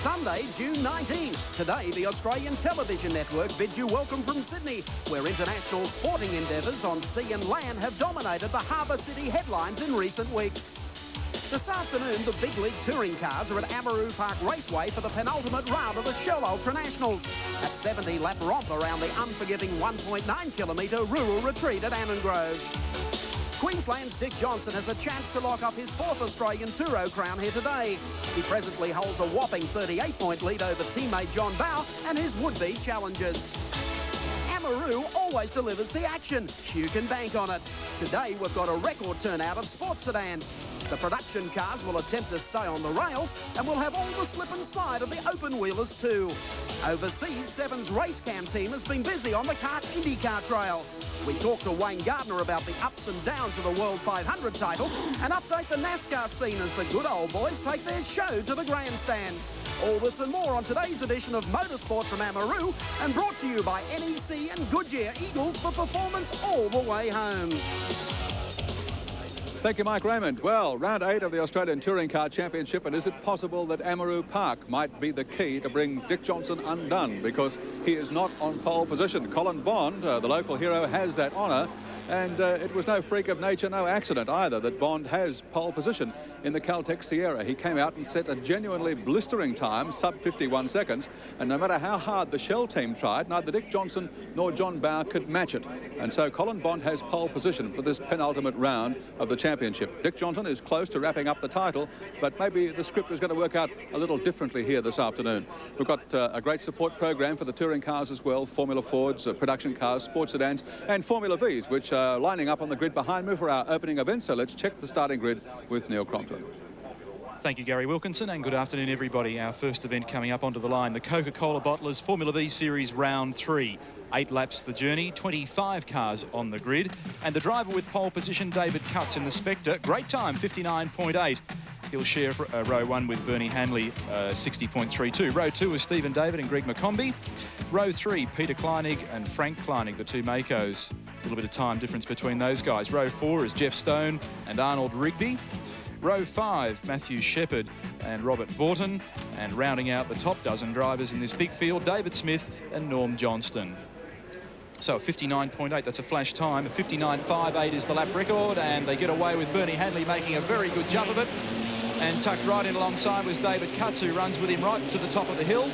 Sunday, June 19. Today, the Australian Television Network bids you welcome from Sydney, where international sporting endeavours on sea and land have dominated the Harbour City headlines in recent weeks. This afternoon, the big league touring cars are at Amaroo Park Raceway for the penultimate round of the Shell Ultra Nationals, a 70-lap romp around the unforgiving 1.9-kilometre rural retreat at Annangrove. Queensland's Dick Johnson has a chance to lock up his 4th Australian Touro crown here today. He presently holds a whopping 38-point lead over teammate John Bowe and his would-be challengers. Amaroo always delivers the action. You can bank on it. Today, we've got a record turnout of sports sedans. The production cars will attempt to stay on the rails, and we'll have all the slip and slide of the open wheelers too. Overseas, Seven's Racecam team has been busy on the kart IndyCar trail. We talked to Wayne Gardner about the ups and downs of the World 500 title and update the NASCAR scene as the good old boys take their show to the grandstands. All this and more on today's edition of Motorsport from Amaroo, and brought to you by NEC and Goodyear Eagles for performance all the way home. Thank you, Mike Raymond. Well, round 8 of the Australian Touring Car Championship, and is it possible that Amaroo Park might be the key to bring Dick Johnson undone, because he is not on pole position? Colin Bond, the local hero, has that honour, and it was no freak of nature, no accident either, that Bond has pole position in the Caltech Sierra. He came out and set a genuinely blistering time, sub 51 seconds, and no matter how hard the Shell team tried, neither Dick Johnson nor John Bowe could match it. And so Colin Bond has pole position for this penultimate round of the championship. Dick Johnson is close to wrapping up the title, but maybe the script is going to work out a little differently here this afternoon. We've got a great support program for the touring cars as well, Formula Fords, production cars, sports sedans, and Formula Vs, which are lining up on the grid behind me for our opening event. So let's check the starting grid with Neil Crompton. Thank you, Gary Wilkinson, and good afternoon, everybody. Our first event coming up onto the line, the Coca-Cola Bottlers Formula V Series Round 3. 8 laps the journey, 25 cars on the grid, and the driver with pole position, David Cutts in the Spectre. Great time, 59.8. He'll share row 1 with Bernie Hanley, 60.32. Row 2 is Stephen David and Greg McCombie. Row 3, Peter Kleinig and Frank Kleinig, the two Makos. A little bit of time difference between those guys. Row 4 is Jeff Stone and Arnold Rigby. Row 5, Matthew Shepherd and Robert Borton. And rounding out the top dozen drivers in this big field, David Smith and Norm Johnston. So 59.8, that's a flash time. 59.58 is the lap record, and they get away with Bernie Hanley making a very good jump of it. And tucked right in alongside was David Cutts, who runs with him right to the top of the hill.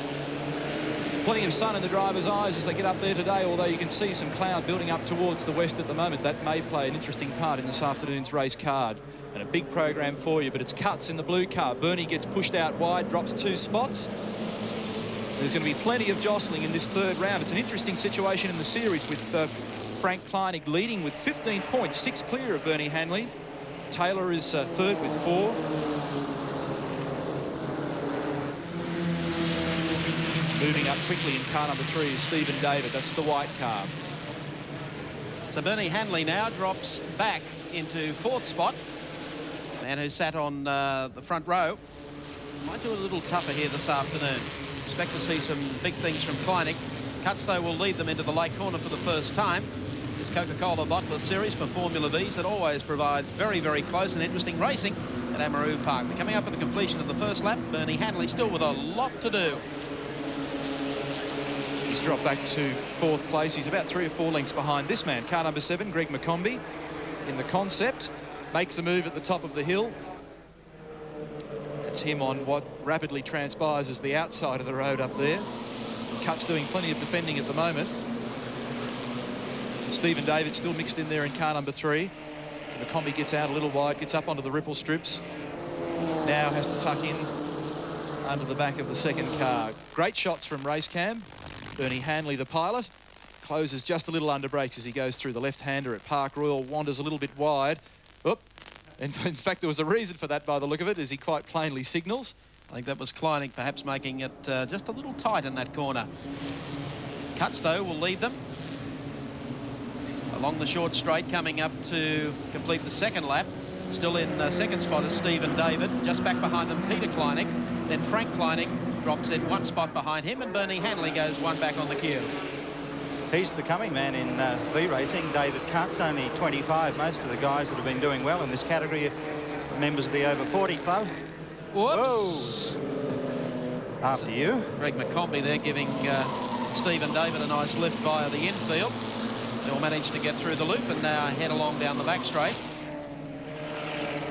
Plenty of sun in the driver's eyes as they get up there today, although you can see some cloud building up towards the west at the moment. That may play an interesting part in this afternoon's race card. And a big program for you, but it's Cutts in the blue car. Bernie gets pushed out wide, drops 2 spots. There's going to be plenty of jostling in this third round. It's an interesting situation in the series with Frank Kleinig leading with 15 points, 6 clear of Bernie Hanley. Taylor is third with 4. Moving up quickly in car number 3 is Stephen David. That's the white car. So Bernie Hanley now drops back into 4th spot. Man who sat on the front row. Might do a little tougher here this afternoon. Expect to see some big things from Kleinig. Cutts, though, will lead them into the late corner for the first time. This Coca-Cola Bottler Series for Formula Vs that always provides very, very close and interesting racing at Amaroo Park. They're coming up for the completion of the first lap. Bernie Hanley still with a lot to do. He's dropped back to 4th place. He's about 3 or 4 lengths behind this man. Car number 7, Greg McCombie, in the concept. Makes a move at the top of the hill. That's him on what rapidly transpires as the outside of the road up there. Cutts doing plenty of defending at the moment. Stephen David still mixed in there in car number 3. McCombie gets out a little wide, gets up onto the ripple strips. Now has to tuck in under the back of the second car. Great shots from Racecam. Bernie Hanley, the pilot, closes just a little under brakes as he goes through the left-hander at Park Royal, wanders a little bit wide. Oop. In fact, there was a reason for that by the look of it, as he quite plainly signals. I think that was Kleinig perhaps making it just a little tight in that corner. Cutts, though, will lead them along the short straight, coming up to complete the second lap. Still in second spot is Stephen David. Just back behind them, Peter Kleinig. Then Frank Kleinig drops in 1 spot behind him, and Bernie Hanley goes 1 back on the queue. He's the coming man in V racing. David Cutts, only 25. Most of the guys that have been doing well in this category are members of the over 40 club. Whoops. After you. Greg McCombie there giving Stephen David a nice lift via the infield. They'll manage to get through the loop and now head along down the back straight.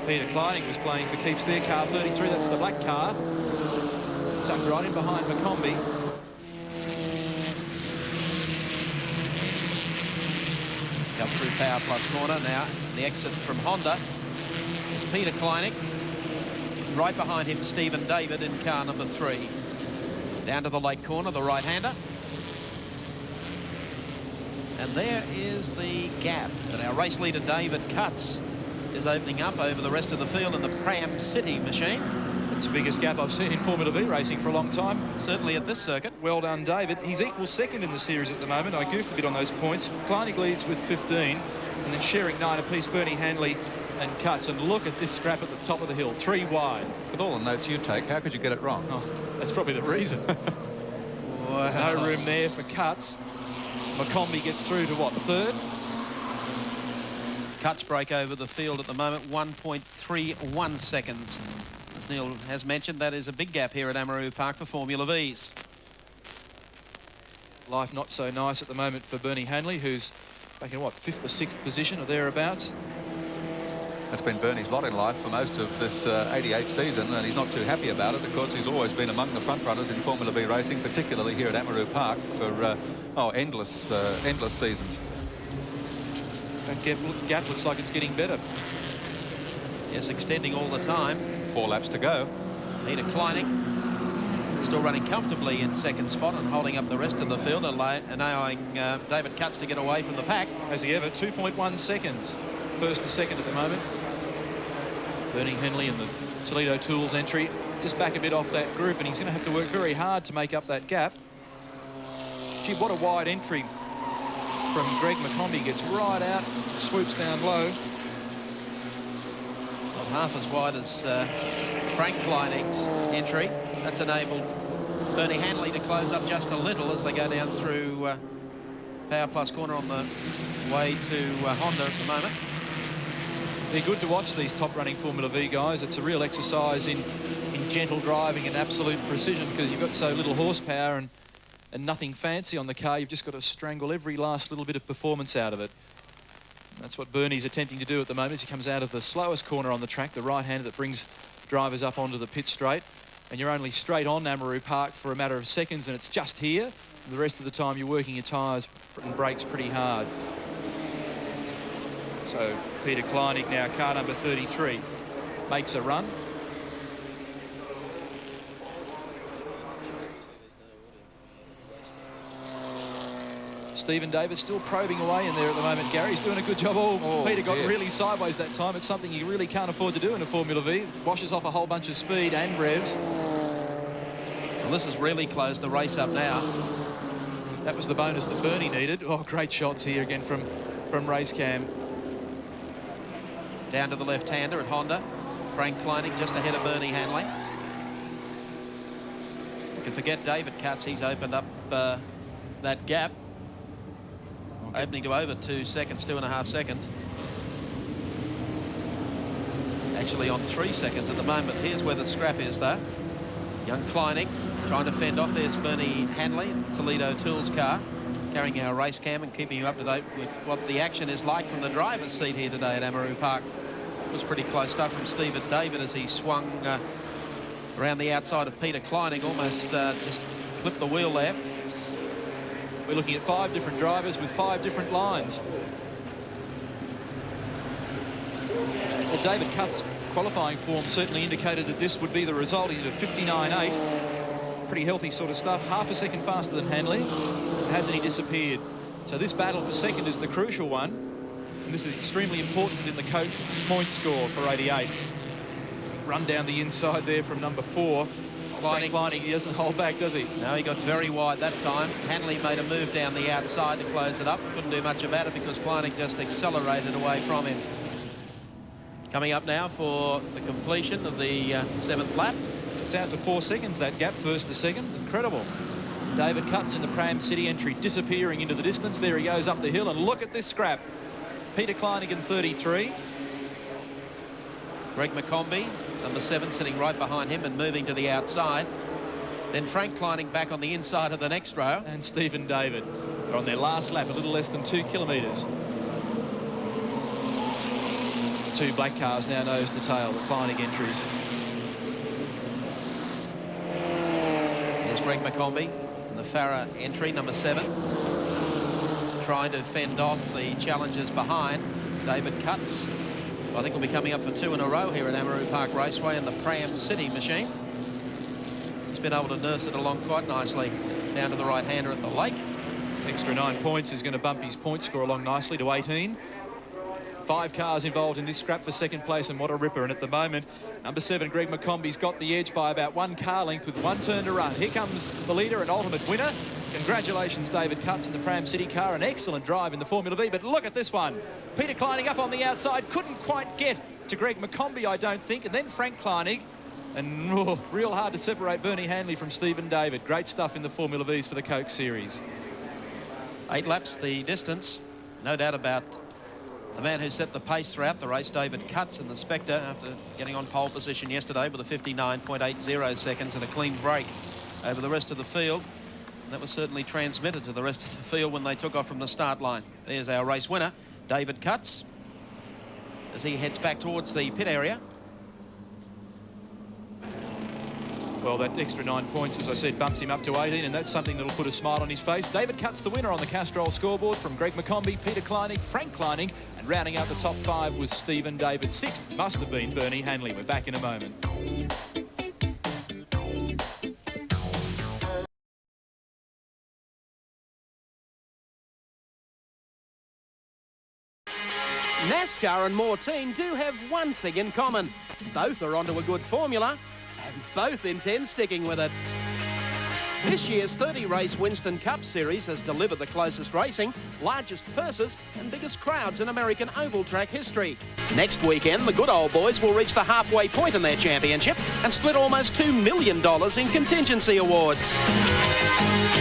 Peter Kleining was playing for keeps there. Car 33, that's the black car. Tucked right in behind McCombie. Up through Power Plus corner now. The exit from Honda is Peter Kleining. Right behind him, Stephen David in car number 3. Down to the late corner, the right-hander. And there is the gap that our race leader David Cutts is opening up over the rest of the field in the Pram City machine. It's the biggest gap I've seen in Formula V racing for a long time. Certainly at this circuit. Well done, David. He's equal second in the series at the moment. I goofed a bit on those points. Kleinig leads with 15, and then sharing 9 apiece, Bernie Hanley and Cutts. And look at this scrap at the top of the hill, 3 wide. With all the notes you take, how could you get it wrong? Oh, that's probably the reason. Wow. No room there for Cutts. McCombie gets through to what, 3rd? Cutts break over the field at the moment, 1.31 seconds. As Neil has mentioned, that is a big gap here at Amaroo Park for Formula Vs. Life not so nice at the moment for Bernie Hanley, who's back in what, 5th or 6th position or thereabouts. That's been Bernie's lot in life for most of this 88 season, and he's not too happy about it. Of course, he's always been among the front runners in Formula V racing, particularly here at Amaroo Park for endless seasons. That gap looks like it's getting better. Yes, extending all the time. 4 laps to go. Peter Kleinig still running comfortably in 2nd spot and holding up the rest of the field, allowing David Cutts to get away from the pack. Has he ever? 2.1 seconds. 1st to 2nd at the moment. Bernie Henley in the Toledo Tools entry. Just back a bit off that group, and he's going to have to work very hard to make up that gap. Gee, what a wide entry from Greg McCombie. Gets right out, swoops down low. Not half as wide as Frank Kleinig's entry. That's enabled Bernie Hanley to close up just a little as they go down through Power Plus corner on the way to Honda at the moment. They're good to watch, these top-running Formula V guys. It's a real exercise in gentle driving and absolute precision, because you've got so little horsepower and nothing fancy on the car. You've just got to strangle every last little bit of performance out of it. And that's what Bernie's attempting to do at the moment as he comes out of the slowest corner on the track, the right-hander that brings drivers up onto the pit straight. And you're only straight on Amaroo Park for a matter of seconds, and it's just here. And the rest of the time you're working your tyres and brakes pretty hard. So Peter Kleinig now, car number 33, makes a run. Stephen Davis still probing away in there at the moment. Gary's doing a good job. Peter got really sideways that time. It's something you really can't afford to do in a Formula V. Washes off a whole bunch of speed and revs. Well, this has really closed the race up now. That was the bonus that Bernie needed. Oh, great shots here again from Racecam. Down to the left-hander at Honda. Frank Kleinig just ahead of Bernie Hanley. You can forget David Cutts. He's opened up that gap. Okay. Opening to over 2 seconds, 2.5 seconds. Actually on 3 seconds at the moment. Here's where the scrap is, though. Young Kleinig trying to fend off. There's Bernie Hanley, Toledo Tools car, carrying our race cam and keeping you up to date with what the action is like from the driver's seat here today at Amaroo Park. It was pretty close stuff from Stephen David as he swung around the outside of Peter Kleinig, almost just clipped the wheel there. We're looking at 5 different drivers with 5 different lines. Well, David Cutts' qualifying form certainly indicated that this would be the result. He did a 59.8. Pretty healthy sort of stuff. Half a second faster than Hanley. Hasn't he disappeared? So this battle for second is the crucial one. And this is extremely important in the coach point score for 88. Run down the inside there from number 4. Kleinig, he doesn't hold back, does he? No, he got very wide that time. Hanley made a move down the outside to close it up. Couldn't do much about it because Kleinig just accelerated away from him. Coming up now for the completion of the 7th lap. It's out to 4 seconds, that gap, 1st to 2nd. Incredible. David Cutts in the Pram City entry, disappearing into the distance. There he goes up the hill, and look at this scrap. Peter Kleinig in 33. Greg McCombie, number 7, sitting right behind him and moving to the outside. Then Frank Kleining back on the inside of the next row. And Stephen David are on their last lap, a little less than 2 kilometres. 2 black cars now nose to tail, the Kleining entries. There's Greg McCombie in the Farah entry, number 7. Trying to fend off the challengers behind. David Cutts, I think, will be coming up for 2 in a row here at Amaroo Park Raceway in the Pram City machine. He's been able to nurse it along quite nicely down to the right-hander at the lake. Extra 9 points is going to bump his point score along nicely to 18. 5 cars involved in this scrap for second place, and what a ripper. And at the moment, number 7, Greg McCombie's got the edge by about 1 car length with 1 turn to run. Here comes the leader and ultimate winner. Congratulations, David Cutts in the Pram City car. An excellent drive in the Formula V, but look at this one. Peter Kleining up on the outside, couldn't quite get to Greg McCombie, I don't think, and then Frank Kleining. And real hard to separate Bernie Hanley from Stephen David. Great stuff in the Formula Vs for the Coke Series. 8 laps the distance. No doubt about the man who set the pace throughout the race, David Cutts, in the Spectre, after getting on pole position yesterday with a 59.80 seconds and a clean break over the rest of the field. And that was certainly transmitted to the rest of the field when they took off from the start line. There's our race winner, David Cutts, as he heads back towards the pit area. Well, that extra 9 points, as I said, bumps him up to 18, and that's something that'll put a smile on his face. David Cutts the winner on the Castrol scoreboard from Greg McCombie, Peter Kleining, Frank Kleining, and rounding out the top 5 was Stephen David. 6th must have been Bernie Hanley. We're back in a moment. NASCAR and Morteen do have one thing in common. Both are onto a good formula, and both intend sticking with it. This year's 30-race Winston Cup Series has delivered the closest racing, largest purses and biggest crowds in American oval track history. Next weekend, the good old boys will reach the halfway point in their championship and split almost $2 million in contingency awards.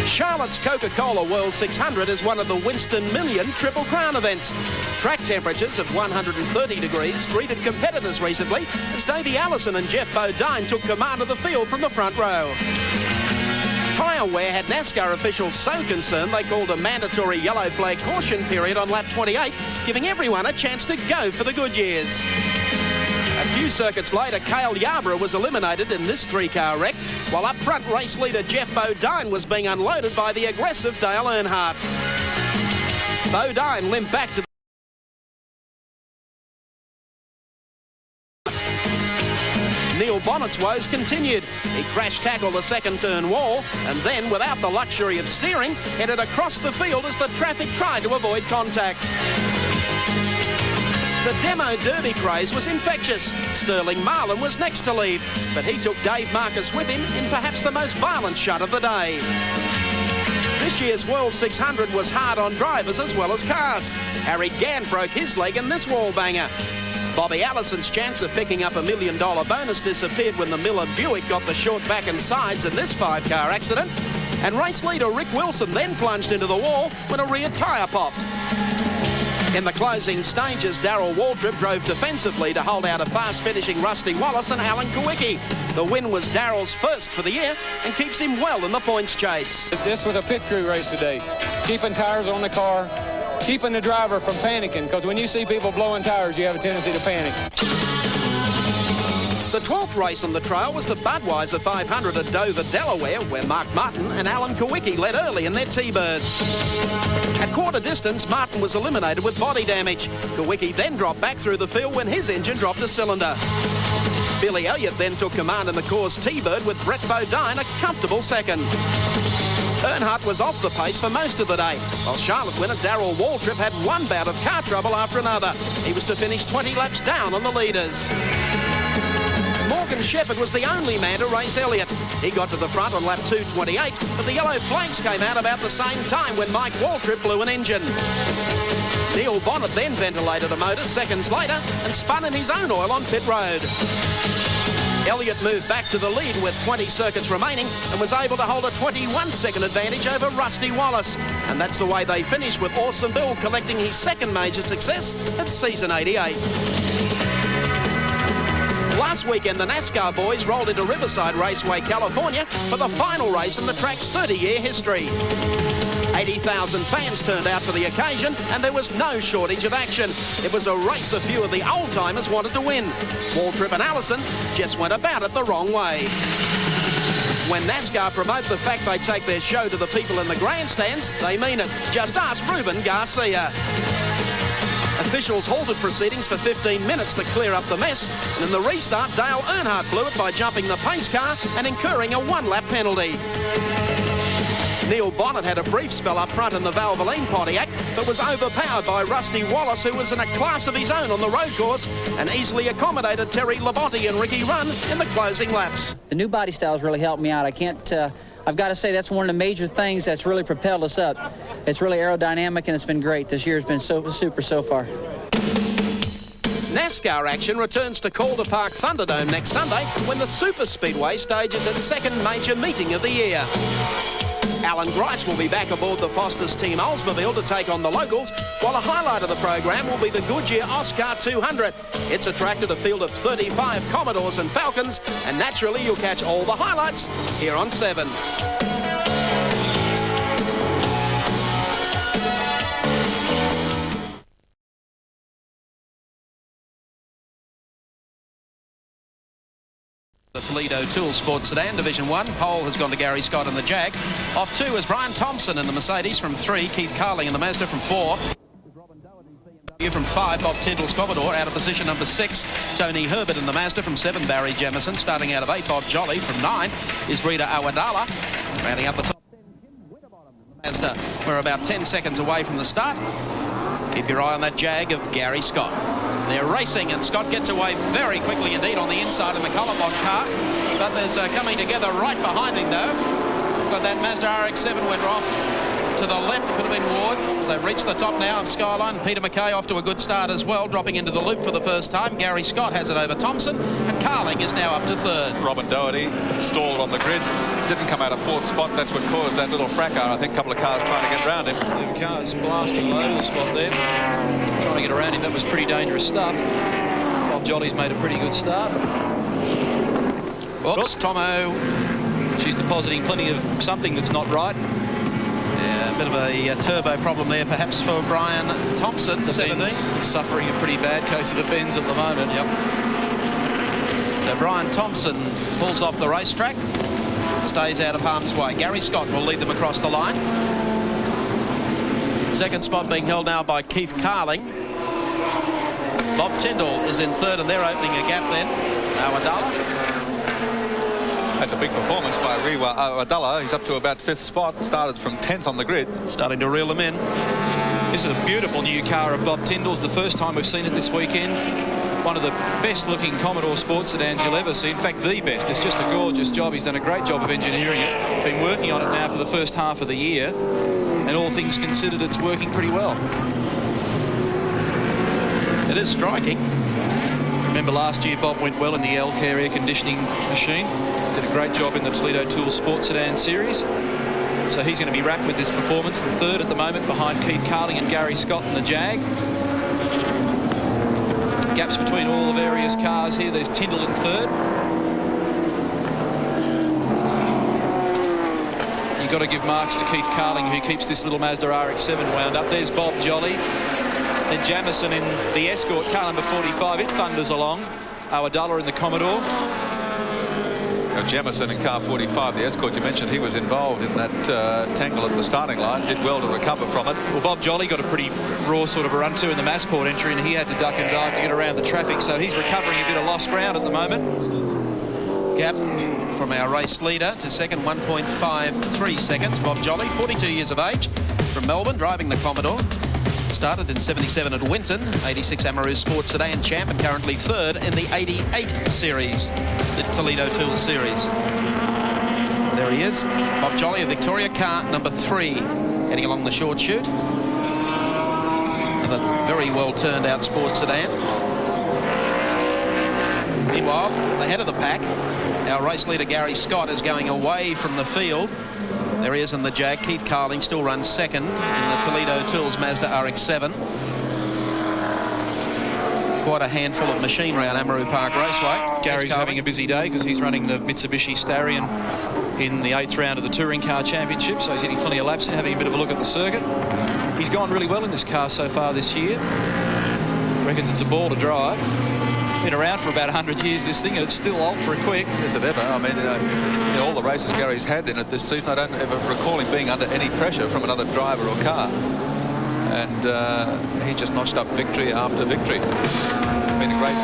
Charlotte's Coca-Cola World 600 is one of the Winston Million Triple Crown events. Track temperatures of 130 degrees greeted competitors recently as Davey Allison and Jeff Bodine took command of the field from the front row. Tyre wear had NASCAR officials so concerned they called a mandatory yellow flag caution period on lap 28, giving everyone a chance to go for the good years. A few circuits later, Cale Yarborough was eliminated in this 3-car wreck, while up front race leader Jeff Bodine was being unloaded by the aggressive Dale Earnhardt. Bodine limped back to Neil Bonnet's woes continued. He crash-tackled the second-turn wall and then, without the luxury of steering, headed across the field as the traffic tried to avoid contact. The demo derby craze was infectious. Sterling Marlin was next to lead, but he took Dave Marcus with him in perhaps the most violent shot of the day. This year's World 600 was hard on drivers as well as cars. Harry Gant broke his leg in this wall banger. Bobby Allison's chance of picking up $1 million bonus disappeared when the Miller Buick got the short back and sides in this 5-car accident. And race leader Rick Wilson then plunged into the wall when a rear tyre popped. In the closing stages, Darrell Waltrip drove defensively to hold out a fast-finishing Rusty Wallace and Alan Kawicki. The win was Darrell's first for the year and keeps him well in the points chase. This was a pit crew race today. Keeping tires on the car, keeping the driver from panicking, because when you see people blowing tires, you have a tendency to panic. The 12th race on the trail was the Budweiser 500 at Dover, Delaware, where Mark Martin and Alan Kawicki led early in their T-Birds. At quarter distance, Martin was eliminated with body damage. Kawicki then dropped back through the field when his engine dropped a cylinder. Billy Elliott then took command in the Coors T-Bird with Brett Bodine a comfortable second. Earnhardt was off the pace for most of the day, while Charlotte winner Darrell Waltrip had one bout of car trouble after another. He was to finish 20 laps down on the leaders. Morgan Shepherd was the only man to race Elliott. He got to the front on lap 2:28, but the yellow flags came out about the same time when Mike Waltrip blew an engine. Neil Bonnet then ventilated a motor seconds later and spun in his own oil on pit road. Elliott moved back to the lead with 20 circuits remaining and was able to hold a 21-second advantage over Rusty Wallace. And that's the way they finished, with Awesome Bill collecting his second major success of season 88. Last weekend, the NASCAR boys rolled into Riverside Raceway, California for the final race in the track's 30-year history. 80,000 fans turned out for the occasion, and there was no shortage of action. It was a race a few of the old-timers wanted to win. Waltrip and Allison just went about it the wrong way. When NASCAR promote the fact they take their show to the people in the grandstands, they mean it. Just ask Ruben Garcia. Officials halted proceedings for 15 minutes to clear up the mess, and in the restart, Dale Earnhardt blew it by jumping the pace car and incurring a one-lap penalty. Neil Bonnet had a brief spell up front in the Valvoline Pontiac, but was overpowered by Rusty Wallace, who was in a class of his own on the road course, and easily accommodated Terry Labonte and Ricky Runn in the closing laps. The new body styles really helped me out. I've got to say that's one of the major things that's really propelled us up. It's really aerodynamic, and it's been great. This year's been super so far. NASCAR action returns to Calder Park Thunderdome next Sunday when the Super Speedway stages its second major meeting of the year. Alan Grice will be back aboard the Foster's Team Oldsmobile to take on the locals, while a highlight of the program will be the Goodyear Oscar 200. It's attracted a field of 35 Commodores and Falcons, and naturally you'll catch all the highlights here on 7. The Toledo Tool Sports Sedan, Division 1. Pole has gone to Gary Scott in the Jag. Off 2 is Brian Thompson in the Mercedes from 3. Keith Carling in the Mazda from 4. From 5, Bob Tyndall's Commodore out of position number 6. Tony Herbert in the Mazda from 7. Barry Jamison starting out of 8. Bob Jolly from 9 is Rita Awadala. Rounding up the top 10, Kim Winterbottom in the Mazda. We're about 10 seconds away from the start. Keep your eye on that Jag of Gary Scott. They're racing, and Scott gets away very quickly indeed on the inside in the Colombot car. But there's coming together right behind him, though. But that Mazda RX-7 went off to the left. It could have been Ward. As they've reached the top now of Skyline. Peter McKay off to a good start as well, dropping into the loop for the first time. Gary Scott has it over Thompson, and Carling is now up to 3rd. Robin Doherty stalled on the grid. Didn't come out of 4th spot. That's what caused that little fracas. I think a couple of cars trying to get around him. The car's blasting low to the spot there. Trying to get around him. That was pretty dangerous stuff. Bob Jolly's made a pretty good start. Oops, Tomo. She's depositing plenty of something that's not right. Yeah, a bit of a turbo problem there, perhaps, for Brian Thompson. The 17. Benz suffering a pretty bad case of the Benz at the moment. Yep. So Brian Thompson pulls off the racetrack. Stays out of harm's way. Gary Scott will lead them across the line. Second spot being held now by Keith Carling. Bob Tyndall is in 3rd, and they're opening a gap then. Awadala. That's a big performance by Rewa Awadala. He's up to about 5th spot. Started from 10th on the grid. Starting to reel them in. This is a beautiful new car of Bob Tyndall's. The first time we've seen it this weekend. One of the best-looking Commodore sports sedans you'll ever see. In fact, the best. It's just a gorgeous job. He's done a great job of engineering it. Been working on it now for the first half of the year. And all things considered, it's working pretty well. It is striking. Remember last year, Bob went well in the L-Care air conditioning machine. Did a great job in the Toledo Tool Sports Sedan Series. So he's going to be wrapped with this performance. The 3rd at the moment behind Keith Carling and Gary Scott in the Jag. Gaps between all the various cars here. There's Tyndall in 3rd. You've got to give marks to Keith Carling, who keeps this little Mazda RX-7 wound up. There's Bob Jolly. Then Jamison in the Escort, car number 45. It thunders along. Awadala in the Commodore. Jamison in car 45, the Escort you mentioned, he was involved in that tangle at the starting line. Did well to recover from it. Well, Bob Jolly got a pretty raw sort of a run to in the Massport entry, and he had to duck and dive to get around the traffic, so he's recovering a bit of lost ground at the moment. Gap from our race leader to second, 1.53 seconds. Bob Jolly, 42 years of age, from Melbourne, driving the Commodore. Started in 77 at Winston, 86 Amaroo Sports Sedan champ, and currently 3rd in the 88 series, the Toledo Tool Series. There he is, Bob Jolly of Victoria, car number 3, heading along the short chute. Another very well turned out sports sedan. Meanwhile, ahead of the pack, our race leader Gary Scott is going away from the field. There he is in the Jag. Keith Carling still runs 2nd in the Toledo Tools Mazda RX-7. quite a handful of machinery on Amaroo Park Raceway. Gary's having a busy day because he's running the Mitsubishi Starion in the 8th round of the Touring Car Championship, so he's getting plenty of laps in, having a bit of a look at the circuit. He's gone really well in this car so far this year. Reckons it's a ball to drive. Been around for about 100 years, this thing, and it's still ultra quick. Is it ever? I mean, in all the races Gary's had in it this season, I don't ever recall him being under any pressure from another driver or car. And he just notched up victory after victory. Been a great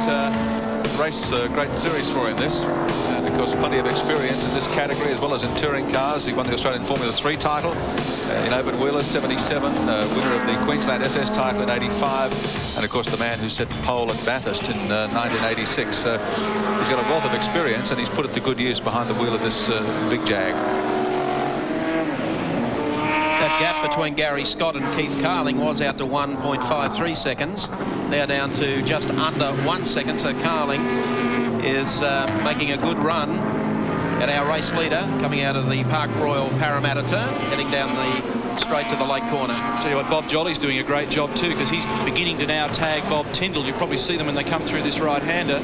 race, great series for him, this. And of course, plenty of experience in this category as well as in touring cars. He won the Australian Formula 3 title in open wheelers, 77, winner of the Queensland SS title in 85, and of course the man who set pole at Bathurst in 1986. He's got a wealth of experience, and he's put it to good use behind the wheel of this big Jag. That gap between Gary Scott and Keith Carling was out to 1.53 seconds. Now down to just under 1 second. So Carling is making a good run at our race leader, coming out of the Park Royal Parramatta turn, heading down the straight to the Lake Corner. Tell you what, Bob Jolly's doing a great job too, because he's beginning to now tag Bob Tyndall. You probably see them when they come through this right-hander.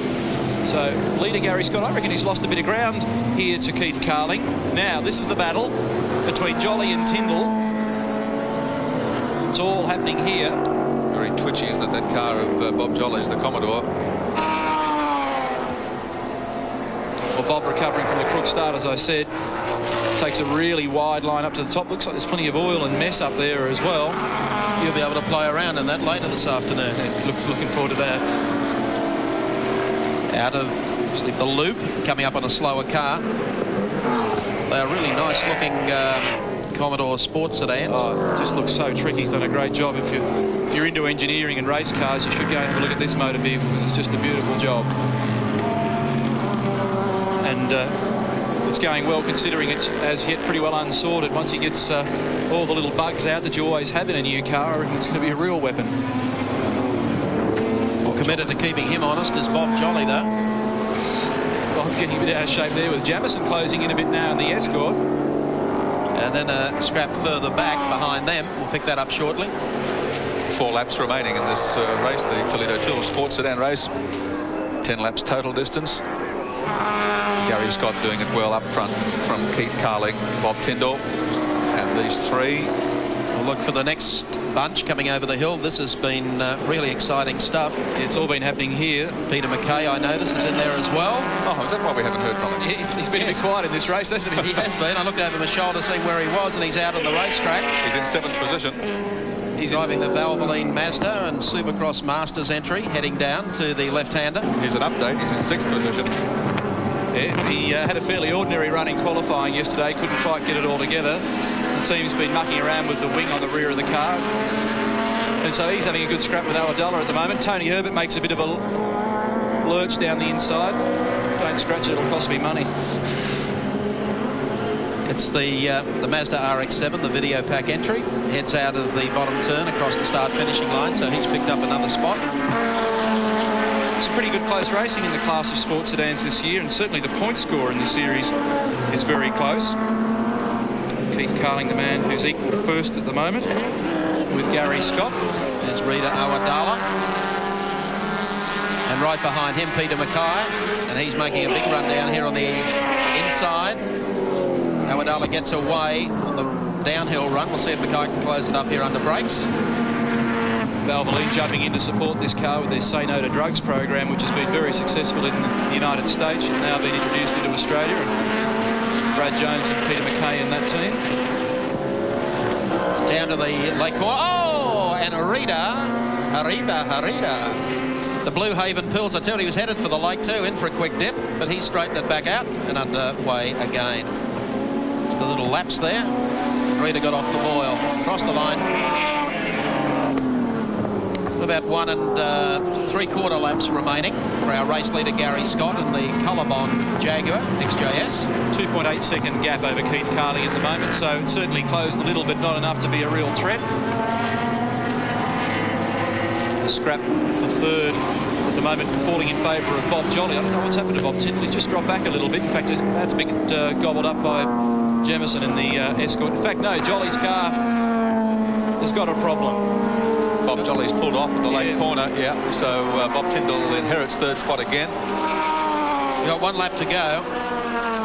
So leader Gary Scott, I reckon he's lost a bit of ground here to Keith Carling. Now this is the battle between Jolly and Tyndall. It's all happening here. Very twitchy, isn't it, that car of Bob Jolly's, the Commodore. Well, Bob recovering from the crook start, as I said. Takes a really wide line up to the top. Looks like there's plenty of oil and mess up there as well. You'll be able to play around in that later this afternoon. Looking forward to that. Out of the loop, coming up on a slower car. They are really nice looking Commodore sports sedans. Oh, it just looks so tricky. He's done a great job. If you're into engineering and race cars, you should go and have a look at this motor vehicle, because it's just a beautiful job. And it's going well, considering it's as yet pretty well unsorted. Once he gets all the little bugs out that you always have in a new car, I reckon it's going to be a real weapon. Well, committed to keeping him honest is Bob Jolly, though. Bob getting a bit out of shape there, with Jamison closing in a bit now in the Escort. And then a scrap further back behind them. We'll pick that up shortly. 4 laps remaining in this race, the Toledo Tool Sports Sedan race. 10 laps total distance. Gary Scott doing it well up front from Keith Carling, Bob Tyndall, and these three. We'll look for the next bunch coming over the hill. This has been really exciting stuff. It's all been happening here. Peter McKay, I notice, is in there as well. Oh, is that why we haven't heard from him? He's been a bit quiet in this race, hasn't he? He has been. I looked over my shoulder seeing where he was, and he's out on the racetrack. He's in 7th position. He's driving the Valvoline Mazda and Supercross Masters entry, heading down to the left-hander. Here's an update. He's in 6th position. Yeah, he had a fairly ordinary run in qualifying yesterday, couldn't quite get it all together. The team's been mucking around with the wing on the rear of the car, and so he's having a good scrap with Awadallah at the moment. Tony Herbert makes a bit of a lurch down the inside. Don't scratch it, it'll cost me money. It's the Mazda RX-7, the video pack entry. Heads out of the bottom turn across the start-finishing line, so he's picked up another spot. Some pretty good close racing in the class of sports sedans this year, and certainly the point score in the series is very close. Keith Carling, the man who's equal first at the moment, with Gary Scott. There's Rita Awadallah. And right behind him, Peter McKay. And he's making a big run down here on the inside. Awadallah gets away on the downhill run. We'll see if McKay can close it up here under brakes. Valvoline jumping in to support this car with their Say No to Drugs program, which has been very successful in the United States and now been introduced into Australia. And Brad Jones and Peter McKay in that team. Down to the Lake Corner. Oh, and Harida. The Blue Haven Pills, I tell you, he was headed for the lake too, in for a quick dip, but he straightened it back out and underway again. Just a little lapse there. Rita got off the boil. Across the line. About 1 3/4 laps remaining for our race leader Gary Scott and the Colorbond Jaguar XJS. 2.8 second gap over Keith Carling at the moment, so it's certainly closed a little, but not enough to be a real threat. A scrap for third at the moment, falling in favour of Bob Jolly. I don't know what's happened to Bob Tyndall. He's just dropped back a little bit. In fact, he's about to be gobbled up by Jamison in the Escort. In fact, no, Jolly's car has got a problem. Bob Jolly's pulled off at the late corner. Yeah, so Bob Tyndall inherits third spot again. We've got 1 lap to go.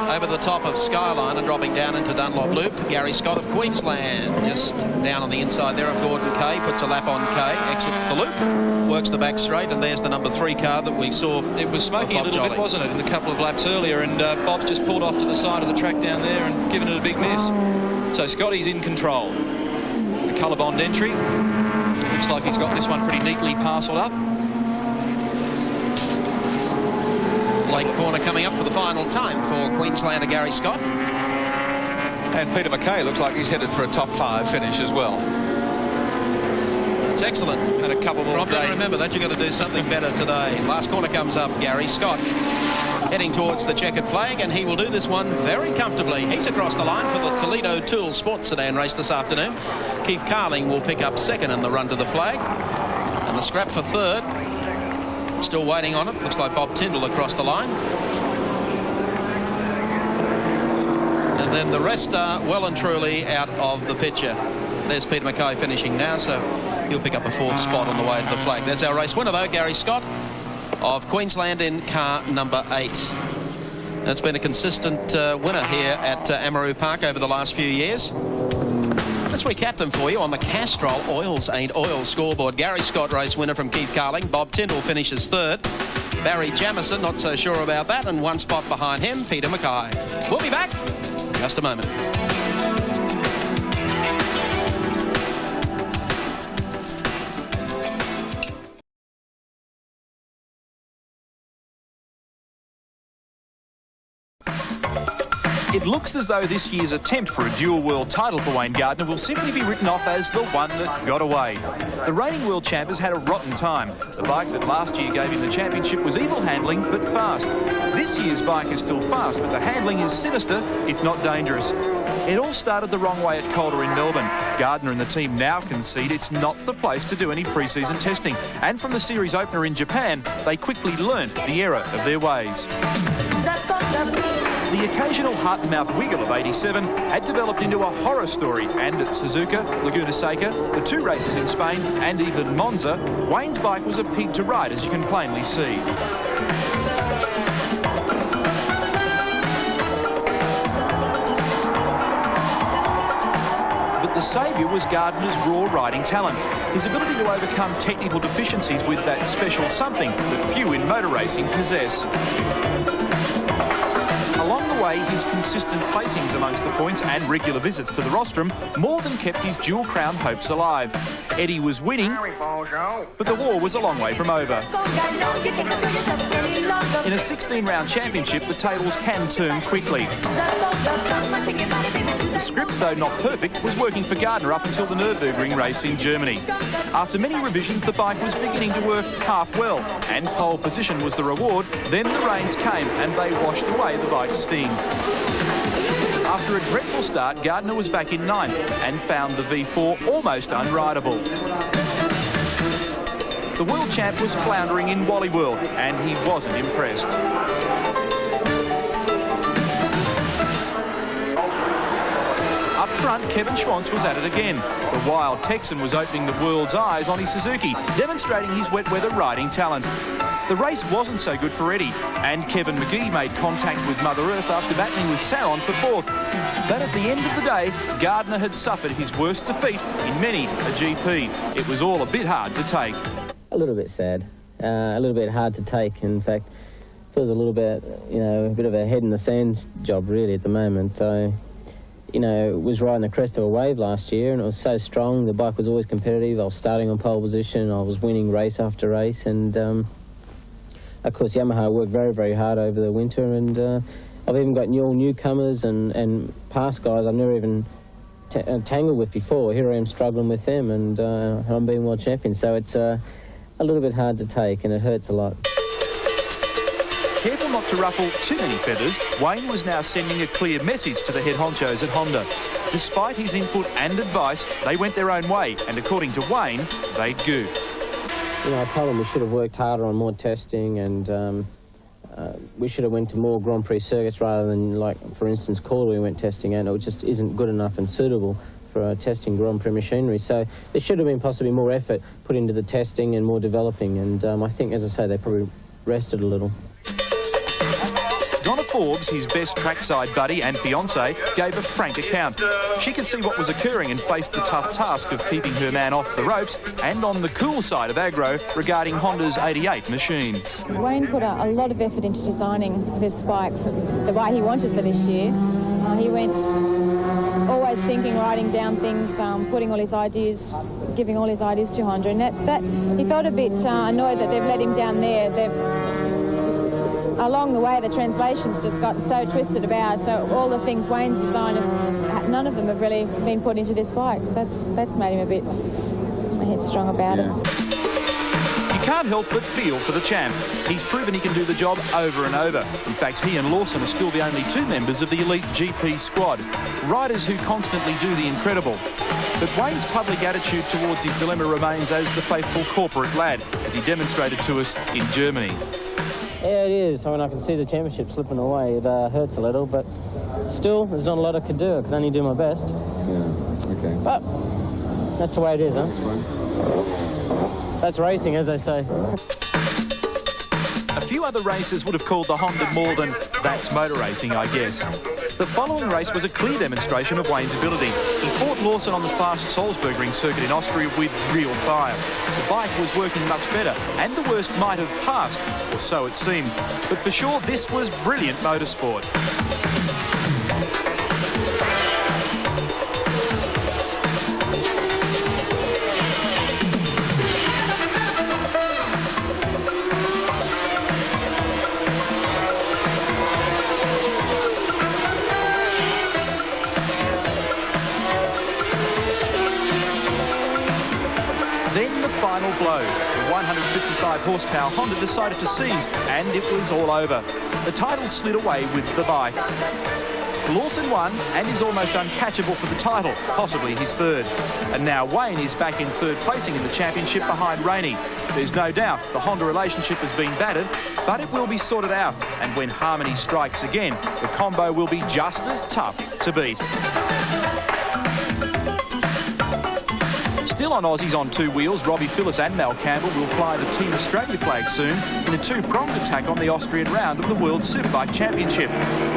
Over the top of Skyline and dropping down into Dunlop Loop, Gary Scott of Queensland. Just down on the inside there of Gordon Kay, puts a lap on Kay, exits the loop, works the back straight, and there's the number 3 car that we saw. It was smoking a little bit, wasn't it, in the couple of laps earlier, and Bob's just pulled off to the side of the track down there and given it a big miss. So Scotty's in control. The colour bond entry. Looks like he's got this one pretty neatly parcelled up. Late corner coming up for the final time for Queenslander Gary Scott. And Peter McKay looks like he's headed for a top 5 finish as well. That's excellent. And a couple more. Rob, remember that you've got to do something better today. Last corner comes up, Gary Scott heading towards the checkered flag, and he will do this one very comfortably. He's across the line for the Toledo Tool Sports Sedan race this afternoon. Keith Carling will pick up second in the run to the flag, and the scrap for third. Still waiting on it. Looks like Bob Tyndall across the line. And then the rest are well and truly out of the picture. There's Peter McKay finishing now, so he'll pick up a 4th spot on the way to the flag. There's our race winner, though, Gary Scott of Queensland in car number 8. That's been a consistent winner here at Amaroo Park over the last few years. Let's recap them for you on the Castrol Oils Ain't Oil scoreboard. Gary Scott, race winner from Keith Carling. Bob Tyndall finishes 3rd. Barry Jamieson, not so sure about that. And 1 spot behind him, Peter McKay. We'll be back in just a moment. It looks as though this year's attempt for a dual world title for Wayne Gardner will simply be written off as the one that got away. The reigning world champ has had a rotten time. The bike that last year gave him the championship was evil handling but fast. This year's bike is still fast, but the handling is sinister, if not dangerous. It all started the wrong way at Calder in Melbourne. Gardner and the team now concede it's not the place to do any pre-season testing. And from the series opener in Japan, they quickly learned the error of their ways. The occasional heart-and-mouth wiggle of 87 had developed into a horror story, and at Suzuka, Laguna Seca, the 2 races in Spain, and even Monza, Wayne's bike was a pig to ride, as you can plainly see. But the saviour was Gardner's raw riding talent, his ability to overcome technical deficiencies with that special something that few in motor racing possess. Along the way, his consistent placings amongst the points and regular visits to the rostrum more than kept his dual-crown hopes alive. Eddie was winning, but the war was a long way from over. In a 16-round championship, the tables can turn quickly. The script, though not perfect, was working for Gardner up until the Nürburgring race in Germany. After many revisions, the bike was beginning to work half well, and pole position was the reward. Then the rains came, and they washed away the bike's sting. After a dreadful start, Gardner was back in 9th and found the V4 almost unrideable. The world champ was floundering in Wally World, and he wasn't impressed. Up front, Kevin Schwantz was at it again. The wild Texan was opening the world's eyes on his Suzuki, demonstrating his wet weather riding talent. The race wasn't so good for Eddie, and Kevin McGee made contact with Mother Earth after battling with Sauron for 4th. But at the end of the day, Gardner had suffered his worst defeat in many a GP. It was all a bit hard to take. A little bit sad, a little bit hard to take. In fact, feels a little bit, a bit of a head in the sand job really at the moment. I, was riding the crest of a wave last year, and it was so strong. The bike was always competitive. I was starting on pole position. I was winning race after race, and of course Yamaha worked very, very hard over the winter, and I've even got newcomers and past guys I've never even tangled with before. Here I am struggling with them, and I'm being world champion. So it's a little bit hard to take, and it hurts a lot. Careful not to ruffle too many feathers, Wayne was now sending a clear message to the head honchos at Honda. Despite his input and advice, they went their own way, and according to Wayne, they goofed. I told them we should have worked harder on more testing, and we should have went to more Grand Prix circuits rather than, like, for instance, Calder we went testing, and it just isn't good enough and suitable for testing Grand Prix machinery. So there should have been possibly more effort put into the testing and more developing, and I think, as I say, they probably rested a little. Donna Forbes, his best trackside buddy and fiancée, gave a frank account. She could see what was occurring and faced the tough task of keeping her man off the ropes, and on the cool side of aggro regarding Honda's 88 machine. Wayne put a lot of effort into designing this bike for the way he wanted for this year. He went always thinking, writing down things, putting all his ideas, giving all his ideas to Honda, and that he felt a bit annoyed that they've let him down there. Along the way, the translations just got so twisted about, so all the things Wayne designed, none of them have really been put into this bike, so that's made him a bit headstrong about it. You can't help but feel for the champ. He's proven he can do the job over and over. In fact, he and Lawson are still the only two members of the elite GP squad, riders who constantly do the incredible. But Wayne's public attitude towards his dilemma remains as the faithful corporate lad, as he demonstrated to us in Germany. Yeah, it is. I mean, I can see the championship slipping away. It hurts a little, but still, there's not a lot I could do. I can only do my best. Yeah, okay. But that's the way it is, huh? That's fine. That's racing, as they say. A few other racers would have called the Honda more than that's motor racing, I guess. The following race was a clear demonstration of Wayne's ability. He fought Lawson on the fast Salzburgring circuit in Austria with real fire. The bike was working much better, and the worst might have passed, or so it seemed. But for sure, this was brilliant motorsport. Final blow. The 155 horsepower Honda decided to seize, and it was all over. The title slid away with the bike. Lawson won and is almost uncatchable for the title, possibly his third. And now Wayne is back in third placing in the championship behind Rainey. There's no doubt the Honda relationship has been battered, but it will be sorted out. And when harmony strikes again, the combo will be just as tough to beat. Still on Aussies on two wheels, Robbie Phillips and Mal Campbell will fly the Team Australia flag soon in a two-pronged attack on the Austrian round of the World Superbike Championship.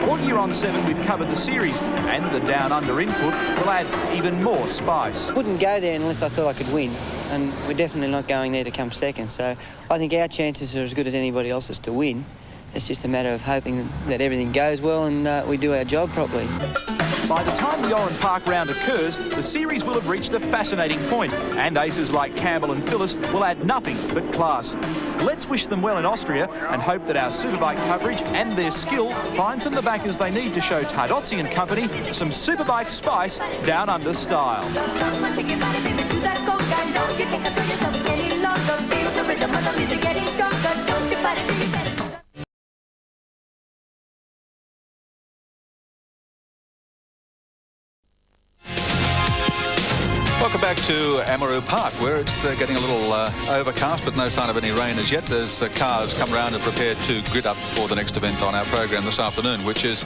All year on 7 we've covered the series, and the down-under input will add even more spice. Wouldn't go there unless I thought I could win, and we're definitely not going there to come second, so I think our chances are as good as anybody else's to win. It's just a matter of hoping that everything goes well and we do our job properly. By the time the Oran Park round occurs, the series will have reached a fascinating point, and aces like Campbell and Phillips will add nothing but class. Let's wish them well in Austria and hope that our Superbike coverage and their skill finds them the backers they need to show Tardozzi and company some Superbike spice down under style. Welcome back to Amaroo Park, where it's getting a little overcast, but no sign of any rain as yet. There's cars come around and prepared to grid up for the next event on our program this afternoon, which is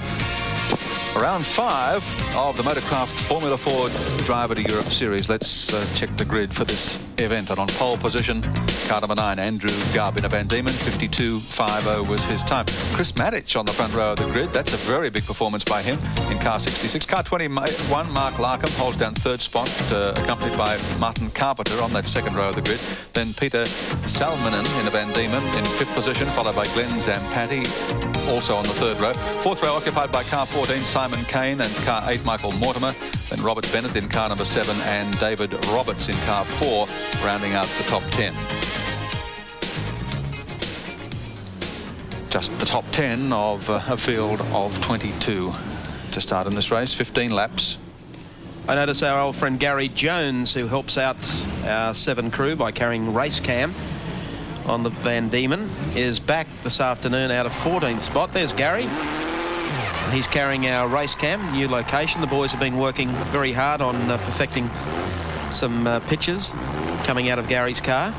round 5 of the Motorcraft Formula 4 Driver to Europe Series. Let's check the grid for this event. And on pole position, car number 9, Andrew Gubb in a Van Diemen, 52.50 was his time. Chris Matic on the front row of the grid. That's a very big performance by him in car 66. Car 21, Mark Larkham holds down third spot, accompanied by Martin Carpenter on that second row of the grid. Then Peter Salminen in a Van Diemen in 5th position, followed by Glenn Zampatti, also on the third row. 4th row occupied by car 14, Simon Kane, and car 8, Michael Mortimer. Then Robert Bennett in car number 7 and David Roberts in car 4, rounding out the top 10. Just the top 10 of a field of 22 to start in this race, 15 laps. I notice our old friend Gary Jones, who helps out our 7 crew by carrying race cam on the Van Diemen, is back this afternoon out of 14th spot. There's Gary. He's carrying our race cam, new location. The boys have been working very hard on perfecting some pictures coming out of Gary's car.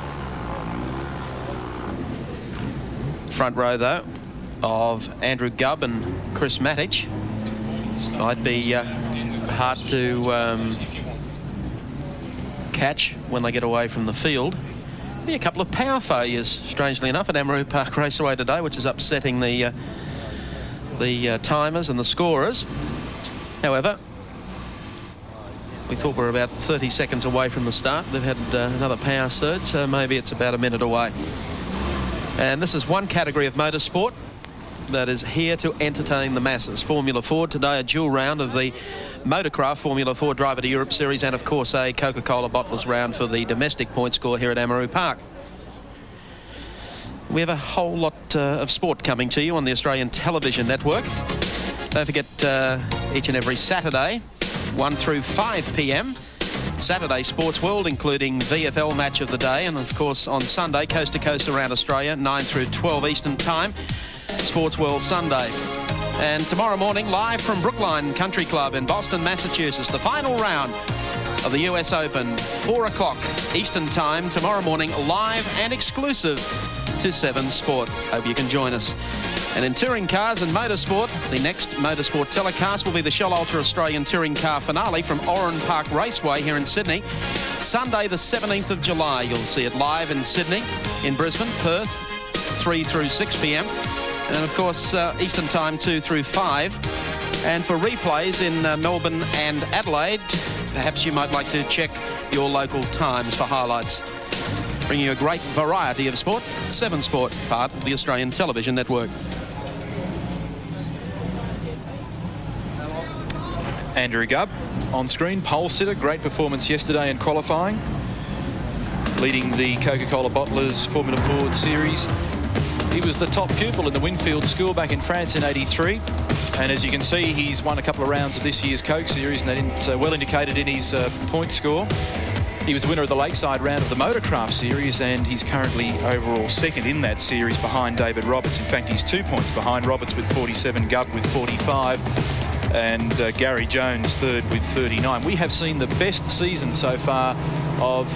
Front row, though, of Andrew Gubb and Chris Matic. Might be hard to catch when they get away from the field. Be a couple of power failures, strangely enough, at Amaroo Park Raceway today, which is upsetting the timers and the scorers. However, we thought we were about 30 seconds away from the start. They've had another power surge, so maybe it's about a minute away. And this is one category of motorsport that is here to entertain the masses. Formula Ford today, a dual round of the Motorcraft Formula Ford Driver to Europe Series, and of course a Coca-Cola bottlers round for the domestic point score here at Amaroo Park. We have a whole lot of sport coming to you on the Australian Television Network. Don't forget, each and every Saturday, 1 through 5 p.m, Saturday Sports World, including VFL Match of the Day, and of course on Sunday, coast to coast around Australia, 9 through 12 Eastern Time, Sports World Sunday. And tomorrow morning, live from Brookline Country Club in Boston, Massachusetts, the final round of the US Open, 4 o'clock Eastern Time, tomorrow morning, live and exclusive to 7 Sport. Hope you can join us. And in touring cars and motorsport, the next Motorsport telecast will be the Shell Ultra Australian Touring Car Finale from Oran Park Raceway here in Sydney. Sunday the 17th of July, you'll see it live in Sydney, in Brisbane, Perth, 3 through 6 p.m. And of course, Eastern Time 2 through 5. And for replays in Melbourne and Adelaide, perhaps you might like to check your local times for highlights. Bringing you a great variety of sport. 7 Sport, part of the Australian Television Network. Andrew Gubb on screen, pole sitter, great performance yesterday in qualifying, leading the Coca-Cola bottlers Formula Ford Series. He was the top pupil in the Winfield School back in France in '83. And as you can see, he's won a couple of rounds of this year's Coke Series, and that's well indicated in his point score. He was winner of the Lakeside round of the Motorcraft Series, and he's currently overall second in that series behind David Roberts. In fact, he's 2 points behind Roberts with 47, Gubb with 45, and Gary Jones third with 39. We have seen the best season so far of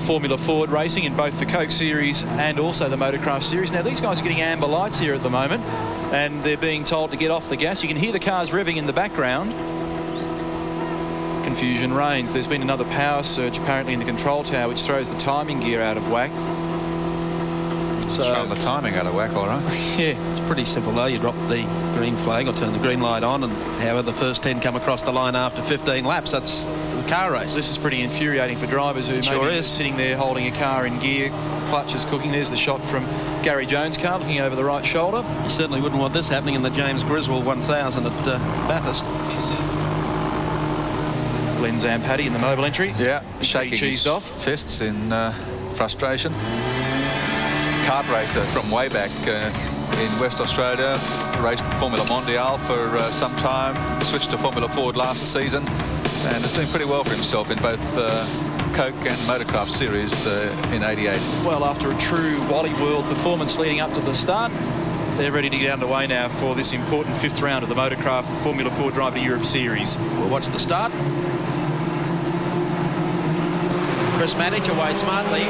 Formula Ford racing in both the Coke Series and also the Motorcraft Series. Now, these guys are getting amber lights here at the moment, and they're being told to get off the gas. You can hear the cars revving in the background. Confusion reigns. There's been another power surge apparently in the control tower, which throws the timing gear out of whack. So throwing the timing out of whack, all right. Yeah, it's pretty simple though. You drop the green flag or turn the green light on, and however the first 10 come across the line after 15 laps, that's the car race. This is pretty infuriating for drivers who maybe are sitting there holding a car in gear, clutch is cooking. There's the shot from Gary Jones' car looking over the right shoulder. You certainly wouldn't want this happening in the James Griswold 1000 at Bathurst. Glenn Zampatti in the mobile entry. Yeah, shaking his fists in frustration. Kart racer from way back in West Australia, raced Formula Mondial for some time, switched to Formula Ford last season, and is doing pretty well for himself in both Coke and Motorcraft Series in '88. Well, after a true Wally World performance leading up to the start, they're ready to get underway now for this important 5th round of the Motorcraft Formula Ford Driver to Europe Series. We'll watch the start. Chris Maddich away smartly,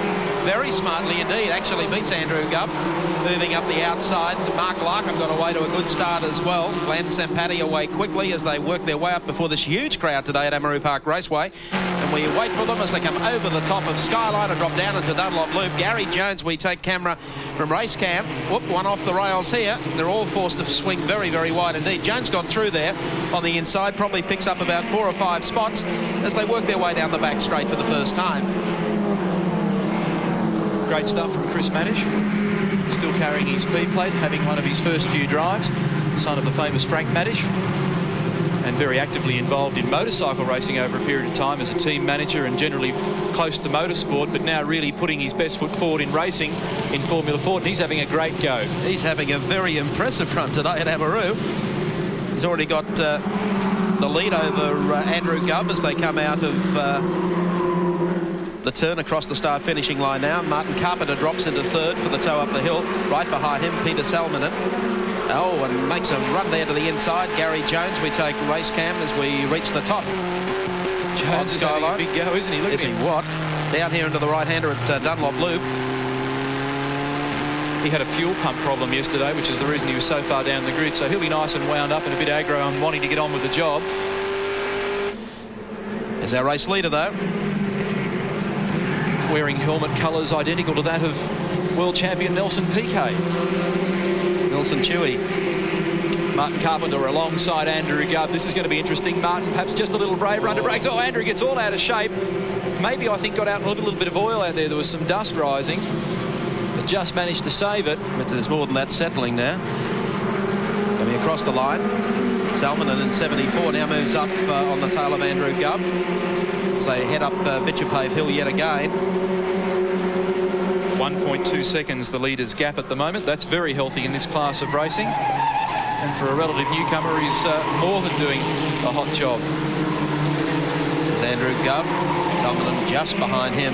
very smartly indeed, actually beats Andrew Gubb. Moving up the outside, Mark Larkham got away to a good start as well. Glenn Zampatti away quickly as they work their way up before this huge crowd today at Amaroo Park Raceway. And we wait for them as they come over the top of Skyline and drop down into Dunlop Loop. Gary Jones, we take camera from race cam. Whoop, one off the rails here. They're all forced to swing very, very wide indeed. Jones gone through there on the inside, probably picks up about 4 or 5 spots as they work their way down the back straight for the first time. Great stuff from Chris Maddich. Still carrying his P-plate, having one of his first few drives. Son of the famous Frank Maddich. And very actively involved in motorcycle racing over a period of time as a team manager and generally close to motorsport, but now really putting his best foot forward in racing in Formula Ford, and he's having a great go. He's having a very impressive run today at Amaroo. He's already got the lead over Andrew Gubb as they come out of the turn across the start-finishing line now. Martin Carpenter drops into third for the tow up the hill. Right behind him, Peter Salminen. Oh, and makes a run there to the inside. Gary Jones, we take race cam as we reach the top. Jones is having a big go, isn't he? Look at him. What? Down here into the right-hander at Dunlop Loop. He had a fuel pump problem yesterday, which is the reason he was so far down the grid. So he'll be nice and wound up and a bit aggro on wanting to get on with the job. There's our race leader, though. Wearing helmet colours identical to that of world champion Nelson Piquet. Nelson Chewy. Martin Carpenter alongside Andrew Gubb. This is going to be interesting. Martin perhaps just a little braver under brakes. Oh, Andrew gets all out of shape. Maybe, I think, got out a little bit of oil out there. There was some dust rising, but just managed to save it. But there's more than that settling now. Coming across the line. Salminen in 74 now moves up on the tail of Andrew Gubb as they head up Bitchapave Hill yet again. 1.2 seconds the leader's gap at the moment. That's very healthy in this class of racing. And for a relative newcomer, he's more than doing a hot job. There's Andrew Gubb. Salminen just behind him.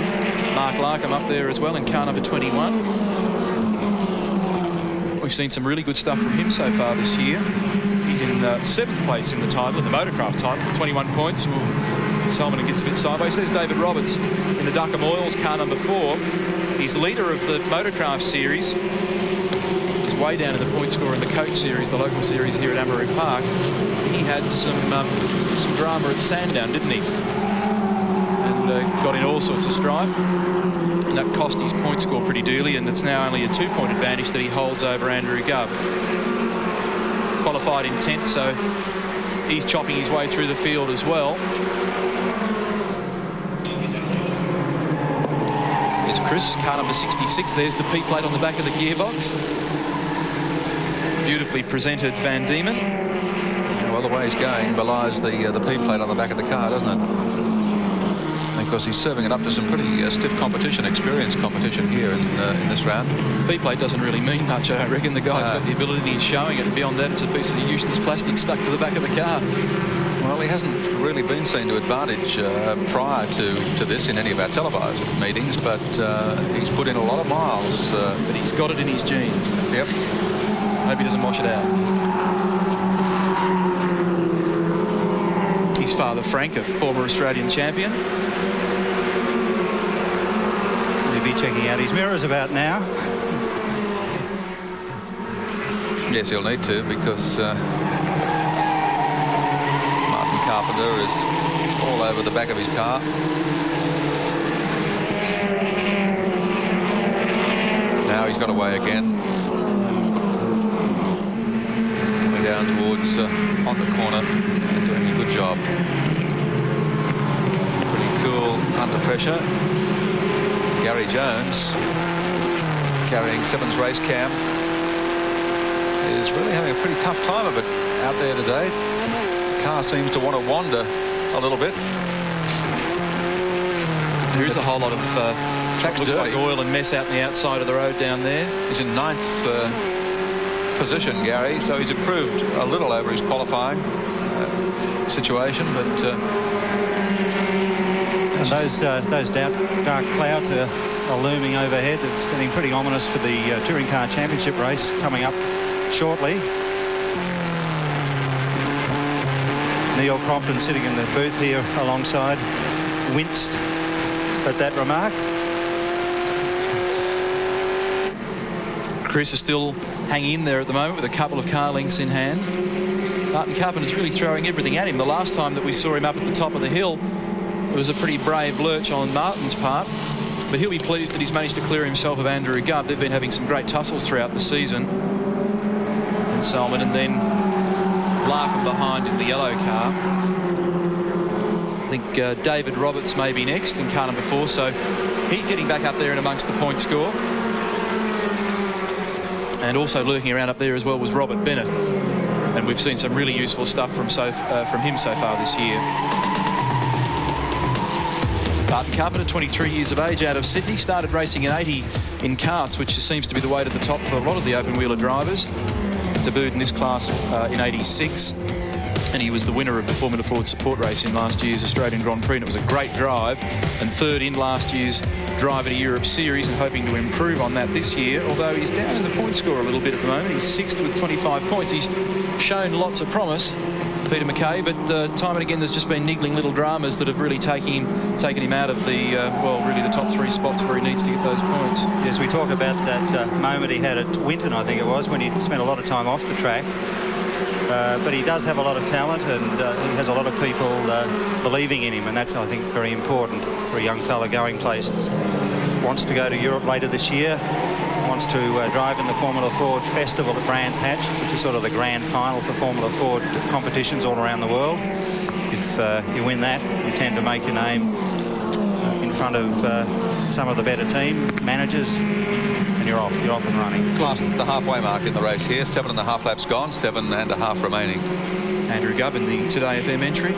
Mark Larkham up there as well in car number 21. We've seen some really good stuff from him so far this year. He's in 7th place in the title, in the motorcraft title, with 21 points. Salminen gets a bit sideways. There's David Roberts in the Duckham Oils car number 4. He's leader of the motorcraft series. He's way down in the point score in the coach series, the local series here at Amaroo Park. He had some drama at Sandown, didn't he? And got in all sorts of strife. And that cost his point score pretty dearly, and it's now only a 2-point advantage that he holds over Andrew Gubb. Qualified in 10th, so he's chopping his way through the field as well. It's Chris, car number 66. There's the P plate on the back of the gearbox. Beautifully presented Van Diemen. Well, the way he's going belies the P plate on the back of the car, doesn't it? Because he's serving it up to some pretty stiff competition, experienced competition here in this round. P-plate doesn't really mean much, I reckon. The guy's got the ability, he's showing it, and beyond that, it's a piece of useless plastic stuck to the back of the car. Well, he hasn't really been seen to advantage prior to this in any of our televised meetings, but he's put in a lot of miles. But he's got it in his genes. Yep. Hope he doesn't wash it out. His father, Frank, a former Australian champion. Be checking out his mirrors about now. Yes, he'll need to, because Martin Carpenter is all over the back of his car. Now he's got away again. Coming down towards on the corner and doing a good job. Pretty cool under pressure. Gary Jones, carrying Sevens race cam, is really having a pretty tough time of it out there today. The car seems to want to wander a little bit. There is a whole lot of looks like oil and mess out on the outside of the road down there. He's in 9th position, Gary, so he's improved a little over his qualifying situation, but and those dark clouds are looming overhead. It's getting pretty ominous for the Touring Car Championship race coming up shortly. Neil Crompton sitting in the booth here alongside winced at that remark. Chris is still hanging in there at the moment with a couple of car lengths in hand. Martin Carpenter's really throwing everything at him. The last time that we saw him up at the top of the hill, it was a pretty brave lurch on Martin's part, but he'll be pleased that he's managed to clear himself of Andrew Gubb. They've been having some great tussles throughout the season. And Salmon, and then Larkham behind in the yellow car. I think David Roberts may be next in car number 4, so he's getting back up there and amongst the point score. And also lurking around up there as well was Robert Bennett. And we've seen some really useful stuff from him so far this year. Martin Carpenter, 23 years of age, out of Sydney, started racing in 80 in karts, which seems to be the way to the top for a lot of the open-wheeler drivers. Debuted in this class in 86, and he was the winner of the Formula Ford support race in last year's Australian Grand Prix, and it was a great drive, and 3rd in last year's Driver to Europe Series, and hoping to improve on that this year, although he's down in the point score a little bit at the moment. He's 6th with 25 points. He's shown lots of promise, Peter McKay, but time and again there's just been niggling little dramas that have really taken him out of the, really the top 3 spots where he needs to get those points. Yes, we talk about that moment he had at Winton, I think it was, when he spent a lot of time off the track. but he does have a lot of talent, and he has a lot of people believing in him, and that's, I think, very important for a young fella going places. Wants to go to Europe later this year, wants to drive in the Formula Ford Festival at Brands Hatch, which is sort of the grand final for Formula Ford competitions all around the world. If you win that, you tend to make your name in front of some of the better team managers, and you're off and running. Past the halfway mark in the race here, 7.5 laps gone, 7.5 remaining. Andrew Gubb in the Today FM entry.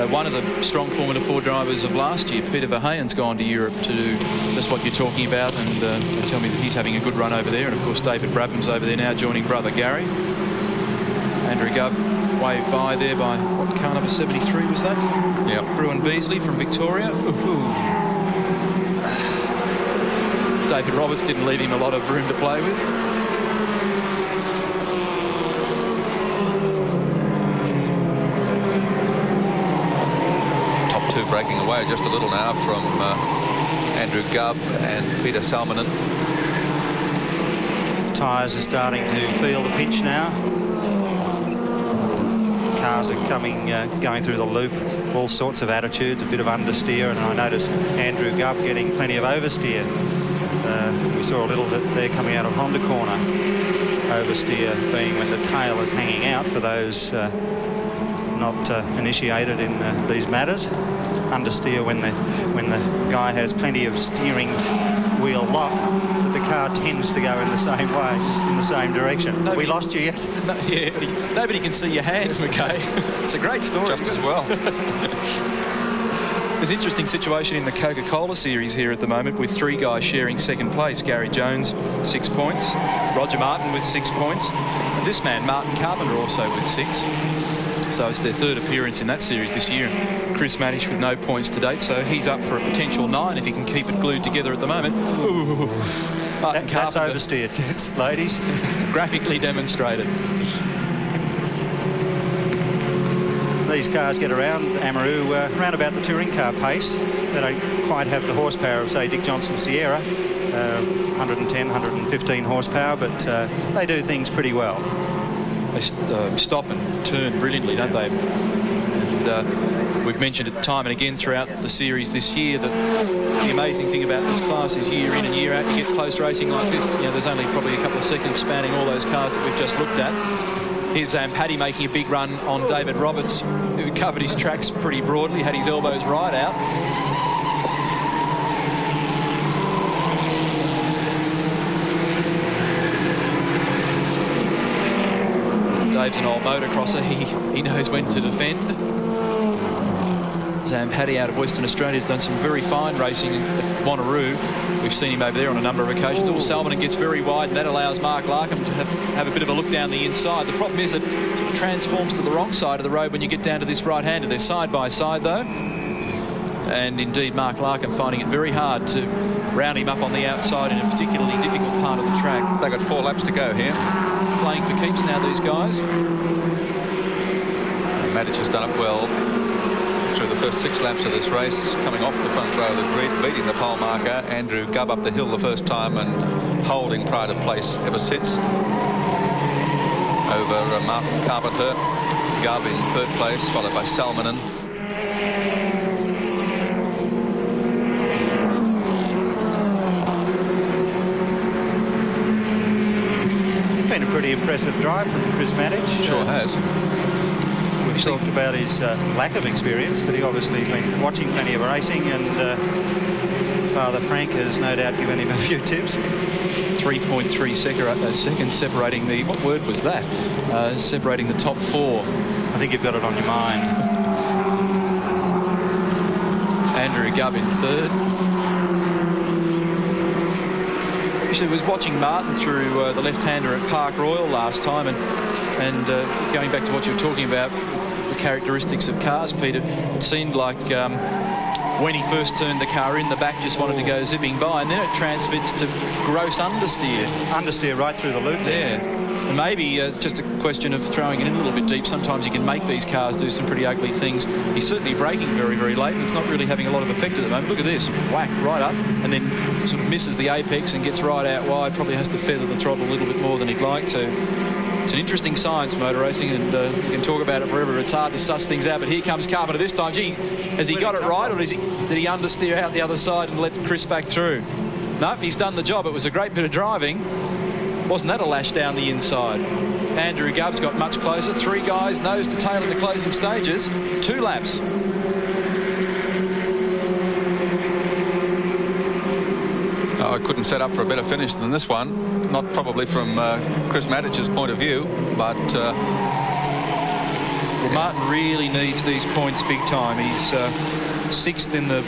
One of the strong Formula 4 drivers of last year, Peter Verheyen's gone to Europe to do just what you're talking about, and they tell me that he's having a good run over there. And of course David Brabham's over there now, joining brother Gary. Andrew Gubb waved by there by, what, car number 73 was that? Yep. Bruin Beasley from Victoria. Ooh. David Roberts didn't leave him a lot of room to play with. Top two breaking away just a little now from Andrew Gubb and Peter Salminen. Tyres are starting to feel the pinch now. Cars are going through the loop, all sorts of attitudes, a bit of understeer, and I noticed Andrew Gubb getting plenty of oversteer. We saw a little bit there coming out of Honda corner. Oversteer being when the tail is hanging out for those not initiated in these matters. Understeer when the guy has plenty of steering wheel lock, but the car tends to go in the same way, in the same direction. We lost you yet? No, yeah, nobody can see your hands, McKay. It's a great story. Just as well. There's an interesting situation in the Coca-Cola series here at the moment, with three guys sharing second place. Gary Jones, 6 points. Roger Martin with 6 points. And this man, Martin Carpenter, also with 6. So it's their third appearance in that series this year. Chris Manish with no points to date, so he's up for a potential 9 if he can keep it glued together at the moment. Ooh, that's oversteered, ladies. Graphically demonstrated. These cars get around Amaroo around about the touring car pace. They don't quite have the horsepower of, say, Dick Johnson's Sierra, 110, 115 horsepower, but they do things pretty well. They stop and turn brilliantly, don't they? And we've mentioned it time and again throughout the series this year that the amazing thing about this class is year in and year out, you get close racing like this, you know, there's only probably a couple of seconds spanning all those cars that we've just looked at. Here's Paddy making a big run on David Roberts, who covered his tracks pretty broadly, had his elbows right out. Dave's an old motocrosser, he knows when to defend. Paddy out of Western Australia has done some very fine racing at Amaroo. We've seen him over there on a number of occasions. Salminen gets very wide, and that allows Mark Larkham to have a bit of a look down the inside. The problem is that it transforms to the wrong side of the road when you get down to this right-hander. They're side by side, though. And indeed, Mark Larkham finding it very hard to round him up on the outside in a particularly difficult part of the track. They've got 4 laps to go here. Playing for keeps now, these guys. Matic has done it well through the first 6 laps of this race, coming off the front row of the grid, beating the pole marker. Andrew Gubb up the hill the first time and holding pride of place ever since. Over Martin Carpenter, Gubb in 3rd place, followed by Salminen. Been a pretty impressive drive from Chris Matic. Sure has. We talked about his lack of experience, but he obviously been watching plenty of racing, and Father Frank has no doubt given him a few tips. 3.3 seconds separating the, what word was that? Separating the top 4. I think you've got it on your mind. Andrew Gubb in 3rd. Actually was watching Martin through the left-hander at Park Royal last time, and going back to what you were talking about, the characteristics of cars, Peter, it seemed like when he first turned the car in, the back just wanted to go zipping by, and then it transmits to gross understeer. Understeer right through the loop there. Yeah. And maybe just a question of throwing it in a little bit deep. Sometimes you can make these cars do some pretty ugly things. He's certainly braking very, very late, and it's not really having a lot of effect at the moment. Look at this, whack right up, and then sort of misses the apex and gets right out wide. Probably has to feather the throttle a little bit more than he'd like to. It's an interesting science, motor racing, and you can talk about it forever. It's hard to suss things out, but here comes Carpenter this time. Gee, has he got it right, or did he understeer out the other side and let Chris back through? Nope, he's done the job. It was a great bit of driving. Wasn't that a lash down the inside? Andrew Gubbs got much closer. 3 guys nose to tail in the closing stages. 2 laps. Oh, I couldn't set up for a better finish than this one. Not probably from Chris Matich's point of view, but... Well, Martin really needs these points big time. He's 6th in the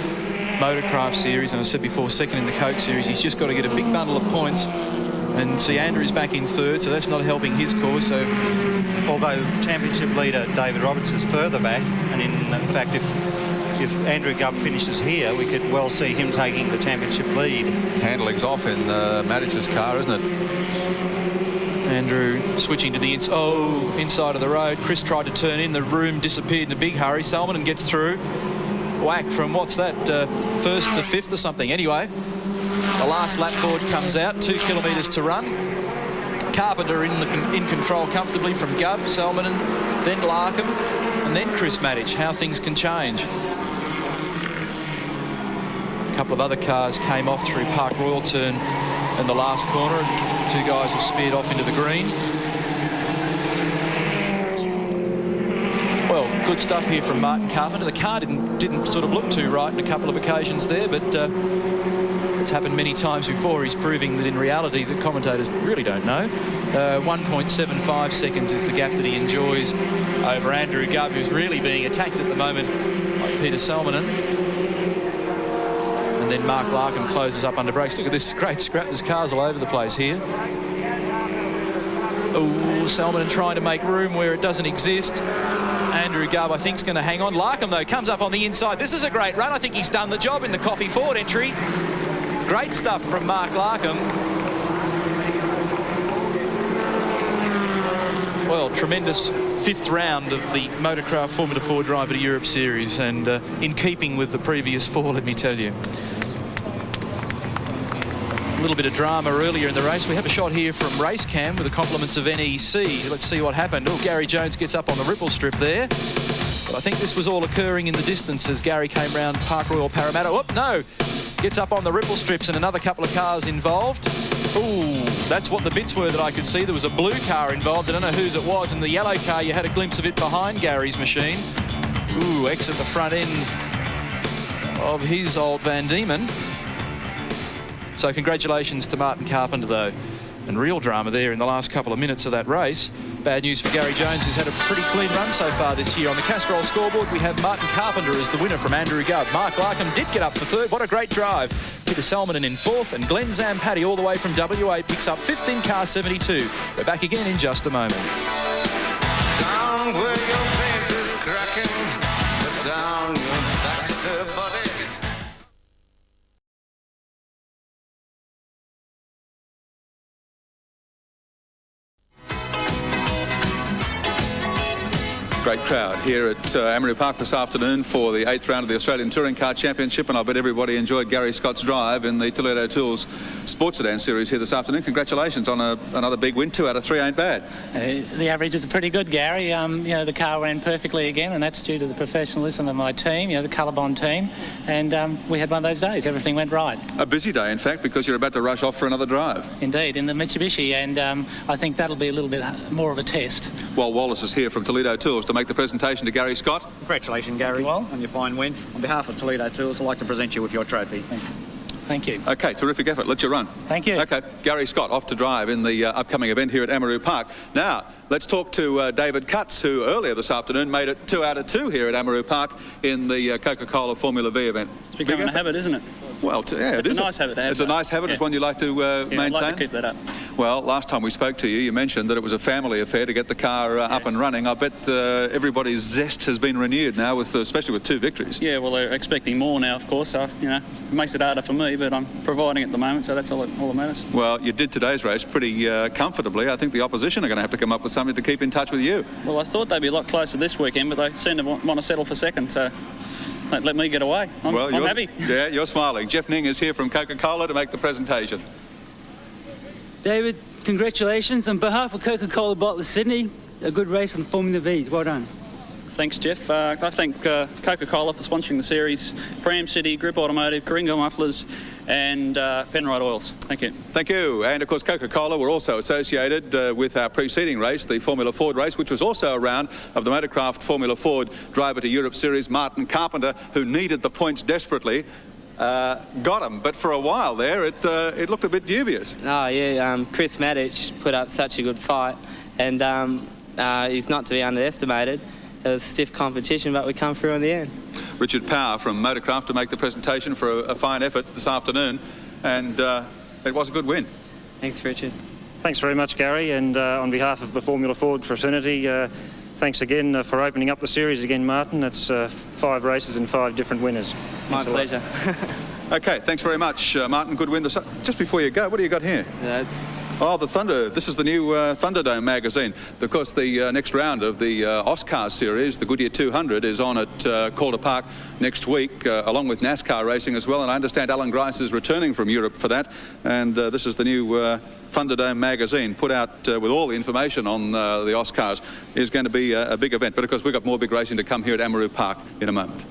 Motorcraft Series, and I said before, 2nd in the Coke Series. He's just got to get a big bundle of points. And see, Andrew's back in 3rd, so that's not helping his cause. So, although championship leader David Roberts is further back, and in fact, if Andrew Gubb finishes here, we could well see him taking the championship lead. Handling's off in Matich's car, isn't it? Andrew switching to the inside of the road. Chris tried to turn in. The room disappeared in a big hurry. Salmon gets through. Whack from, what's that, 1st to 5th or something. Anyway, the last lap forward comes out. 2 kilometres to run. Carpenter in control comfortably from Gubb, Salmon, then Larkham, and then Chris Matich. How things can change. A couple of other cars came off through Park Royal turn in the last corner. 2 guys have speared off into the green. Well, good stuff here from Martin Carpenter. The car didn't sort of look too right on a couple of occasions there, but it's happened many times before. He's proving that in reality the commentators really don't know. 1.75 seconds is the gap that he enjoys over Andrew Gubb, who's really being attacked at the moment by Peter Salmonen. And then Mark Larkham closes up under brakes. Look at this great scrap. There's cars all over the place here. Oh, Salmonen trying to make room where it doesn't exist. Andrew Gubb, I think, is going to hang on. Larkham, though, comes up on the inside. This is a great run. I think he's done the job in the Coffee Ford entry. Great stuff from Mark Larkham. Well, tremendous 5th round of the Motorcraft Formula 4 Driver to Europe Series, and in keeping with the previous 4, let me tell you. A little bit of drama earlier in the race. We have a shot here from Race Cam with the compliments of NEC. Let's see what happened. Oh, Gary Jones gets up on the ripple strip there. But I think this was all occurring in the distance as Gary came round Park Royal Parramatta. Oh, no! Gets up on the ripple strips and another couple of cars involved. Ooh, that's what the bits were that I could see. There was a blue car involved. I don't know whose it was. And the yellow car, you had a glimpse of it behind Gary's machine. Ooh, exit the front end of his old Van Diemen. So congratulations to Martin Carpenter, though. And real drama there in the last couple of minutes of that race. Bad news for Gary Jones, who's had a pretty clean run so far this year. On the Castrol scoreboard, we have Martin Carpenter as the winner from Andrew Gubb. Mark Larkham did get up for 3rd. What a great drive. Peter Salmonen in 4th, and Glenn Zampatti all the way from WA picks up 5th in car 72. We're back again in just a moment. Down where your paint is cracking, down your Baxter body. Great crowd here at Amaroo Park this afternoon for the 8th round of the Australian Touring Car Championship, and I bet everybody enjoyed Gary Scott's drive in the Toledo Tools Sports Sedan Series here this afternoon. Congratulations on another big win. 2 out of 3 ain't bad. The average is pretty good, Gary. You know, the car ran perfectly again, and that's due to the professionalism of my team, you know, the Colorbond team, and we had one of those days. Everything went right. A busy day, in fact, because you're about to rush off for another drive. Indeed, in the Mitsubishi, and I think that'll be a little bit more of a test. Well, Wallace is here from Toledo Tools to make the presentation to Gary Scott. Congratulations, Gary, on your fine win. On behalf of Toledo Tools, I'd like to present you with your trophy. Thank you. Okay, terrific effort. Let you run. Thank you. Okay, Gary Scott off to drive in the upcoming event here at Amaroo Park. Now, let's talk to David Cutts, who earlier this afternoon made it 2 out of 2 here at Amaroo Park in the Coca-Cola Formula V event. It's becoming a habit, isn't it? Well, yeah, it's a nice habit to have. It's a nice habit. It's one you like to maintain. I'd like to keep that up. Well, last time we spoke to you, you mentioned that it was a family affair to get the car up and running. I bet everybody's zest has been renewed now, especially with 2 victories. Yeah, well, they're expecting more now, of course. So, you know, it makes it harder for me, but I'm providing at the moment, so that's all that matters. Well, you did today's race pretty comfortably. I think the opposition are going to have to come up with something to keep in touch with you. Well, I thought they'd be a lot closer this weekend, but they seem to want to settle for second, so let me get away. I'm happy. Yeah, you're smiling. Jeff Ning is here from Coca-Cola to make the presentation. David, Congratulations on behalf of Coca-Cola Bottlers Sydney. A good race on Formula V's. Well done. Thanks, Jeff. I thank Coca-Cola for sponsoring the series, Pram City, Grip Automotive, Gringo Mufflers and Penrite Oils. Thank you. Thank you. And, of course, Coca-Cola were also associated with our preceding race, the Formula Ford race, which was also a round of the Motorcraft Formula Ford Driver to Europe Series. Martin Carpenter, who needed the points desperately, got them. But for a while there, it looked a bit dubious. Oh, yeah. Chris Matic put up such a good fight. And he's not to be underestimated. It was stiff competition, but we come through in the end. Richard Power from Motorcraft to make the presentation for a fine effort this afternoon, and it was a good win. Thanks, Richard. Thanks very much, Gary, and on behalf of the Formula Ford fraternity, thanks again for opening up the series again, Martin. It's 5 races and 5 different winners. My pleasure. Okay, thanks very much, Martin. Good win. Just before you go, what do you got here? Oh, the Thunder. This is the new Thunderdome magazine. Of course, the next round of the Oscar series, the Goodyear 200, is on at Calder Park next week, along with NASCAR racing as well. And I understand Alan Grice is returning from Europe for that. And this is the new Thunderdome magazine, put out with all the information on the Oscars. Is going to be a big event. But, of course, we've got more big racing to come here at Amaroo Park in a moment.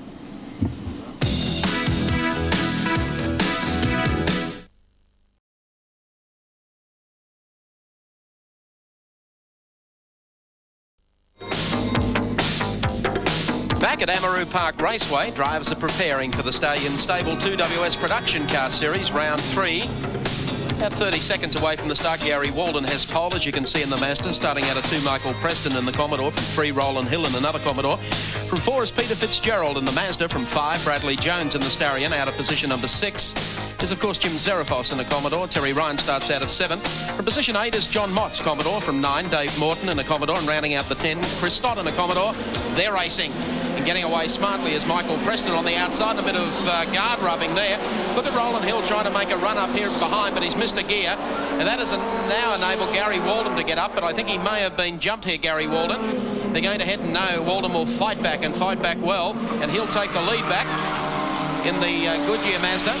Back at Amaroo Park Raceway, drivers are preparing for the Stallions Stable 2WS Production Car Series, round 3. About 30 seconds away from the start, Gary Walden has pole, as you can see in the Mazda. Starting out of 2, Michael Preston in the Commodore. From 3, Roland Hill in another Commodore. From 4 is Peter Fitzgerald in the Mazda. From 5, Bradley Jones in the Starion. Out of position number 6 is, of course, Jim Zarefos in the Commodore. Terry Ryan starts out of 7. From position 8 is John Mott's Commodore. From 9, Dave Morton in a Commodore. And rounding out the 10, Chris Stott in a Commodore. They're racing. And getting away smartly is Michael Preston on the outside. A bit of guard rubbing there. Look at Roland Hill trying to make a run up here behind, but he's missed a gear. And that has now enabled Gary Walden to get up, but I think he may have been jumped here, Gary Walden. They're going to head and no. Walden will fight back and fight back well, and he'll take the lead back in the Goodyear Mazda.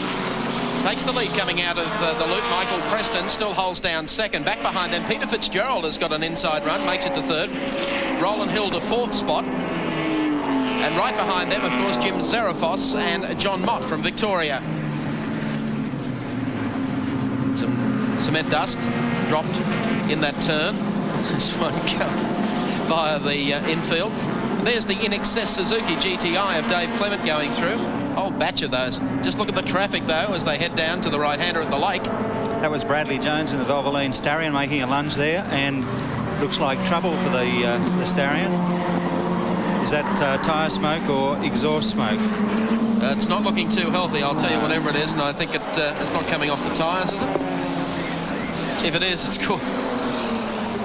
Takes the lead coming out of the loop. Michael Preston still holds down second. Back behind them, Peter Fitzgerald has got an inside run, makes it to 3rd. Roland Hill to 4th spot. And right behind them, of course, Jim Zarefos and John Mott from Victoria. Some cement dust dropped in that turn. This one via the infield. And there's the In Excess Suzuki GTI of Dave Clement going through. Whole batch of those. Just look at the traffic, though, as they head down to the right-hander at the lake. That was Bradley Jones in the Valvoline Starion making a lunge there, and looks like trouble for the Starion. Is that tyre smoke or exhaust smoke? It's not looking too healthy, I'll tell you, whatever it is, and I think it's not coming off the tyres, is it? If it is, it's cool.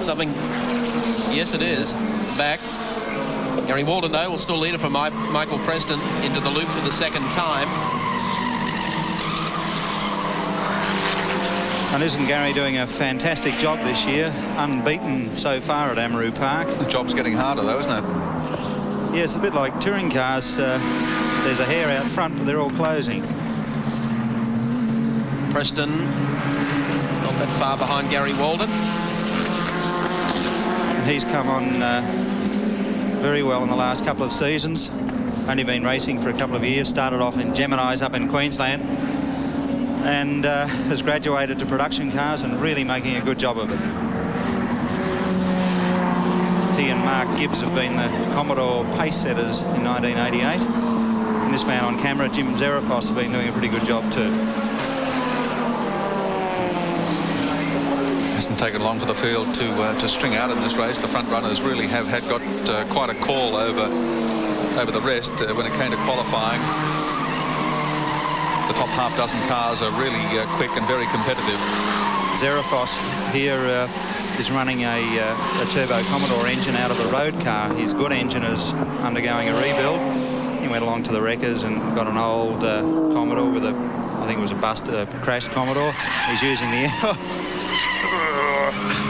Something. Yes, it is. Back. Gary Walden, though, will still lead it for Michael Preston into the loop for the second time. And isn't Gary doing a fantastic job this year? Unbeaten so far at Amaroo Park. The job's getting harder, though, isn't it? Yeah, it's a bit like touring cars. There's a hair out front, but they're all closing. Preston not that far behind Gary Walden. He's come on very well in the last couple of seasons. Only been racing for a couple of years. Started off in Geminis up in Queensland, and has graduated to production cars and really making a good job of it. He and Mark Gibbs have been the Commodore pace setters in 1988. And this man on camera, Jim Zarefos, have been doing a pretty good job too. Hasn't taken long for the field to string out in this race. The front runners really have got quite a call over the rest when it came to qualifying. The top half dozen cars are really quick and very competitive. Zarefos here is running a turbo Commodore engine out of a road car. His good engine is undergoing a rebuild. He went along to the wreckers and got an old Commodore with I think it was a crashed Commodore. He's using the...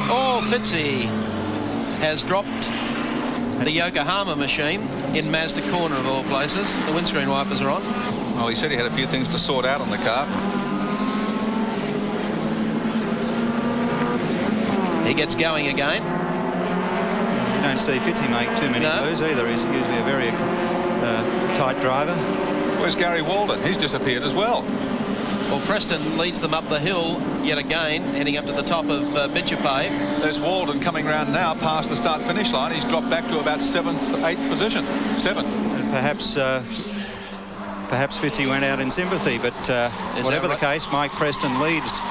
Oh, Fitzy has dropped the Yokohama machine in Mazda Corner of all places. The windscreen wipers are on. Well, he said he had a few things to sort out on the car. gets going again. You don't see Fitzy make too many blues either. He's usually a very tight driver. Where's Gary Walden? He's disappeared as well. Well, Preston leads them up the hill yet again, heading up to the top of Bitchapay. There's Walden coming round now past the start-finish line. He's dropped back to about 7th, 8th position. 7th. And perhaps Fitzy went out in sympathy, but whatever the case, Mike Preston leads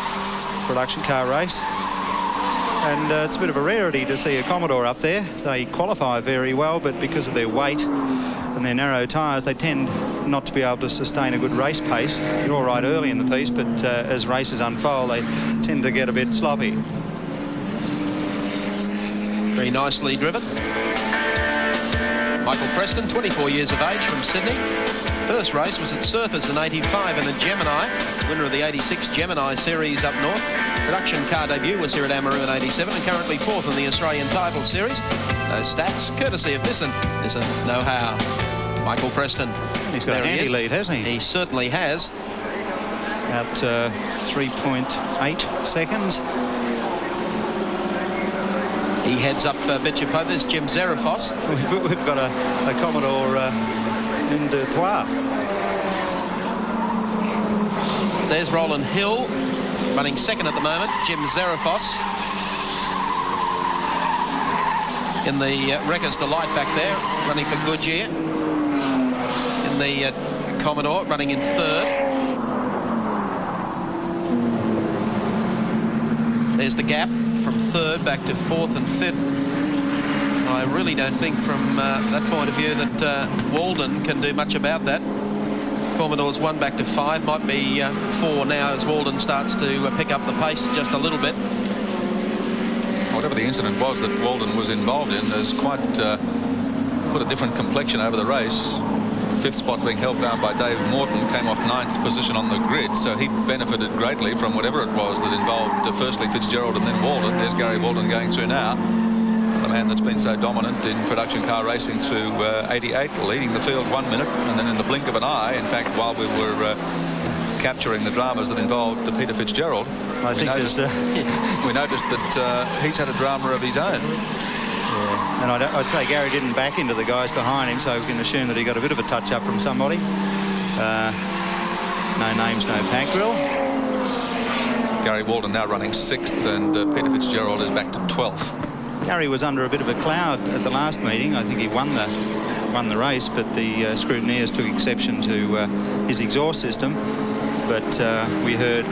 production car race. And it's a bit of a rarity to see a Commodore up there. They qualify very well, but because of their weight and their narrow tyres, they tend not to be able to sustain a good race pace. They're all right early in the piece, but as races unfold, they tend to get a bit sloppy. Very nicely driven. Michael Preston, 24 years of age, from Sydney. First race was at Surfers in '85 in a Gemini, winner of the '86 Gemini Series up north. Production car debut was here at Amaroo in '87 and currently 4th in the Australian Title Series. Those stats courtesy of Nissan know-how. Michael Preston. He's got a handy lead, hasn't he? He certainly has. About 3.8 seconds. He heads up Bitchapay. There's Jim Zarafos. We've got a Commodore in de Trois. There's Roland Hill running second at the moment. Jim Zarafos in the Wreckers Delight back there, running for Goodyear. In the Commodore, running in third. There's the gap from third back to 4th and 5th. I really don't think from that point of view that Walden can do much about that. Commodore's 1 back to 5, might be 4 now as Walden starts to pick up the pace just a little bit. Whatever the incident was that Walden was involved in has quite put a different complexion over the race. 5th spot being held down by Dave Morton, came off 9th position on the grid, so he benefited greatly from whatever it was that involved firstly Fitzgerald and then Walden. There's Gary Walden going through now, the man that's been so dominant in production car racing through '88, leading the field 1 minute, and then in the blink of an eye, in fact, while we were capturing the dramas that involved Peter Fitzgerald, we noticed that he's had a drama of his own. Yeah. And I'd say Gary didn't back into the guys behind him, so we can assume that he got a bit of a touch-up from somebody. No names, no pack drill. Gary Walden now running 6th, and Peter Fitzgerald is back to 12th. Gary was under a bit of a cloud at the last meeting. I think he won the race, but the scrutineers took exception to his exhaust system. But we heard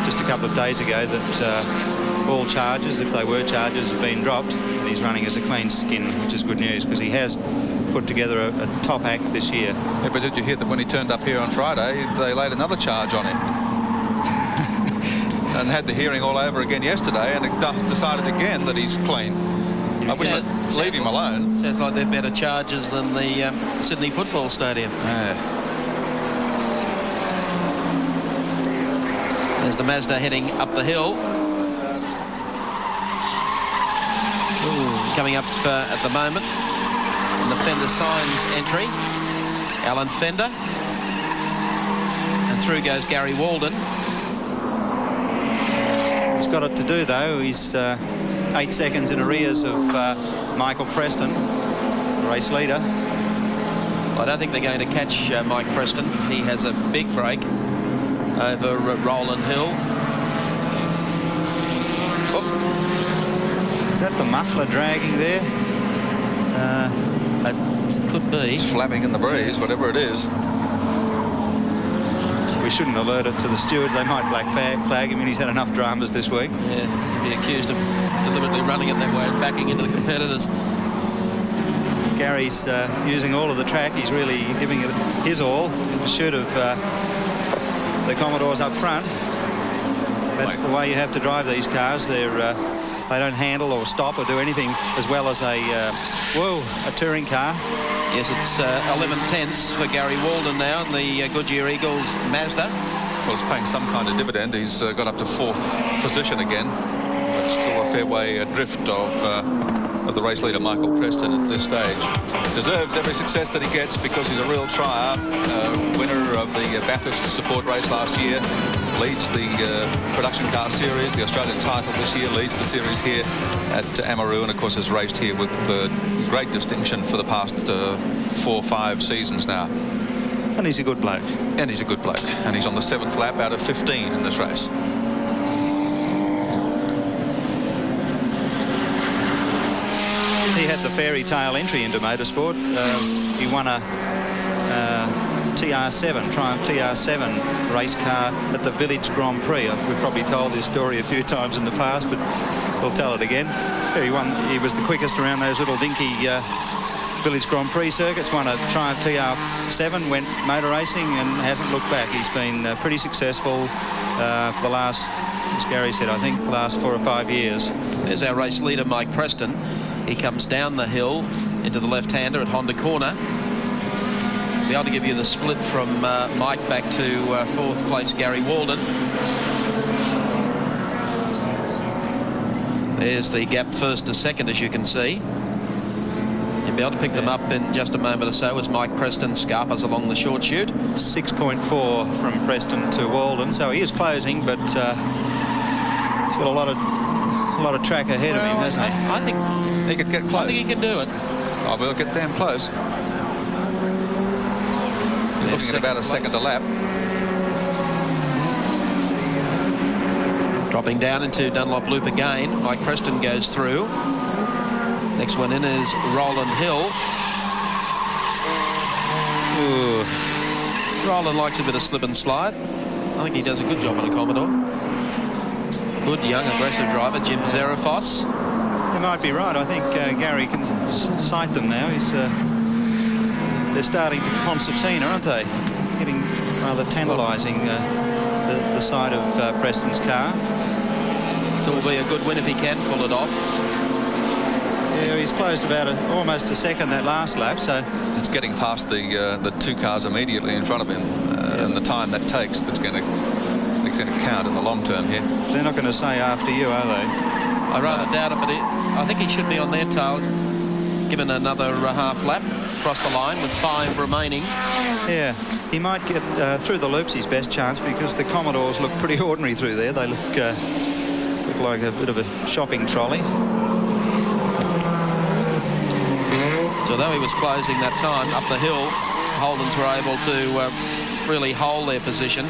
just a couple of days ago that all charges, if they were charges, have been dropped. And he's running as a clean skin, which is good news because he has put together a top act this year. Yeah, but did you hear that when he turned up here on Friday, they laid another charge on him? And had the hearing all over again yesterday, and decided again that he's clean. I wish they'd leave him alone. Sounds like they're better charges than the Sydney Football Stadium. There's the Mazda heading up the hill. Coming up at the moment in the Fender Signs entry, Alan Fender. And through goes Gary Walden. He's got it to do, though. He's 8 seconds in arrears of Michael Preston, the race leader. I don't think they're going to catch Mike Preston. He has a big break over Roland Hill. Is that the muffler dragging there? It could be. It's flapping in the breeze, whatever it is. We shouldn't alert it to the stewards. They might black flag him, and he's had enough dramas this week. Yeah, he'd be accused of deliberately running it that way and backing into the competitors. Gary's using all of the track. He's really giving it his all in pursuit of the Commodores up front. That's the way you have to drive these cars. They don't handle or stop or do anything as well as a touring car. Yes, it's 11/10ths for Gary Walden now in the Goodyear Eagles Mazda. Well, it's paying some kind of dividend. He's got up to 4th position again. But still a fair way adrift of the race leader, Michael Preston, at this stage. Deserves every success that he gets because he's a real trier. Winner of the Bathurst support race last year. leads the production car series, the Australian title this year, leads the series here at Amaroo, and of course has raced here with great distinction for the past 4 or 5 seasons now. And he's a good bloke. And he's a good bloke. And he's on the 7th lap out of 15 in this race. He had the fairy tale entry into motorsport. He won a TR7, Triumph TR7 race car at the Village Grand Prix. We've probably told this story a few times in the past, but we'll tell it again. He won. He was the quickest around those little dinky Village Grand Prix circuits, won a Triumph TR7, went motor racing and hasn't looked back. He's been pretty successful for the last, as Gary said, I think the last 4 or 5 years. There's our race leader, Mike Preston. He comes down the hill into the left-hander at Honda Corner. Be able to give you the split from Mike back to 4th place Gary Walden. There's the gap 1st to 2nd, as you can see. You'll be able to pick them up in just a moment or so as Mike Preston scarpers along the short chute. 6.4 from Preston to Walden, so he is closing, but he's got a lot of track ahead of him, hasn't he? I think he could get close. I think he can do it. Oh, we'll get damn close. Looking at about a second a lap. Dropping down into Dunlop Loop again. Mike Preston goes through. Next one in is Roland Hill. Ooh. Roland likes a bit of slip and slide. I think he does a good job on a Commodore. Good young aggressive driver, Jim Zerafos. You might be right. I think Gary can sight them now. They're starting to concertina, aren't they? Getting rather tantalising the side of Preston's car. So it will be a good win if he can pull it off. Yeah, he's closed about almost a second that last lap, so it's getting past the 2 cars immediately in front of him, and the time that takes that's going to count in the long term here. They're not going to say after you, are they? I rather doubt it, but I think he should be on their tail, given another half lap across the line with 5 remaining. Yeah, he might get through the loops his best chance, because the Commodores look pretty ordinary through there. They look like a bit of a shopping trolley. So though he was closing that time up the hill, Holdens were able to really hold their position.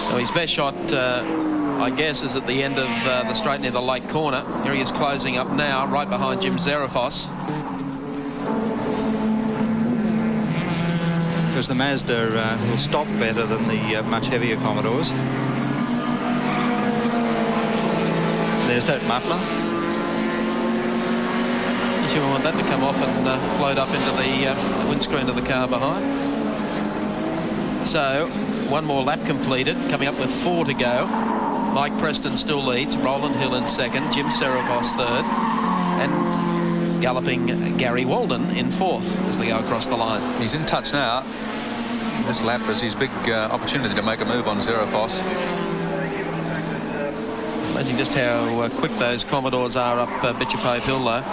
So his best shot, I guess, is at the end of the straight near the lake corner. Here he is closing up now, right behind Jim Zerafos. Because the Mazda will stop better than the much heavier Commodores. There's that muffler. You want that to come off and float up into the windscreen of the car behind. So, one more lap completed, coming up with 4 to go. Mike Preston still leads, Roland Hill in 2nd, Jim Zerafos 3rd, and galloping Gary Walden in 4th as they go across the line. He's in touch now. This lap is his big opportunity to make a move on Zerafos. Amazing just how quick those Commodores are up Bitchapave Hill, though.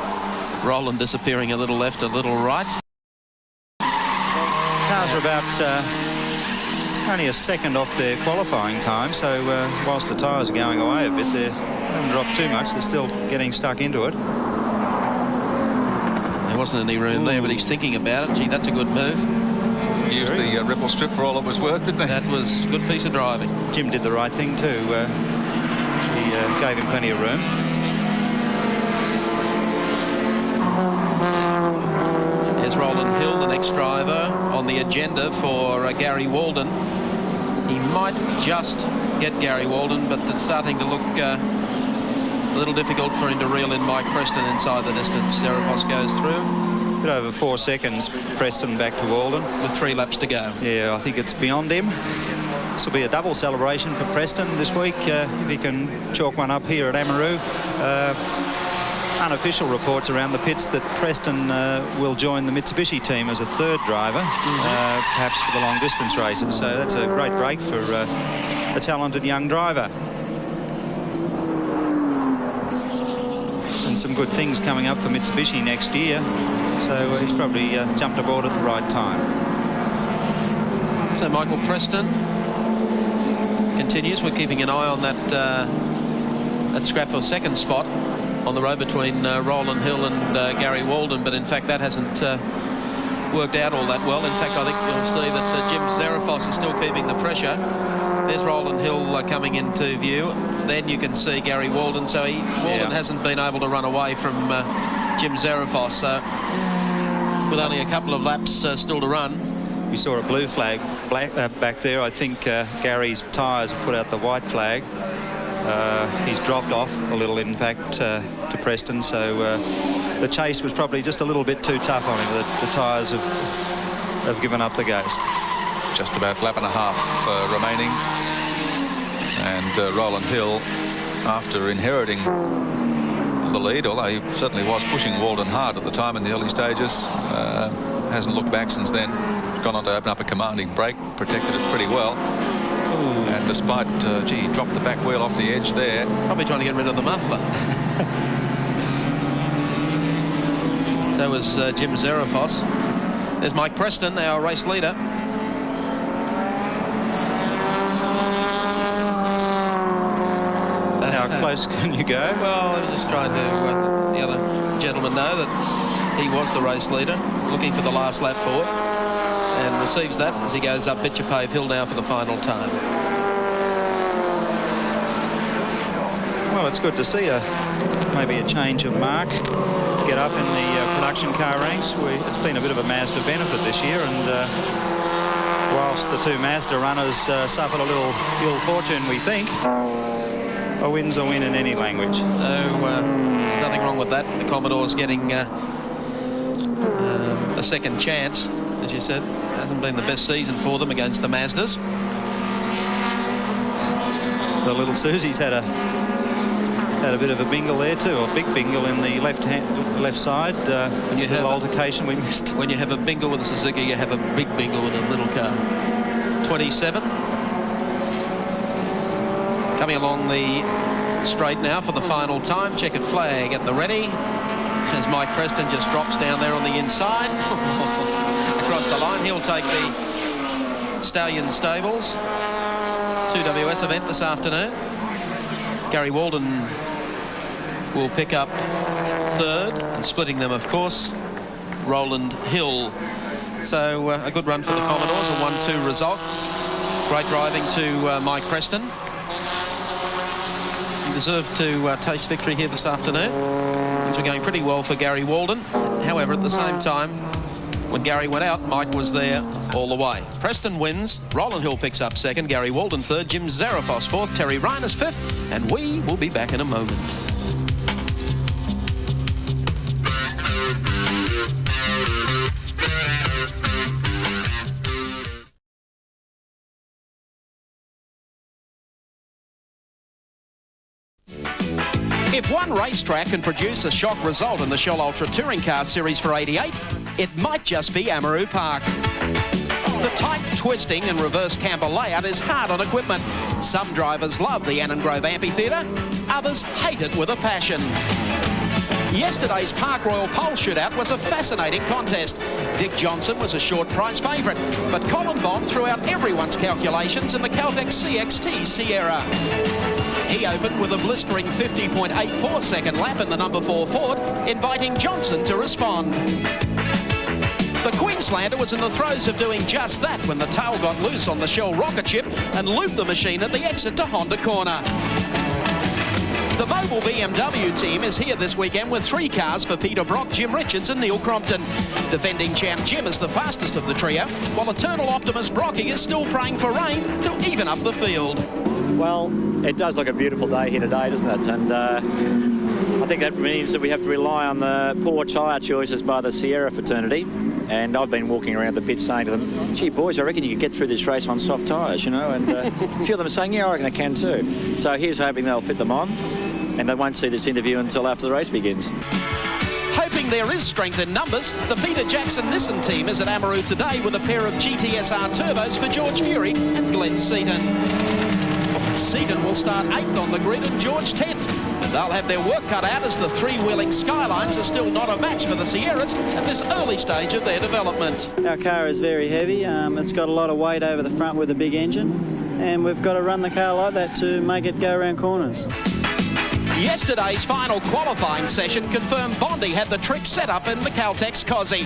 Roland disappearing a little left, a little right. Cars are about only a second off their qualifying time, so whilst the tyres are going away a bit, they haven't dropped too much. They're still getting stuck into it. There wasn't any room there, but he's thinking about it. Gee, that's a good move. Used the ripple strip for all it was worth, didn't he? That was a good piece of driving. Jim did the right thing too. He gave him plenty of room. There's Roland Hill, the next driver on the agenda for Gary Walden. He might just get Gary Walden, but it's starting to look a little difficult for him to reel in Mike Preston inside the distance. Zerafos goes through. A bit over 4 seconds, Preston back to Walden. With 3 laps to go. Yeah, I think it's beyond him. This will be a double celebration for Preston this week, if he can chalk one up here at Amaroo. Unofficial reports around the pits that Preston will join the Mitsubishi team as a 3rd driver, perhaps for the long distance races. So that's a great break for a talented young driver. And some good things coming up for Mitsubishi next year. So he's probably jumped aboard at the right time. So Michael Preston continues. We're keeping an eye on that scrap for second spot on the road between Roland Hill and Gary Walden, but in fact that hasn't worked out all that well. In fact, I think you'll see that Jim Zarafos is still keeping the pressure. There's Roland Hill coming into view. Then you can see Gary Walden. So Walden hasn't been able to run away from Jim Zarafos. So with only a couple of laps still to run. We saw a blue flag back there. I think Gary's tyres have put out the white flag. He's dropped off a little, in fact, to Preston. So the chase was probably just a little bit too tough on him. The tyres have given up the ghost. Just about lap and a half remaining. And Roland Hill, after inheriting the lead, although he certainly was pushing Walden hard at the time in the early stages, hasn't looked back since then. Gone on to open up a commanding break, protected it pretty well. Ooh. And despite, he dropped the back wheel off the edge there. Probably trying to get rid of the muffler. So was Jim Zarafos. There's Mike Preston, our race leader. How close can you go? Well, I was just trying to let the other gentleman know that he was the race leader, looking for the last lap board, and receives that as he goes up Bitchapave Hill now for the final time. Well, it's good to see maybe a change of mark get up in the production car ranks. It's been a bit of a Mazda benefit this year, and whilst the two Mazda runners suffered a little ill fortune, we think, a win's a win in any language. So there's nothing wrong with that. The Commodore's getting a second chance, as you said. Hasn't been the best season for them against the Mazdas. The little Susie's had a bit of a bingle there too, a big bingle in the left side. When you have altercation we missed. When you have a bingle with a Suzuki, you have a big bingle with a little car. 27. Coming along the straight now for the final time. Checkered flag at the ready. As Mike Preston just drops down there on the inside. Across the line. He'll take the Stallion Stables 2WS event this afternoon. Gary Walden will pick up third, and splitting them, of course, Roland Hill. So a good run for the Commodores, a 1-2 result. Great driving to Mike Preston. He deserved to taste victory here this afternoon. Things were going pretty well for Gary Walden. However, at the same time, when Gary went out, Mike was there all the way. Preston wins, Roland Hill picks up second, Gary Walden third, Jim Zarafos fourth, Terry Reiners fifth, and we will be back in a moment. If one racetrack can produce a shock result in the Shell Ultra Touring Car Series for 88, it might just be Amaroo Park. The tight, twisting and reverse camber layout is hard on equipment. Some drivers love the Annangrove Amphitheatre, others hate it with a passion. Yesterday's Park Royal Pole Shootout was a fascinating contest. Dick Johnson was a short prize favourite, but Colin Bond threw out everyone's calculations in the Caltech CXT Sierra. He opened with a blistering 50.84 second lap in the number 4 Ford, inviting Johnson to respond. The Queenslander was in the throes of doing just that when the tail got loose on the Shell rocket ship and looped the machine at the exit to Honda Corner. The mobile BMW team is here this weekend with 3 cars for Peter Brock, Jim Richards and Neil Crompton. Defending champ Jim is the fastest of the trio, while eternal optimist Brocky is still praying for rain to even up the field. Well, it does look a beautiful day here today, doesn't it? And I think that means that we have to rely on the poor tyre choices by the Sierra fraternity. And I've been walking around the pit saying to them, gee, boys, I reckon you could get through this race on soft tyres, you know. And a few of them are saying, yeah, I reckon I can too. So here's hoping they'll fit them on. And they won't see this interview until after the race begins. Hoping there is strength in numbers, the Peter Jackson Nissan team is at Amaroo today with a pair of GTSR turbos for George Fury and Glenn Seaton. Seaton will start 8th on the grid and George 10th. And they'll have their work cut out as the 3-wheeling Skylines are still not a match for the Sierras at this early stage of their development. Our car is very heavy. It's got a lot of weight over the front with a big engine. and we've got to run the car like that to make it go around corners. Yesterday's final qualifying session confirmed Bondi had the trick set up in the Caltex Cosy.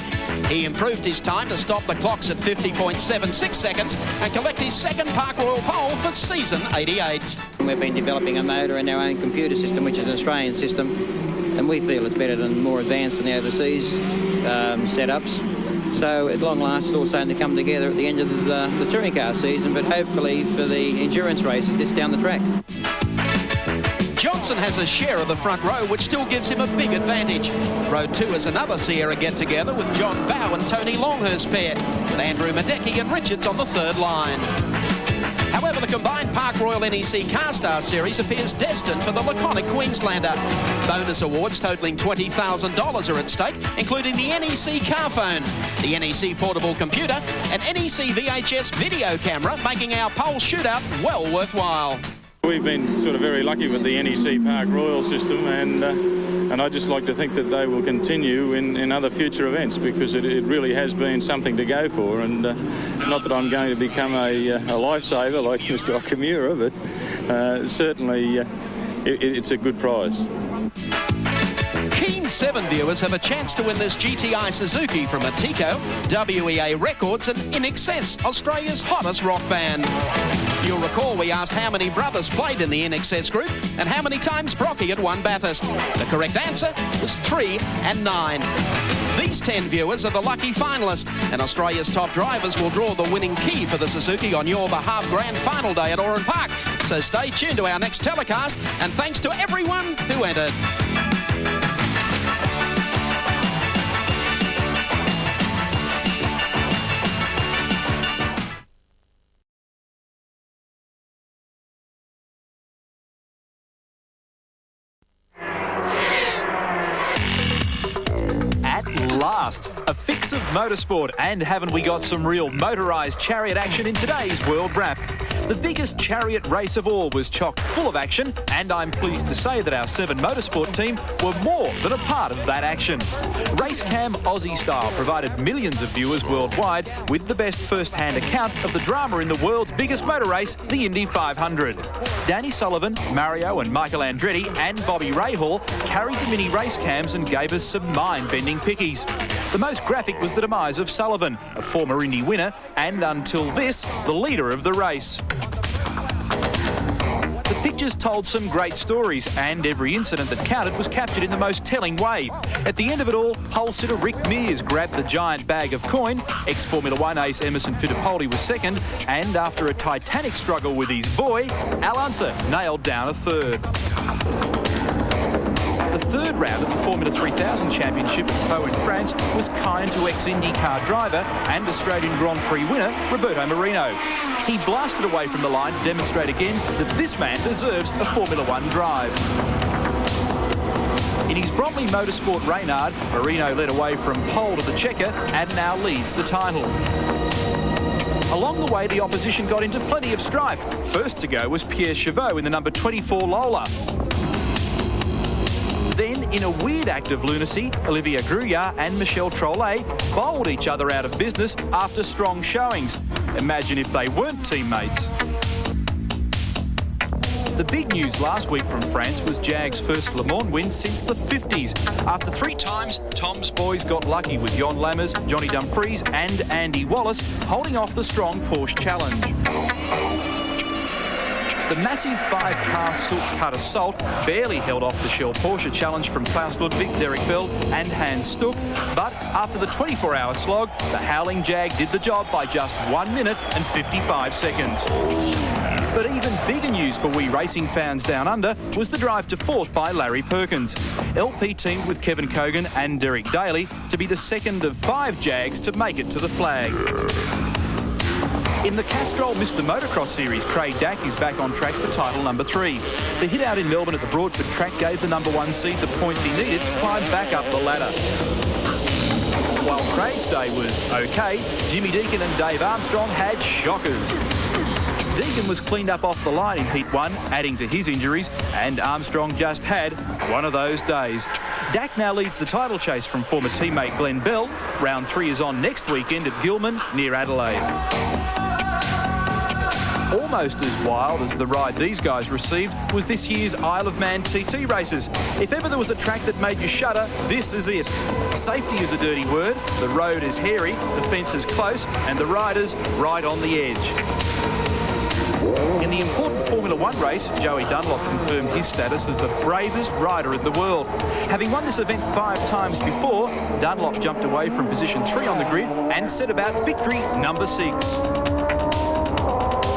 He improved his time to stop the clocks at 50.76 seconds and collect his second Park Royal pole for season 88. We've been developing a motor in our own computer system, which is an Australian system, and we feel it's better and more advanced than the overseas setups. So at long last, it's all starting to come together at the end of the touring car season, but hopefully for the endurance races this down the track. Johnson has a share of the front row, which still gives him a big advantage. Row 2 is another Sierra get-together with John Bow and Tony Longhurst pair, with Andrew Madecki and Richards on the third line. However, the combined Park Royal NEC Car Star Series appears destined for the laconic Queenslander. Bonus awards totalling $20,000 are at stake, including the NEC car phone, the NEC portable computer, and NEC VHS video camera, making our pole shootout well worthwhile. We've been sort of very lucky with the NEC Park Royal system, and I'd just like to think that they will continue in other future events, because it really has been something to go for. And not that I'm going to become a lifesaver like Mr. Okamura, but certainly it's a good prize. Keen 7 viewers have a chance to win this GTI Suzuki from Atiko, WEA Records and In Excess, Australia's hottest rock band. You'll recall we asked how many brothers played in the In Excess group and how many times Brocky had won Bathurst. The correct answer was 3 and 9. These 10 viewers are the lucky finalists, and Australia's top drivers will draw the winning key for the Suzuki on your behalf grand final day at Oran Park. So stay tuned to our next telecast, and thanks to everyone who entered. A fix of motorsport, and haven't we got some real motorised chariot action in today's World Wrap? The biggest chariot race of all was chock full of action, and I'm pleased to say that our 7 Motorsport team were more than a part of that action. Racecam Aussie Style provided millions of viewers worldwide with the best first-hand account of the drama in the world's biggest motor race, the Indy 500. Danny Sullivan, Mario and Michael Andretti and Bobby Rahal carried the mini race cams and gave us some mind-bending pickies. The most graphic was the demise of Sullivan, a former Indy winner, and until this, the leader of the race. The pictures told some great stories, and every incident that counted was captured in the most telling way. At the end of it all, pole sitter Rick Mears grabbed the giant bag of coin, ex-Formula 1 ace Emerson Fittipaldi was second, and after a titanic struggle with his boy, Al Unser nailed down a third. The third round of the Formula 3000 Championship at Pau in France was kind to ex-IndyCar driver and Australian Grand Prix winner Roberto Marino. He blasted away from the line to demonstrate again that this man deserves a Formula 1 drive. In his Bromley Motorsport Reynard, Marino led away from pole to the checker and now leads the title. Along the way, the opposition got into plenty of strife. First to go was Pierre Chauveau in the number 24 Lola. Then, in a weird act of lunacy, Olivia Gruyard and Michelle Trollet bowled each other out of business after strong showings. Imagine if they weren't teammates. The big news last week from France was Jag's first Le Mans win since the 50s. After 3 times, Tom's boys got lucky with Jon Lammers, Johnny Dumfries and Andy Wallace holding off the strong Porsche challenge. The massive 5-car silk-cut Assault barely held off the Shell Porsche challenge from Klaus Ludwig, Derek Bell and Hans Stuck, but after the 24-hour slog, the howling Jag did the job by just 1 minute and 55 seconds. But even bigger news for we racing fans down under was the drive to 4th by Larry Perkins. LP teamed with Kevin Cogan and Derek Daly to be the second of 5 Jags to make it to the flag. In the Castrol Mr Motocross Series, Craig Dack is back on track for title number 3. The hit out in Melbourne at the Broadford track gave the number 1 seed the points he needed to climb back up the ladder. While Craig's day was okay, Jimmy Deacon and Dave Armstrong had shockers. Deacon was cleaned up off the line in Heat 1, adding to his injuries, and Armstrong just had one of those days. Dack now leads the title chase from former teammate Glenn Bell. Round 3 is on next weekend at Gilman, near Adelaide. Almost as wild as the ride these guys received was this year's Isle of Man TT races. If ever there was a track that made you shudder, this is it. Safety is a dirty word, the road is hairy, the fence is close, and the riders right on the edge. In the important Formula One race, Joey Dunlop confirmed his status as the bravest rider in the world. Having won this event 5 times before, Dunlop jumped away from position 3 on the grid and set about victory number 6.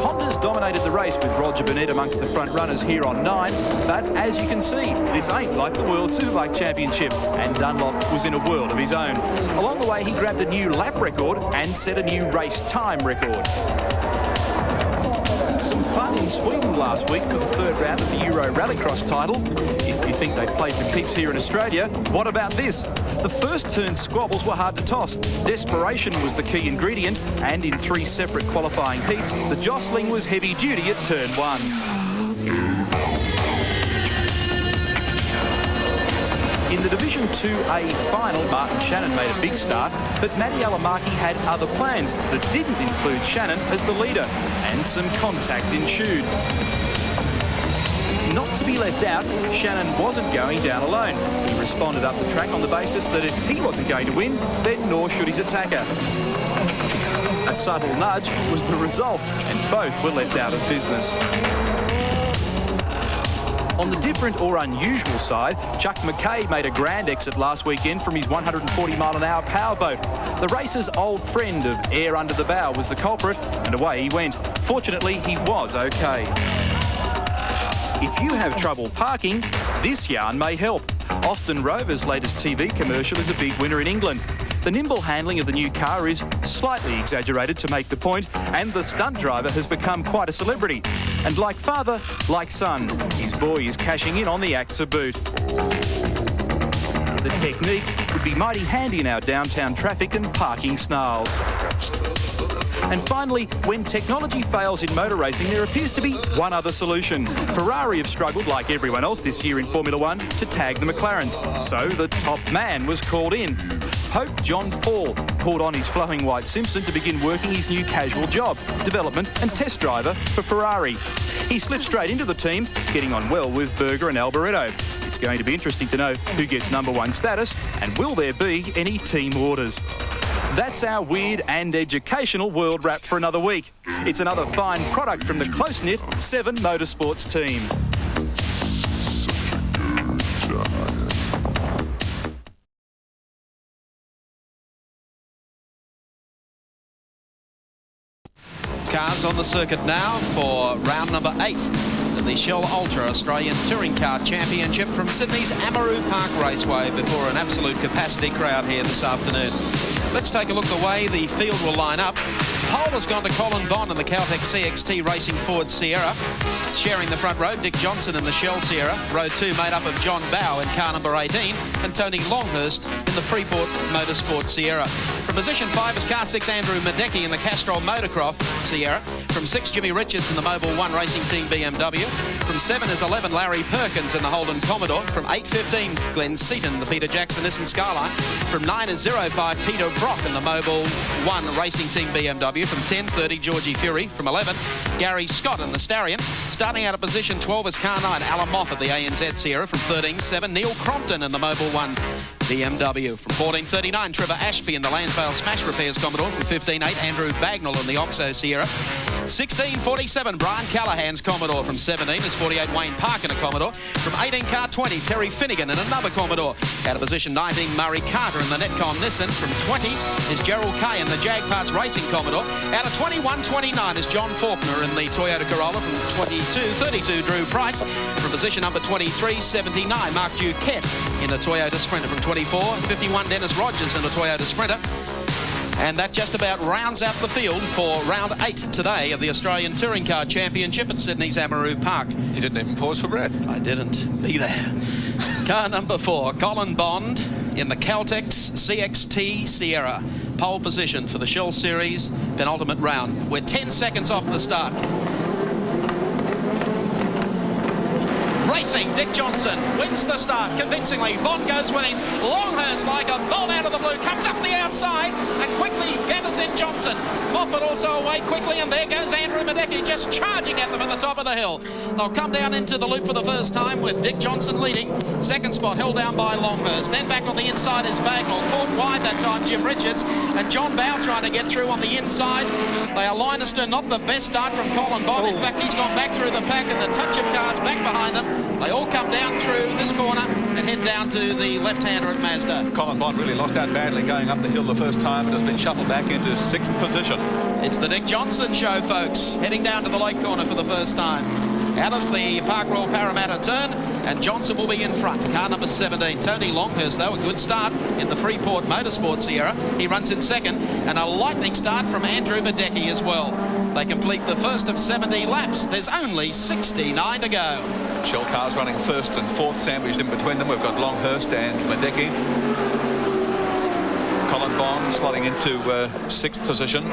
Honda's dominated the race with Roger Burnett amongst the front runners here on 9, but as you can see, this ain't like the World Superbike Championship, and Dunlop was in a world of his own. Along the way, he grabbed a new lap record and set a new race time record. Some fun in Sweden last week for the 3rd round of the Euro Rallycross title. If you think they played for keeps here in Australia, what about this? The first turn squabbles were hard to toss. Desperation was the key ingredient, and in 3 separate qualifying heats, the jostling was heavy duty at turn 1. In the Division 2A final, Martin Shannon made a big start, but Matty Alamaki had other plans that didn't include Shannon as the leader, and some contact ensued. Not to be left out, Shannon wasn't going down alone. He responded up the track on the basis that if he wasn't going to win, then nor should his attacker. A subtle nudge was the result, and both were left out of business. On the different or unusual side, Chuck McKay made a grand exit last weekend from his 140-mile-an-hour powerboat. The racer's old friend of air under the bow was the culprit, and away he went. Fortunately, he was okay. If you have trouble parking, this yarn may help. Austin Rover's latest TV commercial is a big winner in England. The nimble handling of the new car is slightly exaggerated to make the point, and the stunt driver has become quite a celebrity. And like father, like son, his boy is cashing in on the act to boot. The technique would be mighty handy in our downtown traffic and parking snarls. And finally, when technology fails in motor racing, there appears to be one other solution. Ferrari have struggled, like everyone else this year in Formula One, to tag the McLarens. So the top man was called in. Pope John Paul pulled on his flowing white Simpson to begin working his new casual job, development and test driver for Ferrari. He slipped straight into the team, getting on well with Berger and Alboreto. It's going to be interesting to know who gets #1 status, and will there be any team orders. That's our weird and educational world wrap for another week. It's another fine product from the close-knit 7 Motorsports team. Cars on the circuit now for round number 8 of the Shell Ultra Australian Touring Car Championship from Sydney's Amaroo Park Raceway before an absolute capacity crowd here this afternoon. Let's take a look the way the field will line up. Pole has gone to Colin Bond in the Caltex CXT Racing Ford Sierra. Sharing the front row, Dick Johnson in the Shell Sierra. Row 2 made up of John Bow in car number 18 and Tony Longhurst in the Freeport Motorsport Sierra. From position 5 is car 6 Andrew Madecki in the Castrol Motocross Sierra. From 6 Jimmy Richards in the Mobil 1 Racing Team BMW. From 7 is 11 Larry Perkins in the Holden Commodore. From 8.15 Glenn Seaton, the Peter Jackson Nissan Skyline. From 9 is 05 Peter Brock in the Mobil 1 Racing Team BMW. From 10.30 Georgie Fury. From 11 Gary Scott in the Starion. Starting out of position 12 is car 9 Alan Moff at the ANZ Sierra. From 13.7 Neil Crompton in the Mobil 1 BMW. From 14.39 Trevor Ashby in the Lansvale Smash Repairs Commodore. From 15.8 Andrew Bagnall in the Oxo Sierra. 16.47 Brian Callahan's Commodore. From 17 is 48 Wayne Park in a Commodore. From 18 car 20 Terry Finnegan in another Commodore. Out of position 19 Murray Carter in the Netcom Nissan. From 20 is Gerald Kay in the Jag Parts Racing Commodore. Out of 21.29 is John Faulkner in the Toyota Corolla. From 22.32 Drew Price. From position number 23.79 Mark Duquette in a Toyota Sprinter. From 24.51 Dennis Rogers in a Toyota Sprinter. And that just about rounds out the field for round 8 today of the Australian Touring Car Championship at Sydney's Amaroo Park. You didn't even pause for breath. I didn't. Be there. Car number 4, Colin Bond in the Caltex CXT Sierra. Pole position for the Shell Series penultimate round. We're 10 seconds off the start. Racing, Dick Johnson wins the start convincingly. Bond goes with him. Longhurst, like a bolt out of the blue, comes up the outside and quickly gathers in Johnson. Moffat also away quickly, and there goes Andrew Madecki just charging at them at the top of the hill. They'll come down into the loop for the first time with Dick Johnson leading. Second spot held down by Longhurst. Then back on the inside is Bagnall. Caught wide that time, Jim Richards. And John Bow trying to get through on the inside. They are Leinster, not the best start from Colin Bond. In fact, he's gone back through the pack, and the touch of cars back behind them. They all come down through this corner and head down to the left-hander at Mazda. Colin Bond really lost out badly going up the hill the first time and has been shuffled back into 6th position. It's the Dick Johnson show, folks, heading down to the lake corner for the first time. Out of the Park Royal Parramatta turn, and Johnson will be in front. Car number 17, Tony Longhurst, though, a good start in the Freeport Motorsport Sierra. He runs in second, and a lightning start from Andrew Madecki as well. They complete the first of 70 laps. There's only 69 to go. Shell cars running first and fourth, sandwiched in between them. We've got Longhurst and Madecki. Colin Bond slotting into 6th position.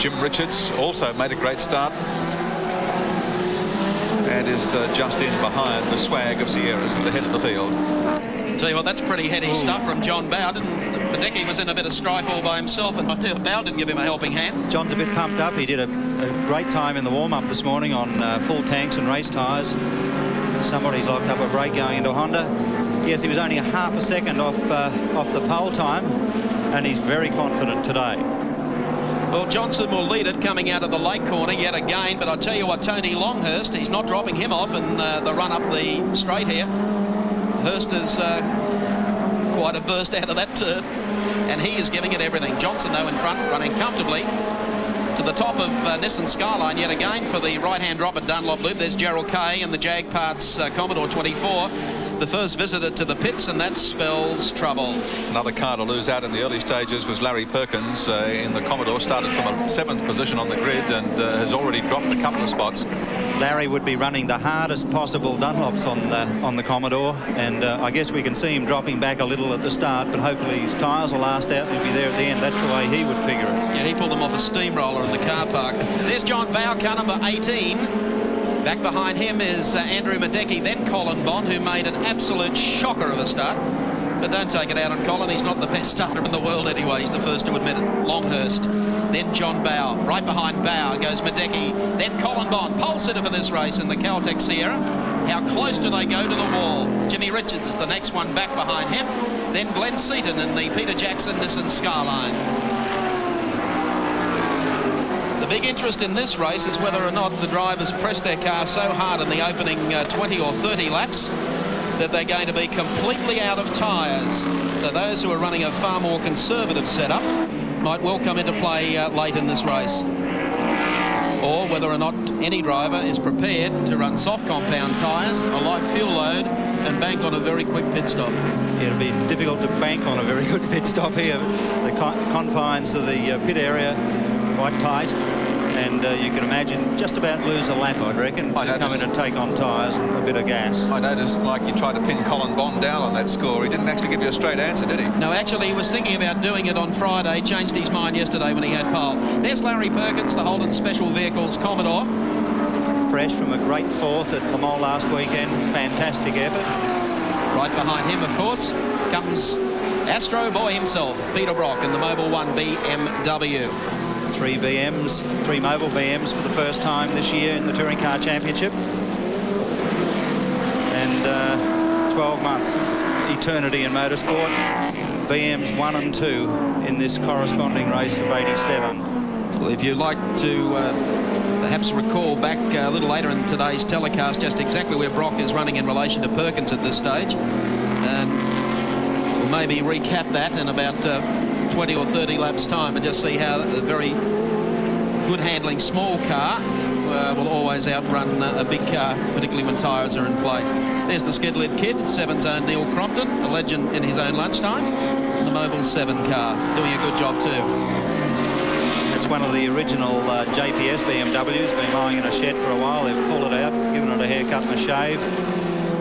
Jim Richards also made a great start and is just in behind the swag of Sierras at the head of the field. Tell you what, that's pretty heady stuff from John Bowden. Madecki was in a bit of strife all by himself, and I tell you, Bowden didn't give him a helping hand. John's a bit pumped up. He did a great time in the warm-up this morning on full tanks and race tyres. Somebody's locked up a brake going into Honda. Yes, he was only a half a second off the pole time, and he's very confident today. Well, Johnson will lead it coming out of the lake corner yet again, but I'll tell you what, Tony Longhurst, he's not dropping him off in the run up the straight here. Hurst is quite a burst out of that turn, and he is giving it everything. Johnson, though, in front, running comfortably to the top of Nissan Skyline yet again for the right-hand drop at Dunlop Loop. There's Gerald Kay and the Jag Parts Commodore 24. The first visitor to the pits, and that spells trouble. Another car to lose out in the early stages was Larry Perkins in the Commodore. Started from a 7th position on the grid and has already dropped a couple of spots. Larry would be running the hardest possible Dunlops on the Commodore, and I guess we can see him dropping back a little at the start, but hopefully his tyres will last out and he'll be there at the end. That's the way he would figure it. Yeah, he pulled them off a steamroller in the car park. There's John Bow, car number 18. Back behind him is Andrew Madecki, then Colin Bond, who made an absolute shocker of a start. But don't take it out on Colin. He's not the best starter in the world anyway. He's the first to admit it. Longhurst, then John Bow. Right behind Bow goes Madecki, then Colin Bond. Pole sitter for this race in the Caltech Sierra. How close do they go to the wall? Jimmy Richards is the next one back behind him. Then Glenn Seaton in the Peter Jackson Nissan Skyline. The big interest in this race is whether or not the drivers press their car so hard in the opening 20 or 30 laps that they're going to be completely out of tyres. So those who are running a far more conservative setup might well come into play late in this race. Or whether or not any driver is prepared to run soft compound tyres, a light fuel load, and bank on a very quick pit stop. Yeah, it'll be difficult to bank on a very good pit stop here. The confines of the pit area quite tight, and you can imagine just about lose a lap, I'd reckon, to come in and take on tyres and a bit of gas. I noticed, like, you tried to pin Colin Bond down on that score. He didn't actually give you a straight answer, did he? No, actually, he was thinking about doing it on Friday, changed his mind yesterday when he had pole. There's Larry Perkins, the Holden Special Vehicles Commodore. Fresh from a great 4th at Le Mans last weekend. Fantastic effort. Right behind him, of course, comes Astro Boy himself, Peter Brock, in the Mobil 1 BMW. 3 BMs, 3 mobile BMs for the first time this year in the Touring Car Championship. And 12 months, it's eternity in motorsport. BMs 1 and 2 in this corresponding race of 87. Well, if you'd like to perhaps recall back a little later in today's telecast just exactly where Brock is running in relation to Perkins at this stage, and we'll maybe recap that in about 20 or 30 laps time and just see how the very good handling small car will always outrun a big car, particularly when tyres are in play. There's the skid-lid kid, 7's own Neil Crompton, a legend in his own lunchtime, and the Mobil 7 car, doing a good job too. It's one of the original JPS BMWs, been lying in a shed for a while. They've pulled it out, given it a haircut and a shave,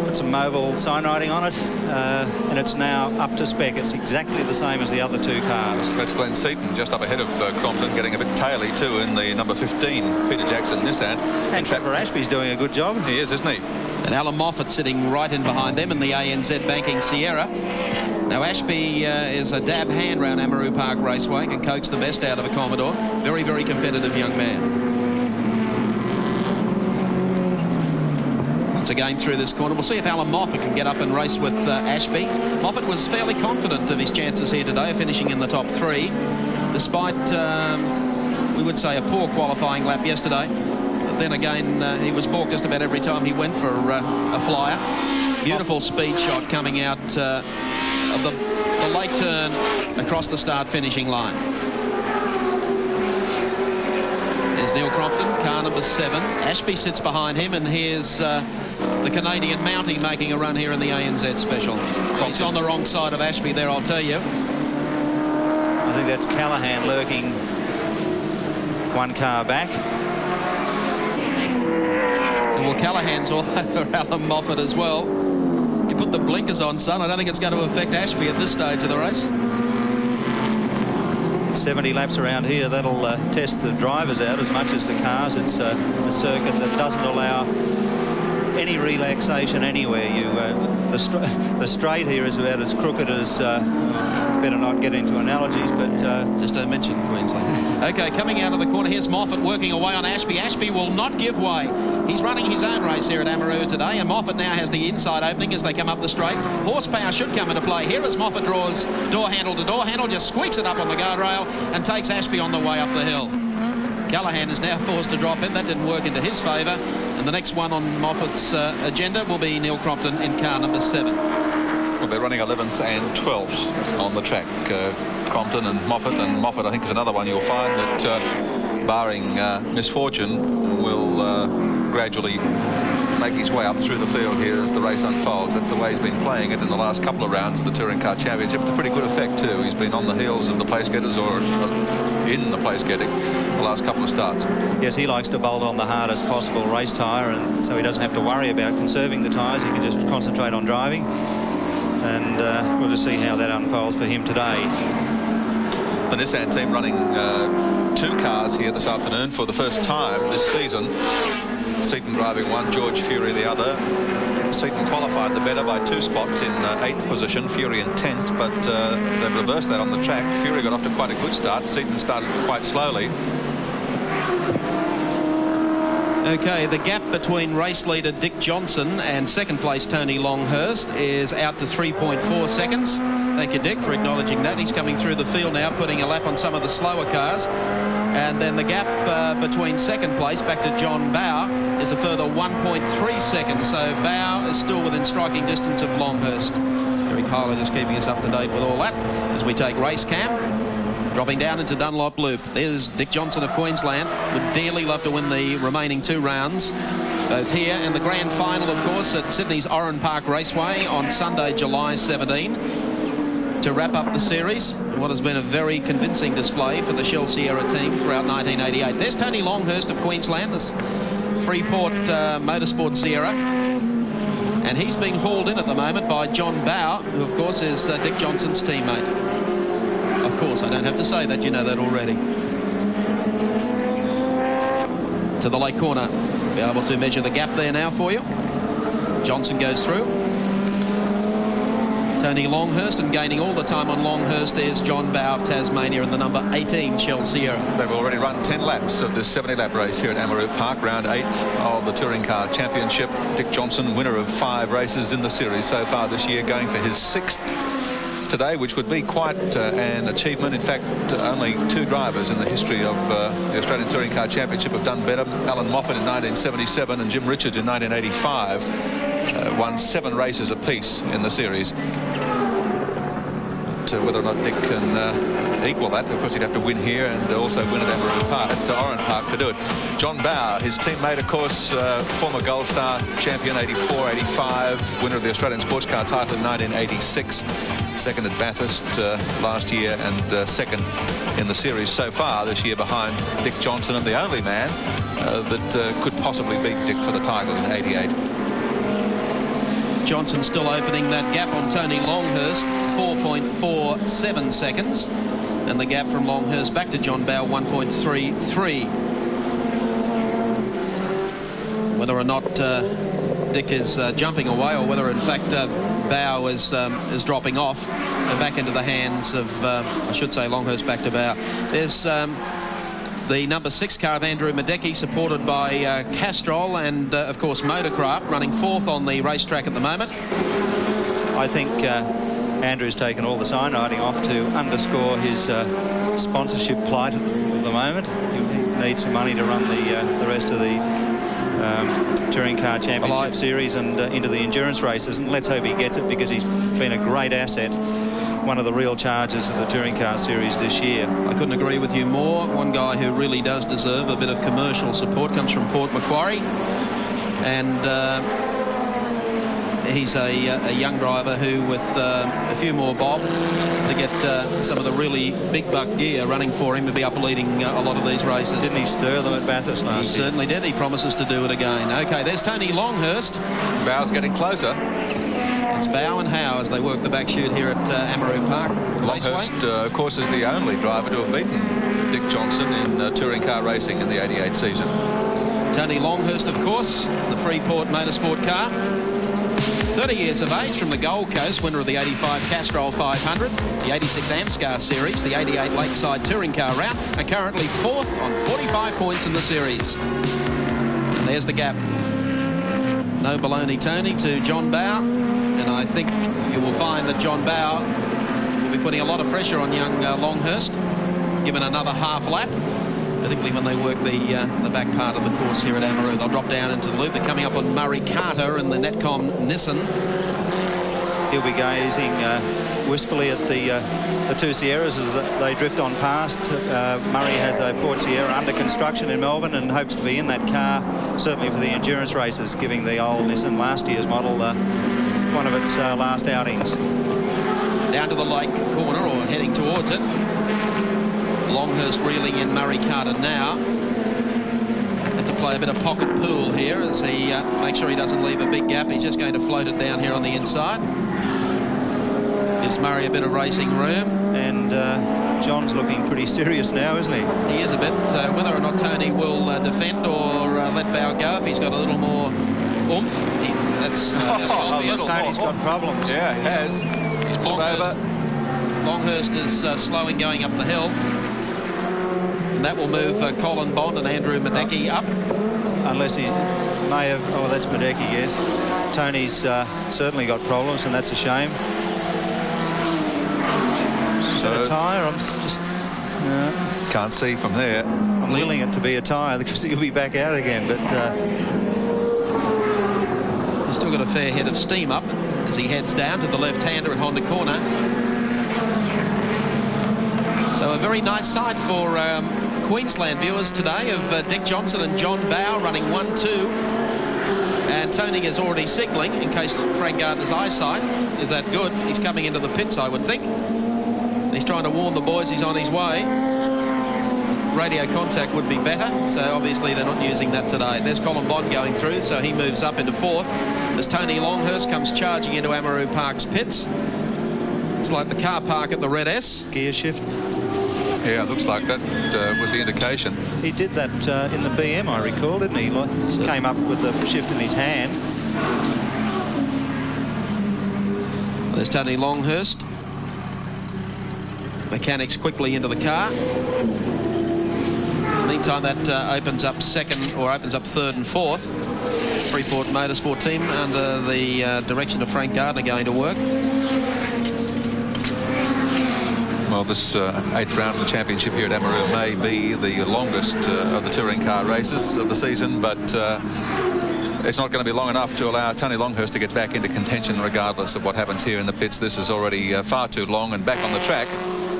put some Mobil signwriting on it, and it's now up to spec. It's exactly the same as the other 2 cars. That's Glenn Seaton just up ahead of Crompton, getting a bit taily too in the number 15 Peter Jackson Nissan. And Trevor Ashby's doing a good job. He is, isn't he? And Alan Moffat sitting right in behind them in the ANZ Banking Sierra. Now Ashby is a dab hand round Amaroo Park Raceway, can coax the best out of a Commodore. Very, very competitive young man. Once again through this corner, we'll see if Alan Moffat can get up and race with Ashby. Moffat was fairly confident of his chances here today, finishing in the top 3, despite, we would say, a poor qualifying lap yesterday. But then again, he was balked just about every time he went for a flyer. Beautiful speed shot coming out of the late turn across the start-finishing line. There's Neil Crompton, car number 7. Ashby sits behind him, and here's the Canadian Mountie making a run here in the ANZ Special. He's on the wrong side of Ashby there, I'll tell you. I think that's Callahan lurking one car back. Well, Callahan's all over Alan Moffat as well. You put the blinkers on, son. I don't think it's going to affect Ashby at this stage of the race. 70 laps around here, that'll test the drivers out as much as the cars. It's a circuit that doesn't allow any relaxation anywhere. The straight here is about as crooked as, better not get into analogies, but... Just don't mention Queensland. OK, coming out of the corner, here's Moffat working away on Ashby. Ashby will not give way. He's running his own race here at Amaroo today, and Moffat now has the inside opening as they come up the straight. Horsepower should come into play here as Moffat draws door handle to door handle, just squeaks it up on the guardrail and takes Ashby on the way up the hill. Callahan is now forced to drop in. That didn't work into his favour. And the next one on Moffat's agenda will be Neil Crompton in car number 7. Well, they're running 11th and 12th on the track. Crompton and Moffat I think is another one you'll find that barring misfortune will gradually make his way up through the field here as the race unfolds. That's the way he's been playing it in the last couple of rounds of the Touring Car Championship. It's a pretty good effect too. He's been on the heels of the place getters or in the place getting the last couple of starts. Yes, he likes to bolt on the hardest possible race tyre, and so he doesn't have to worry about conserving the tyres. He can just concentrate on driving, and we'll just see how that unfolds for him today. The Nissan team running 2 cars here this afternoon for the first time this season. Seaton driving one, George Fury the other. Seaton qualified the better by 2 spots in 8th position, Fury in 10th, but they've reversed that on the track. Fury got off to quite a good start. Seaton started quite slowly. OK, the gap between race leader Dick Johnson and second place Tony Longhurst is out to 3.4 seconds. Thank you, Dick, for acknowledging that. He's coming through the field now, putting a lap on some of the slower cars. And then the gap between second place back to John Bowe is a further 1.3 seconds. So Bowe is still within striking distance of Longhurst. Eric Hyler just keeping us up to date with all that as we take race cam. Dropping down into Dunlop Loop. There's Dick Johnson of Queensland. Would dearly love to win the remaining 2 rounds. Both here and the grand final, of course, at Sydney's Oran Park Raceway on Sunday, July 17. To wrap up the series, what has been a very convincing display for the Shell Sierra team throughout 1988. There's Tony Longhurst of Queensland, this Freeport Motorsport Sierra. And he's being hauled in at the moment by John Bowe, who, of course, is Dick Johnson's teammate. Of course, I don't have to say that, you know that already. To the late corner. Be able to measure the gap there now for you. Johnson goes through. Tony Longhurst, and gaining all the time on Longhurst is John Bowe of Tasmania in the number 18 Shell Sierra. They've already run 10 laps of this 70-lap race here at Amaroo Park, round 8 of the Touring Car Championship. Dick Johnson, winner of 5 races in the series so far this year, going for his 6th today, which would be quite an achievement. In fact, only 2 drivers in the history of the Australian Touring Car Championship have done better. Alan Moffat in 1977 and Jim Richards in 1985 won 7 races apiece in the series. Whether or not Dick can equal that, of course he'd have to win here and also win at Amaroo Park, at Oran Park to do it. John Bowe, his teammate, of course, former Gold Star champion 84, 85, winner of the Australian Sports Car title in 1986, second at Bathurst last year, and second in the series so far this year behind Dick Johnson, and the only man that could possibly beat Dick for the title in 88. Johnson still opening that gap on Tony Longhurst, 4.47 seconds. And the gap from Longhurst back to John Bowe, 1.33. Whether or not Dick is jumping away, or whether in fact Bowe is dropping off, back into the hands of, I should say, Longhurst back to Bow. There's the number 6 car of Andrew Madecki, supported by Castrol and, of course, Motorcraft, running 4th on the racetrack at the moment. I think Andrew's taken all the sign riding off to underscore his sponsorship plight at the moment. He needs some money to run the rest of the Touring Car Championship Series and into the endurance races, and let's hope he gets it, because he's been a great asset, one of the real charges of the Touring Car Series this year. I couldn't agree with you more. One guy who really does deserve a bit of commercial support comes from Port Macquarie, and he's a young driver who, with a few more bob to get some of the really big buck gear running for him, to be up leading a lot of these races. Didn't he stir them at Bathurst last year? He certainly did. He promises to do it again. Okay, there's Tony Longhurst. Bow's getting closer. It's Bow and Howe as they work the back chute here at Amaroo Park. Longhurst, of course, is the only driver to have beaten Dick Johnson in touring car racing in the 88 season. Tony Longhurst, of course, the Freeport Motorsport car. 30 years of age, from the Gold Coast, winner of the 85 Castrol 500, the 86 Amscar Series, the 88 Lakeside Touring Car Route, and currently 4th on 45 points in the series. And there's the gap. No baloney Tony to John Bow, and I think you will find that John Bow will be putting a lot of pressure on young Longhurst, given another half lap, particularly when they work the back part of the course here at Amaroo. They'll drop down into the loop. They're coming up on Murray Carter and the Netcom Nissan. He'll be gazing wistfully at the two Sierras as they drift on past. Murray has a Ford Sierra under construction in Melbourne and hopes to be in that car, certainly for the endurance races, giving the old Nissan last year's model one of its last outings. Down to the lake corner, or heading towards it. Longhurst reeling in Murray Carter now. Have to play a bit of pocket pool here as he makes sure he doesn't leave a big gap. He's just going to float it down here on the inside. Gives Murray a bit of racing room. And John's looking pretty serious now, isn't he? He is a bit. Whether or not Tony will defend or let Bow go, if he's got a little more oomph, that's obvious. Tony's got problems. Yeah, he has. He's pulled over. Longhurst is slowing going up the hill. And that will move Colin Bond and Andrew Madecki up. Unless he may have... Oh, that's Madecki, yes. Tony's certainly got problems, and that's a shame. Is that a tyre? I'm just... Can't see from there. I'm willing it to be a tyre because he'll be back out again, but... He's still got a fair head of steam up as he heads down to the left-hander at Honda Corner. So a very nice sight for Queensland viewers today of Dick Johnson and John Bow running 1-2. And Tony is already signalling, in case Frank Gardner's eyesight is that good. He's coming into the pits, I would think. He's trying to warn the boys he's on his way. Radio contact would be better, so obviously they're not using that today. There's Colin Bond going through, so he moves up into 4th as Tony Longhurst comes charging into Amaroo Park's pits. It's like the car park at the Red S. Gear shift. Yeah, it looks like that was the indication. He did that in the BM, I recall, didn't he? Like, came up with the shift in his hand. There's Tony Longhurst. Mechanics quickly into the car. Meantime, that opens up 3rd and 4th. Freeport Motorsport team under the direction of Frank Gardner going to work. Well, this 8th round of the championship here at Amaroo may be the longest of the touring car races of the season, but it's not going to be long enough to allow Tony Longhurst to get back into contention regardless of what happens here in the pits. This is already far too long, and back on the track,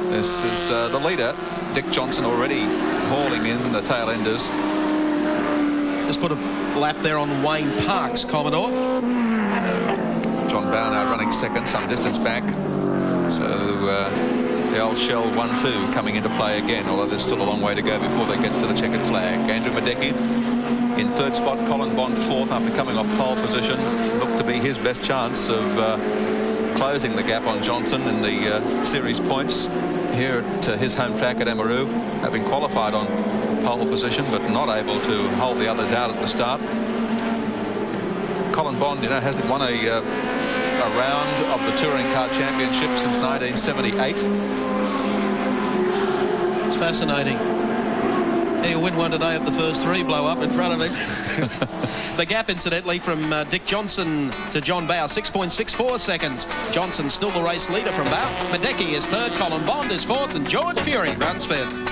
this is the leader, Dick Johnson, already hauling in the tail enders. Just put a lap there on Wayne Parks, Commodore. John Bow now running 2nd, some distance back. So the old Shell 1-2 coming into play again, although there's still a long way to go before they get to the checkered flag. Andrew Madecki in 3rd spot, Colin Bond 4th after coming off pole position. Looked to be his best chance of closing the gap on Johnson in the series points here at his home track at Amaroo, having qualified on pole position but not able to hold the others out at the start. Colin Bond, hasn't won a a round of the Touring Car Championship since 1978. It's fascinating. He'll win one today if the first three blow up in front of him. The gap, incidentally, from Dick Johnson to John Bowe, 6.64 seconds. Johnson still the race leader from Bowe. Medecky is third, Colin Bond is fourth, and George Fury runs fifth.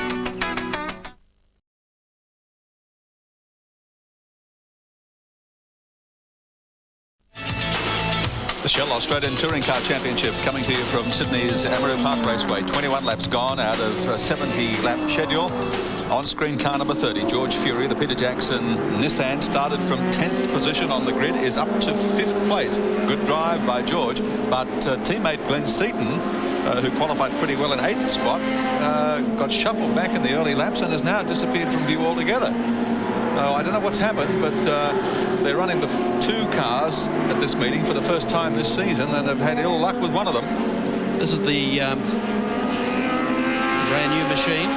The Shell Australian Touring Car Championship coming to you from Sydney's Amaroo Park Raceway. 21 laps gone out of a 70-lap schedule. On-screen car number 30, George Fury, the Peter Jackson Nissan, started from 10th position on the grid, is up to 5th place. Good drive by George, but teammate Glenn Seaton, who qualified pretty well in 8th spot, got shuffled back in the early laps and has now disappeared from view altogether. I don't know what's happened, but they're running the two cars at this meeting for the first time this season, and have had ill luck with one of them. This is the brand new machine.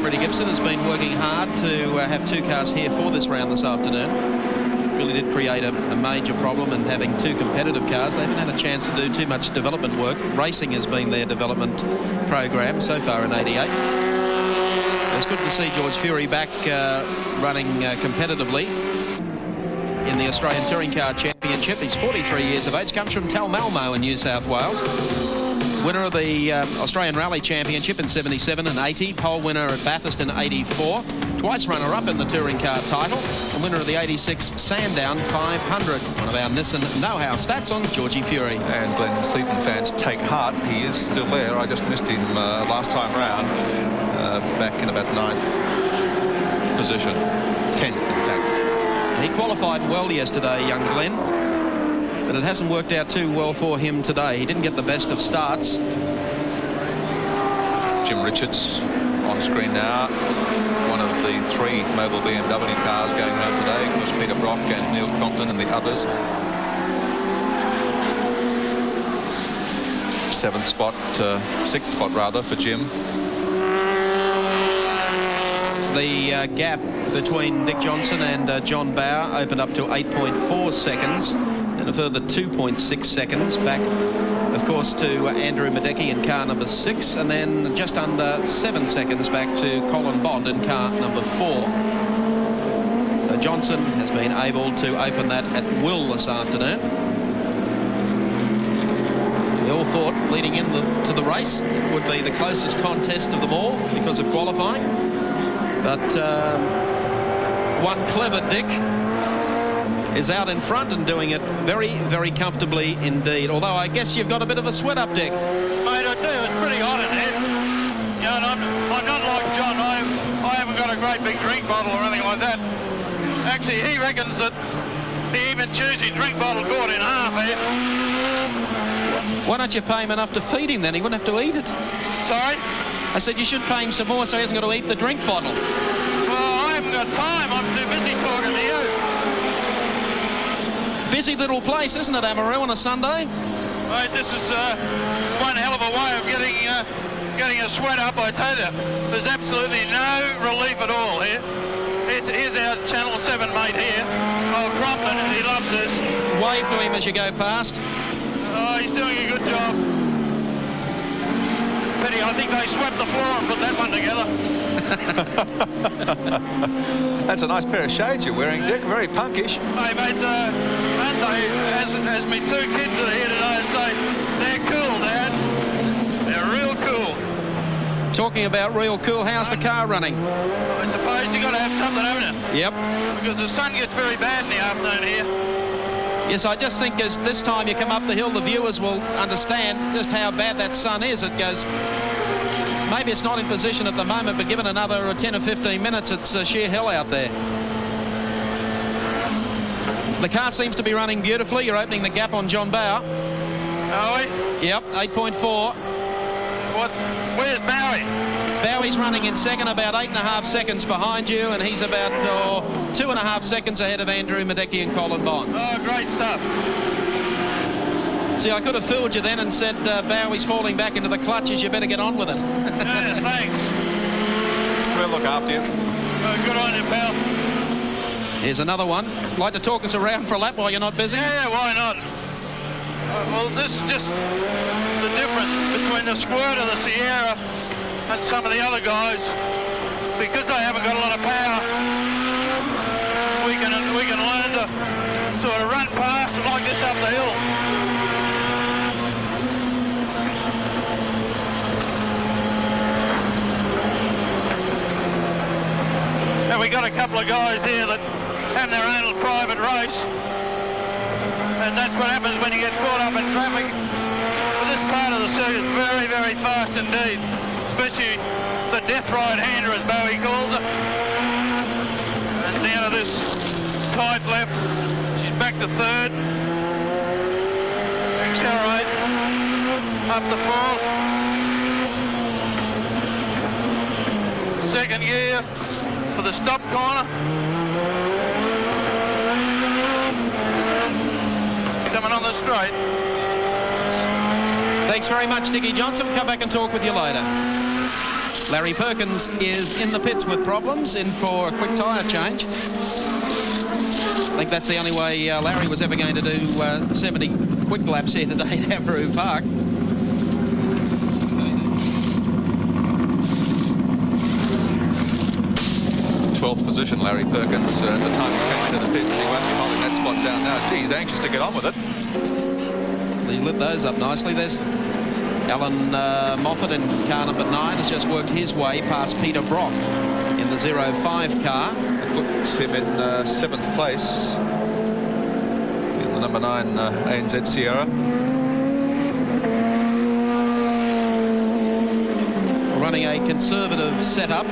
Freddie Gibson has been working hard to have two cars here for this round this afternoon. Really did create a major problem in having two competitive cars. They haven't had a chance to do too much development work. Racing has been their development program so far in 88. It's good to see George Fury back running competitively in the Australian Touring Car Championship. He's 43 years of age, comes from Talmalmo in New South Wales. Winner of the Australian Rally Championship in 77 and 80, pole winner at Bathurst in 84, twice runner-up in the touring car title, and winner of the 86 Sandown 500. One of our Nissan know-how stats on Georgie Fury. And Glenn Seaton fans take heart. He is still there. I just missed him last time round, back in about 9th position, 10th in fact. He qualified well yesterday, young Glenn, but it hasn't worked out too well for him today. He didn't get the best of starts. Jim Richards on screen now. One of the three mobile BMW cars going home today. Of course, Peter Brock and Neil Compton and the others. 6th spot rather for Jim. The gap between Dick Johnson and John Bowe opened up to 8.4 seconds. And a further 2.6 seconds back, of course, to Andrew Medecky in car number 6, and then just under 7 seconds back to Colin Bond in car number 4. So Johnson has been able to open that at will this afternoon. We all thought leading into the race it would be the closest contest of them all because of qualifying, but one clever Dick is out in front and doing it very, very comfortably indeed. Although I guess you've got a bit of a sweat up, Dick. Mate, I do. It's pretty hot in here. You know, and I'm not like John. I haven't got a great big drink bottle or anything like that. Actually, he reckons that he even chews his drink bottle cord in half here. Why don't you pay him enough to feed him then? He wouldn't have to eat it. Sorry? I said you should pay him some more so he hasn't got to eat the drink bottle. Well, I haven't got time. I'm too busy talking to you. Busy little place, isn't it, Amaroo, on a Sunday? Mate, this is one hell of a way of getting a sweat up, I tell you. There's absolutely no relief at all here. Here's our Channel 7 mate here. Oh, Crompton, he loves this. Wave to him as you go past. Oh, he's doing a good job. Pity, I think they swept the floor and put that one together. That's a nice pair of shades you're wearing, Dick. Very punkish. Hey, mate, aren't they, as me two kids are here today and say, they're cool, Dad. They're real cool. Talking about real cool, how's the car running? I suppose you got to have something, haven't you? Yep. Because the sun gets very bad in the afternoon here. Yes, I just think as this time you come up the hill, the viewers will understand just how bad that sun is. It goes, maybe it's not in position at the moment, but given another 10 or 15 minutes, it's sheer hell out there. The car seems to be running beautifully. You're opening the gap on John Bowe. Are we? Yep, 8.4. What? Where's Bowie? Bowie's running in second, about 8.5 seconds behind you, and he's about 2.5 seconds ahead of Andrew Medecky and Colin Bond. Oh, great stuff. See, I could have fooled you then and said Bowie's falling back into the clutches. You better get on with it. Yeah, thanks. We'll look after you. Good on you, pal. Here's another one. Like to talk us around for a lap while you're not busy? Yeah, why not? Well, this is just the difference between the squirt of the Sierra and some of the other guys. Because they haven't got a lot of power, we can learn to sort of run past them like this up the hill. And we got a couple of guys here that have their own little private race, and that's what happens when you get caught up in traffic. But this part of the circuit is very, very fast indeed, especially the death right-hander, as Bowie calls it. And down to this tight left, she's back to third. Accelerate, up to fourth. Second gear for the stop corner. Coming on the straight. Thanks very much, Dickie Johnson. We'll come back and talk with you later. Larry Perkins is in the pits with problems, in for a quick tyre change. I think that's the only way Larry was ever going to do 70 quick laps here today at Amaroo Park. 12th position, Larry Perkins. At the time he came into the pits, he won't be holding that spot down now. Gee, he's anxious to get on with it. He lit those up nicely. There's Alan Moffat in car number 9 has just worked his way past Peter Brock in the 05 car. It puts him in 7th place in the number 9 ANZ Sierra. Running a conservative setup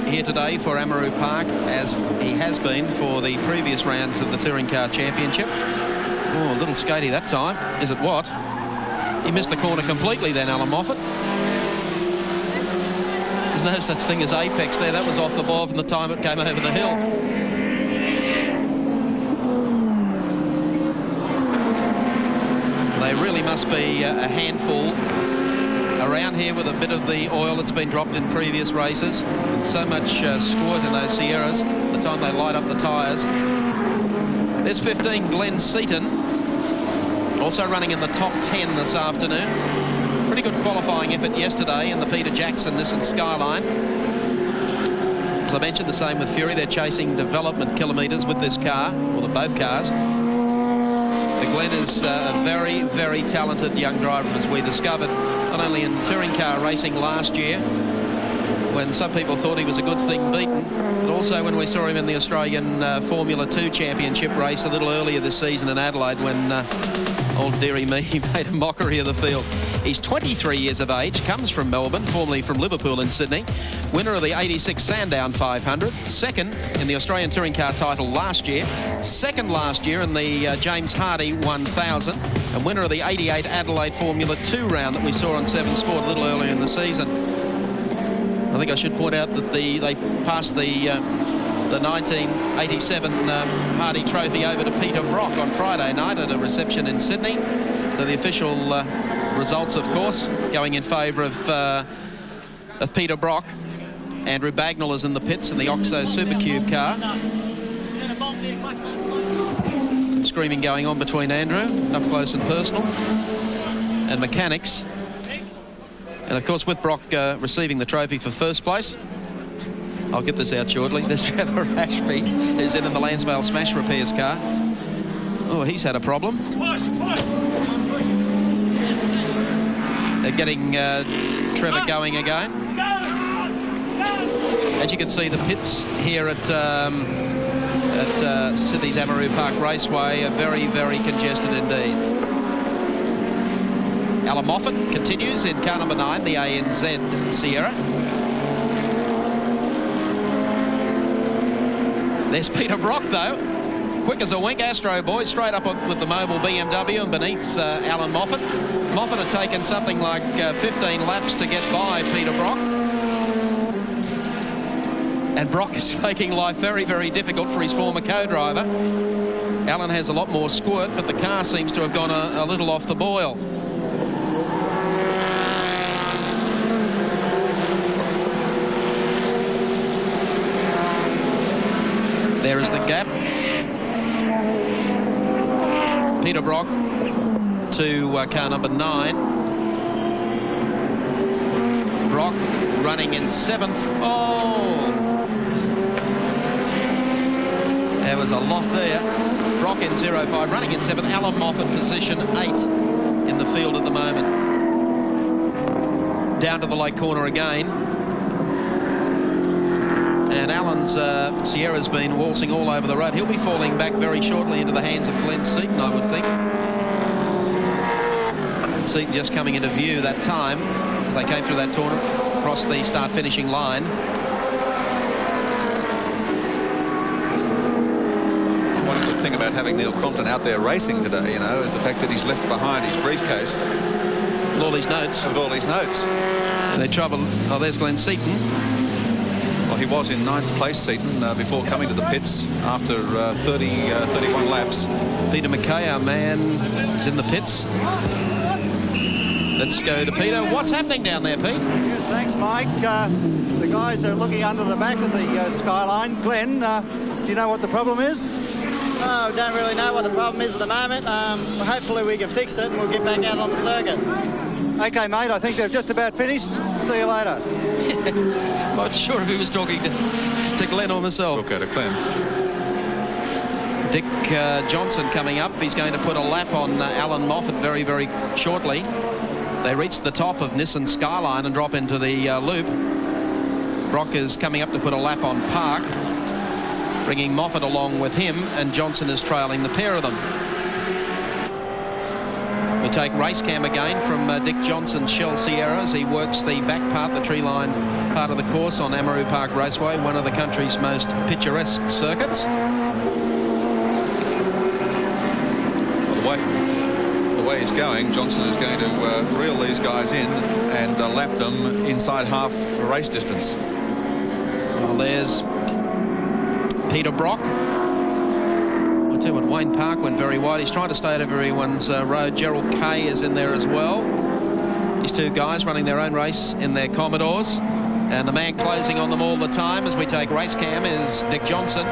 here today for Amaroo Park, as he has been for the previous rounds of the Touring Car Championship. Oh, a little skatey that time. Is it what? He missed the corner completely then, Alan Moffat. There's no such thing as apex there. That was off the bob from the time it came over the hill. They really must be a handful around here with a bit of the oil that's been dropped in previous races. And so much squirt in those Sierras the time they light up the tyres. There's 15, Glenn Seaton, also running in the top 10 this afternoon. Pretty good qualifying effort yesterday in the Peter Jackson Nissan Skyline. As I mentioned, the same with Fury. They're chasing development kilometres with this car, or both cars. The Glenn is a very, very talented young driver, as we discovered, not only in touring car racing last year, when some people thought he was a good thing beaten, but also when we saw him in the Australian Formula 2 Championship race a little earlier this season in Adelaide, when old dearie me made a mockery of the field. He's 23 years of age, comes from Melbourne, formerly from Liverpool in Sydney, winner of the 86 Sandown 500, second in the Australian Touring Car title last year, second last year in the James Hardy 1000, and winner of the 88 Adelaide Formula 2 round that we saw on 7 Sport a little earlier in the season. I think I should point out that they passed the 1987 Hardy Trophy over to Peter Brock on Friday night at a reception in Sydney. So the official results, of course, going in favour of Peter Brock. Andrew Bagnall is in the pits in the Oxo Supercube car. Some screaming going on between Andrew, up close and personal, and mechanics. And of course, with Brock receiving the trophy for first place, I'll get this out shortly. There's Trevor Ashby, who's in the Lansvale Smash Repairs car. Oh, he's had a problem. They're getting Trevor going again. As you can see, the pits here at Sydney's Amaroo Park Raceway are very, very congested indeed. Alan Moffat continues in car number 9, the ANZ Sierra. There's Peter Brock, though. Quick as a wink. Astro boys straight up with the mobile BMW, and beneath Alan Moffat. Moffat had taken something like 15 laps to get by Peter Brock. And Brock is making life very, very difficult for his former co-driver. Alan has a lot more squirt, but the car seems to have gone a little off the boil. There is the gap. Peter Brock to car number 9. Brock running in 7th. Oh! There was a lot there. Brock in 0.5, running in 7th. Alan Moffat position 8 in the field at the moment. Down to the late corner again. And Alan's Sierra's been waltzing all over the road. He'll be falling back very shortly into the hands of Glenn Seaton, I would think. Seaton just coming into view that time as they came through that tournament, across the start-finishing line. One good thing about having Neil Crompton out there racing today, you know, is the fact that he's left behind his briefcase. With all these notes. With all these notes. And they trouble. Oh, there's Glenn Seaton. Well, he was in 9th place, Seaton, before coming to the pits after 31 laps. Peter McKay, our man, is in the pits. Let's go to Peter. What's happening down there, Pete? Yes, thanks, Mike. The guys are looking under the back of the skyline. Glenn, do you know what the problem is? No, don't really know what the problem is at the moment. Hopefully we can fix it and we'll get back out on the circuit. Okay, mate, I think they've just about finished. See you later. I'm not sure if he was talking to Glenn or myself. Okay, to Glenn. Dick Johnson coming up. He's going to put a lap on Alan Moffat very, very shortly. They reach the top of Nissan Skyline and drop into the loop. Brock is coming up to put a lap on Park, bringing Moffat along with him, and Johnson is trailing the pair of them. We take race cam again from Dick Johnson's Shell Sierra as he works the back part, the tree line part of the course on Amaroo Park Raceway, one of the country's most picturesque circuits. Well, the way he's going, Johnson is going to reel these guys in and lap them inside half race distance. Well, there's Peter Brock. I tell you what, Wayne Park went very wide. He's trying to stay out of everyone's road. Gerald Kay is in there as well. These two guys running their own race in their Commodores. And the man closing on them all the time as we take race cam is Dick Johnson.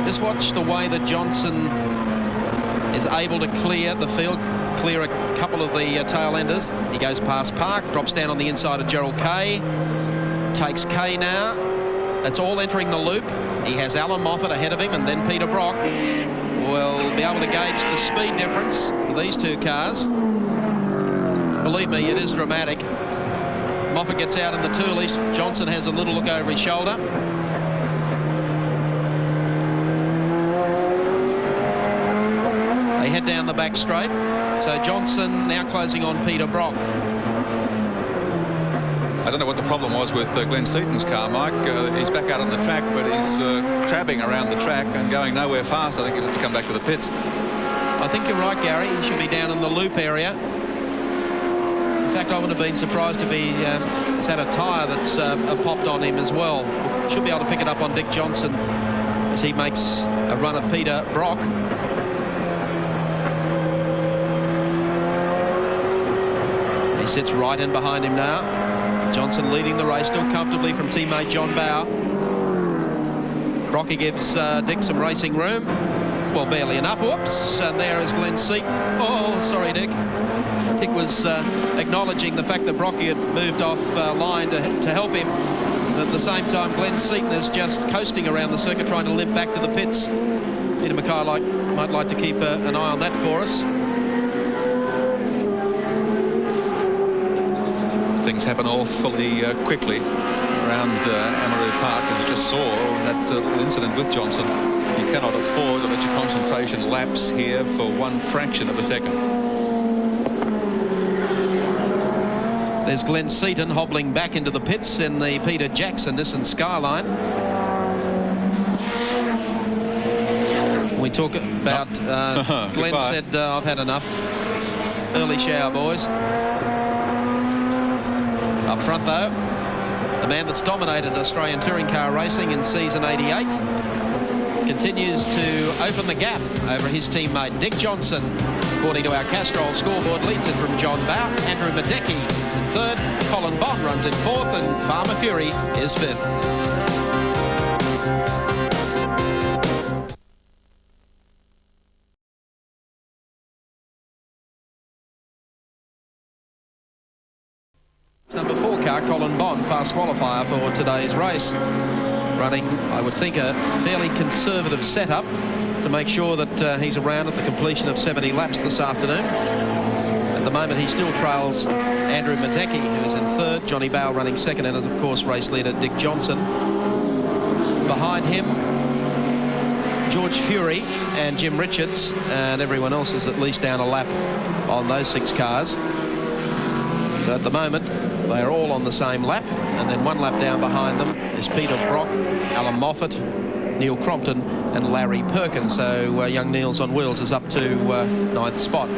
Just watch the way that Johnson is able to clear the field, clear a couple of the tail enders. He goes past Park, drops down on the inside of Gerald Kay, takes Kay now. That's all entering the loop. He has Alan Moffat ahead of him, and then Peter Brock will be able to gauge the speed difference for these two cars. Believe me, it is dramatic. Moffat gets out in the toolies. Johnson has a little look over his shoulder. They head down the back straight. So Johnson now closing on Peter Brock. I don't know what the problem was with Glenn Seaton's car, Mike. He's back out on the track, but he's crabbing around the track and going nowhere fast. I think he'll have to come back to the pits. I think you're right, Gary. He should be down in the loop area. In fact, I would have been surprised if he has had a tyre that's popped on him as well. Should be able to pick it up on Dick Johnson as he makes a run at Peter Brock. He sits right in behind him now. Johnson leading the race, still comfortably from teammate John Bower. Brocky gives Dick some racing room. Well, barely enough. Whoops. And there is Glenn Seaton. Oh, sorry, Dick. Dick was acknowledging the fact that Brocky had moved off line to help him. At the same time, Glenn Seaton is just coasting around the circuit, trying to limp back to the pits. Peter McKay might like to keep an eye on that for us. Things happen awfully quickly around Amaroo Park, as you just saw that little incident with Johnson. You cannot afford to let your concentration lapse here for one fraction of a second. There's Glenn Seaton hobbling back into the pits in the Peter Jackson Nissan Skyline. We talk about Glenn said, I've had enough. Early shower, boys. Up front, though, the man that's dominated Australian touring car racing in season 88 continues to open the gap over his teammate Dick Johnson. According to our Castrol scoreboard, leads it from John Bower. Andrew Madecki is in third. Colin Bond runs in fourth, and Farmer Fury is fifth. car, Colin Bond, fast qualifier for today's race. Running, I would think, a fairly conservative setup to make sure that he's around at the completion of 70 laps this afternoon. At the moment, he still trails Andrew Madecki, who is in third. Johnny Bowe running second, and is, of course, race leader Dick Johnson. Behind him, George Fury and Jim Richards, and everyone else is at least down a lap on those 6 cars. So at the moment, they are all on the same lap, and then 1 lap down behind them is Peter Brock, Alan Moffat, Neil Crompton and Larry Perkins. So young Neil's on wheels is up to 9th spot.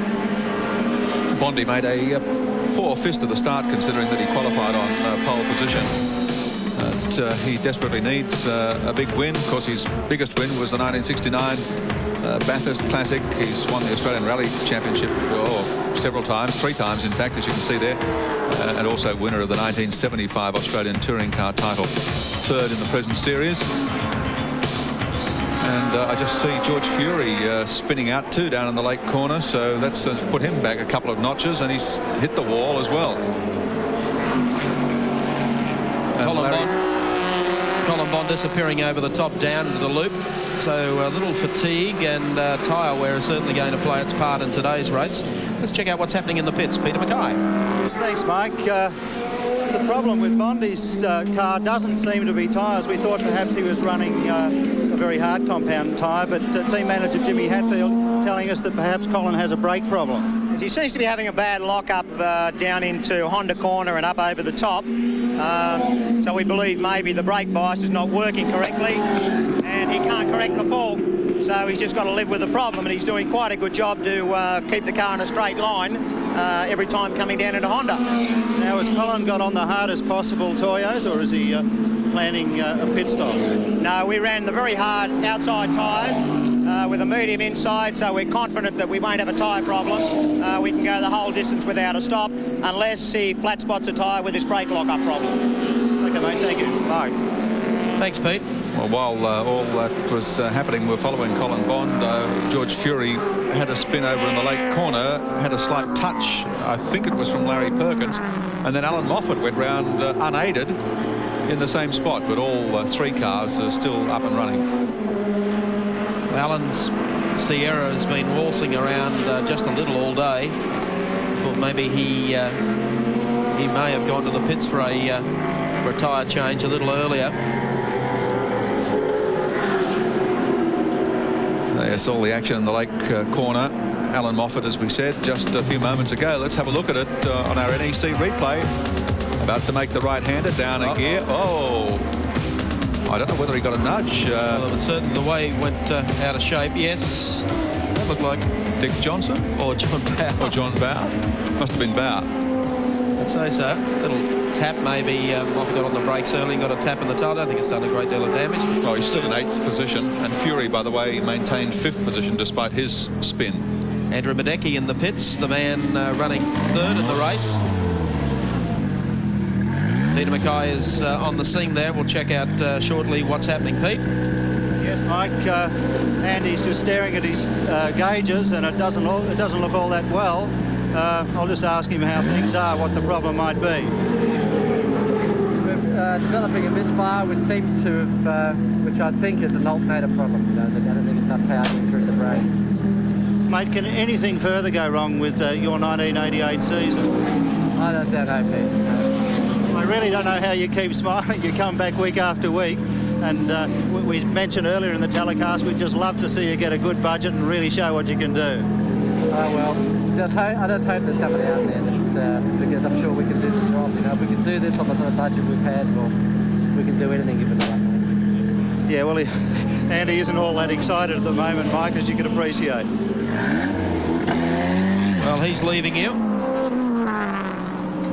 Bondi made a poor fist at the start, considering that he qualified on pole position. He desperately needs a big win. Of course, his biggest win was the 1969 Bathurst Classic. He's won the Australian Rally Championship several times, 3 times in fact, as you can see there, and also winner of the 1975 Australian Touring Car title, 3rd in the present series. And I just see George Fury spinning out too down in the lake corner, so that's put him back a couple of notches, and he's hit the wall as well. Colin Bond disappearing over the top down into the loop. So a little fatigue and tyre wear is certainly going to play its part in today's race. Let's check out what's happening in the pits. Peter Mackay. Yes, thanks, Mike. The problem with Bondi's car doesn't seem to be tyres. We thought perhaps he was running a very hard compound tyre, but team manager Jimmy Hatfield telling us that perhaps Colin has a brake problem. He seems to be having a bad lock-up down into Honda Corner and up over the top. So we believe maybe the brake bias is not working correctly and he can't correct the fault. So he's just got to live with the problem, and he's doing quite a good job to keep the car in a straight line every time coming down into Honda. Now, has Colin got on the hardest possible Toyos, or is he planning a pit stop? No, we ran the very hard outside tyres with a medium inside, so we're confident that we won't have a tyre problem. We can go the whole distance without a stop, unless he flat spots a tyre with his brake lock-up problem. OK, mate, thank you. Mike. Thanks, Pete. Well, while all that was happening, we're following Colin Bond. George Fury had a spin over in the lake corner, had a slight touch, I think it was from Larry Perkins, and then Alan Moffat went round unaided in the same spot, but all 3 cars are still up and running. Alan's Sierra has been waltzing around just a little all day. Thought maybe he may have gone to the pits for a tyre change a little earlier. Yes, all the action in the lake corner. Alan Moffat, as we said just a few moments ago. Let's have a look at it on our NEC replay. About to make the right-hander down a gear. Oh, I don't know whether he got a nudge. Well, it was certain the way he went out of shape. Yes, that looked like Dick Johnson or John Bowe. Or John Bowe. Must have been Bowe. I'd say so. Little tap maybe. Moffat got on the brakes early and got a tap in the tail. I don't think it's done a great deal of damage. Oh, he's still in 8th position, and Fury, by the way, maintained 5th position despite his spin. Andrew Madecki in the pits, the man running 3rd in the race. Peter Mackay is on the scene there. We'll check out shortly what's happening, Pete. Yes, Mike. Andy's just staring at his gauges, and it doesn't look all that well. I'll just ask him how things are, what the problem might be. We're developing a misfire, which seems to have, which I think is an alternator problem. I don't think it's enough power getting through the brake. Mate, can anything further go wrong with your 1988 season? I don't know, Pete. I really don't know how you keep smiling. You come back week after week, and we mentioned earlier in the telecast, we'd just love to see you get a good budget and really show what you can do. Oh, well, I just hope there's somebody out there that, because I'm sure we can do the job. You know, if we can do this on the sort of budget we've had, well, we can do anything given that. Yeah, well, Andy isn't all that excited at the moment, Mike, as you can appreciate. Well, he's leaving you.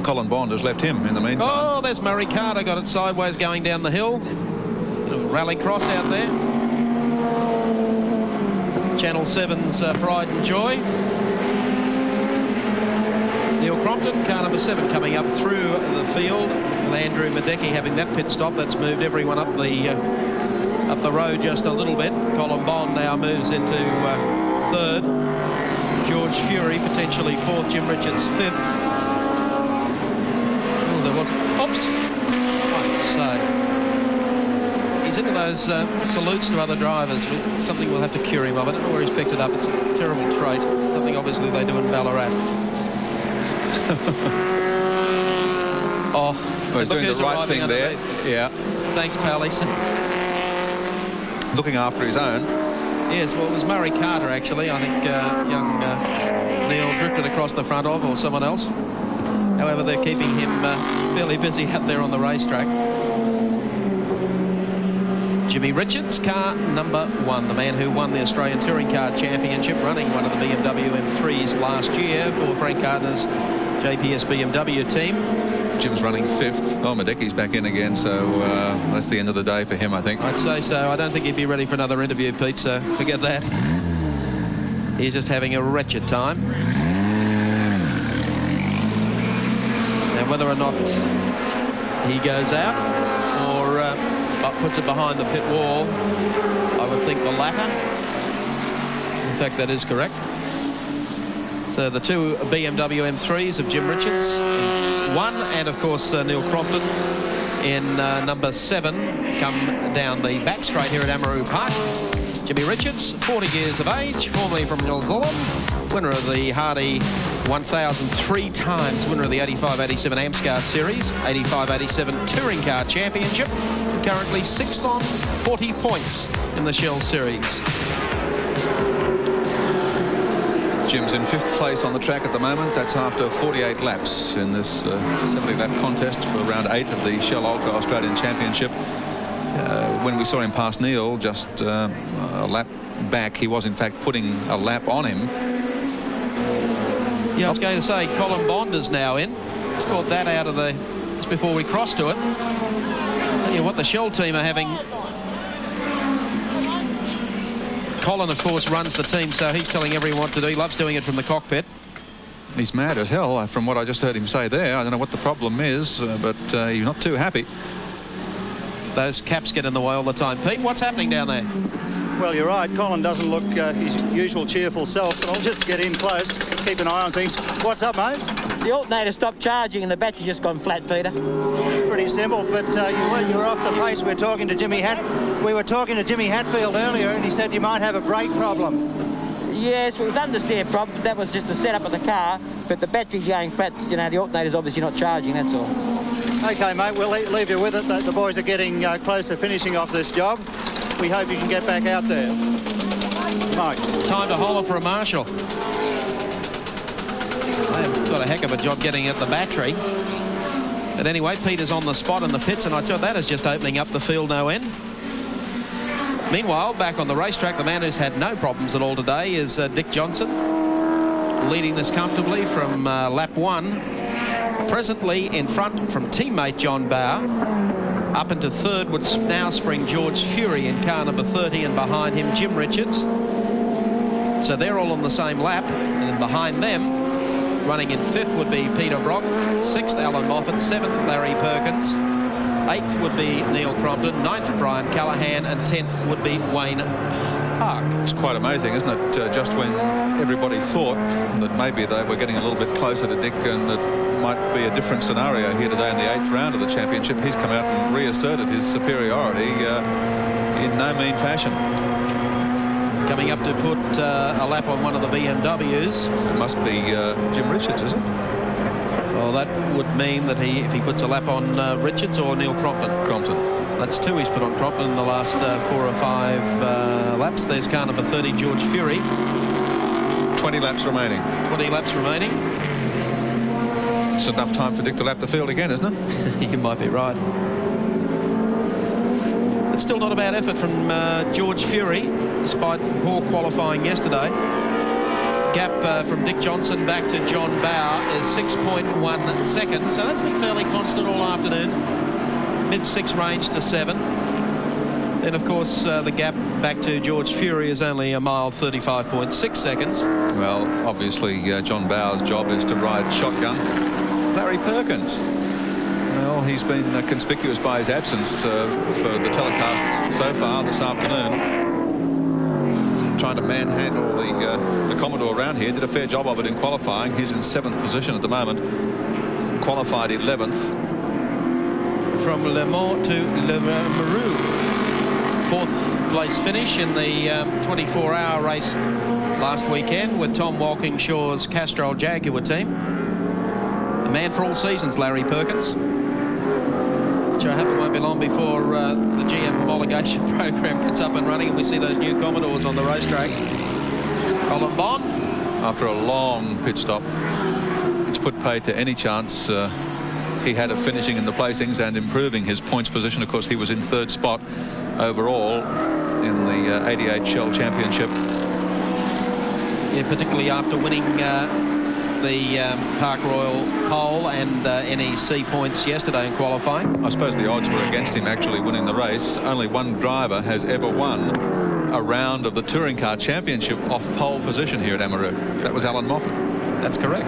Colin Bond has left him in the meantime. Oh, there's Murray Carter, got it sideways going down the hill. Little rally cross out there. Channel 7's pride and joy. Neil Crompton, car number 7, coming up through the field. And Andrew Madecki having that pit stop. That's moved everyone up the road just a little bit. Colin Bond now moves into 3rd. George Fury potentially 4th. Jim Richards 5th. Oh, there was. Oh, laps. So he's into those salutes to other drivers. Something we'll have to cure him of. I don't know where he's picked it up. It's a terrible trait. Something obviously they do in Ballarat. Well, he's doing the right thing there. Yeah. Thanks, Pally. Looking after his own. Yes, well, it was Murray Carter, actually. I think young Neil drifted across the front of, or someone else. However, they're keeping him fairly busy out there on the racetrack. Jimmy Richards, car number 1, the man who won the Australian Touring Car Championship, running one of the BMW M3s last year for Frank Gardner's JPS BMW team. Jim's running 5th. Oh, Madecki's back in again, so that's the end of the day for him, I think. I'd say so. I don't think he'd be ready for another interview, Pete, so forget that. He's just having a wretched time. Now, whether or not he goes out or puts it behind the pit wall, I would think the latter. In fact, that is correct. So the 2 BMW M3s of Jim Richards, 1, and of course Neil Crompton in number 7, come down the back straight here at Amaroo Park. Jimmy Richards, 40 years of age, formerly from New Zealand, winner of the Hardy 1000, 3 times winner of the 85-87 AMSCAR Series, 85-87 Touring Car Championship, and currently 6th on 40 points in the Shell Series. Jim's in 5th place on the track at the moment. That's after 48 laps in this 70-lap contest for round 8 of the Shell Ultra Australian Championship. When we saw him pass Neil just a lap back, he was in fact putting a lap on him. Yeah, I was going to say Colin Bond is now in. He's caught that out of the just before we crossed to it. Tell you what, the Shell team are having. Colin, of course, runs the team, so he's telling everyone what to do. He loves doing it from the cockpit. He's mad as hell, from what I just heard him say there. I don't know what the problem is, but he's not too happy. Those caps get in the way all the time. Pete, what's happening down there? Well, you're right. Colin doesn't look his usual cheerful self, but I'll just get in close, keep an eye on things. What's up, mate? The alternator stopped charging and the battery just gone flat, Peter. It's pretty simple, but you were off the pace. We were talking to Jimmy Hatfield earlier, and he said you might have a brake problem. Yes, it was understeer problem. That was just the setup of the car, but the battery's going flat. You know, the alternator's obviously not charging, that's all. OK, mate, we'll leave you with it. The boys are getting close to finishing off this job. We hope you can get back out there. Mike. Time to holler for a marshal. They've got a heck of a job getting at the battery. But anyway, Peter's on the spot in the pits, and I thought that is just opening up the field no end. Meanwhile, back on the racetrack, the man who's had no problems at all today is Dick Johnson, leading this comfortably from lap 1. Presently in front from teammate John Bauer. Up into 3rd would now spring George Fury in car number 30, and behind him Jim Richards. So they're all on the same lap, and behind them, running in 5th would be Peter Brock, 6th Alan Moffat, 7th Larry Perkins, 8th would be Neil Crompton, 9th Brian Callahan, and 10th would be Wayne Park. It's quite amazing, isn't it? Just when everybody thought that maybe they were getting a little bit closer to Dick and it might be a different scenario here today in the 8th round of the championship, he's come out and reasserted his superiority in no mean fashion. Coming up to put a lap on one of the BMWs. It must be Jim Richards, is it? Well, that would mean that if he puts a lap on Richards or Neil Crompton. Crompton. That's 2 he's put on Crompton in the last 4 or 5 laps. There's car number 30, George Fury. 20 laps remaining. 20 laps remaining. It's enough time for Dick to lap the field again, isn't it? You might be right. It's still not a bad effort from George Fury, despite poor qualifying yesterday. Gap from Dick Johnson back to John Bauer is 6.1 seconds, so that's been fairly constant all afternoon. Mid-6 range to 7. Then, of course, the gap back to George Fury is only a mild 35.6 seconds. Well, obviously, John Bauer's job is to ride shotgun. Larry Perkins. Well, he's been conspicuous by his absence for the telecast so far this afternoon. Trying to manhandle the Commodore around here. Did a fair job of it in qualifying. He's in 7th position at the moment. Qualified 11th. from Le Mans to Amaroo. 4th place finish in the 24-hour race last weekend with Tom Walkingshaw's Castrol Jaguar team. A man for all seasons, Larry Perkins. Which I hope it won't be long before the GM homologation program gets up and running and we see those new Commodores on the racetrack. Colin Bond. After a long pit stop, which put paid to any chance he had of finishing in the placings and improving his points position. Of course, he was in 3rd spot overall in the 88 Shell Championship. Yeah, particularly after winning the Park Royal pole and NEC points yesterday in qualifying. I suppose the odds were against him actually winning the race. Only one driver has ever won a round of the Touring Car Championship off pole position here at Amaroo. That was Alan Moffat. That's correct.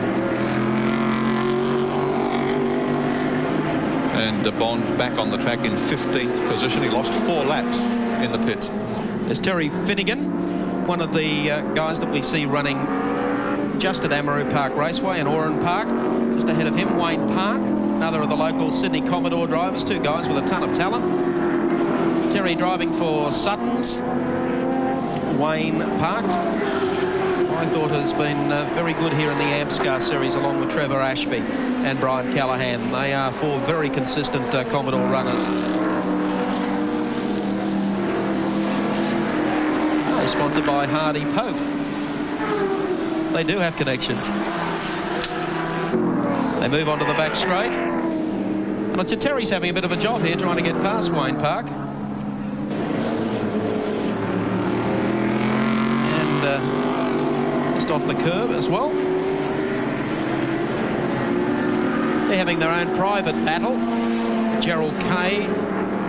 And Bond back on the track in 15th position. He lost 4 laps in the pits. There's Terry Finnegan, one of the guys that we see running just at Amaroo Park Raceway in Oran Park. Just ahead of him, Wayne Park, another of the local Sydney Commodore drivers, 2 guys with a ton of talent. Terry driving for Suttons. Wayne Park, I thought, has been very good here in the AMSCAR series, along with Trevor Ashby and Brian Callahan. They are 4 very consistent Commodore runners. They're sponsored by Hardy Pope. They do have connections. They move on to the back straight. And I'd say Terry's having a bit of a job here trying to get past Wayne Park. And just off the curb as well. They're having their own private battle. Gerald Kay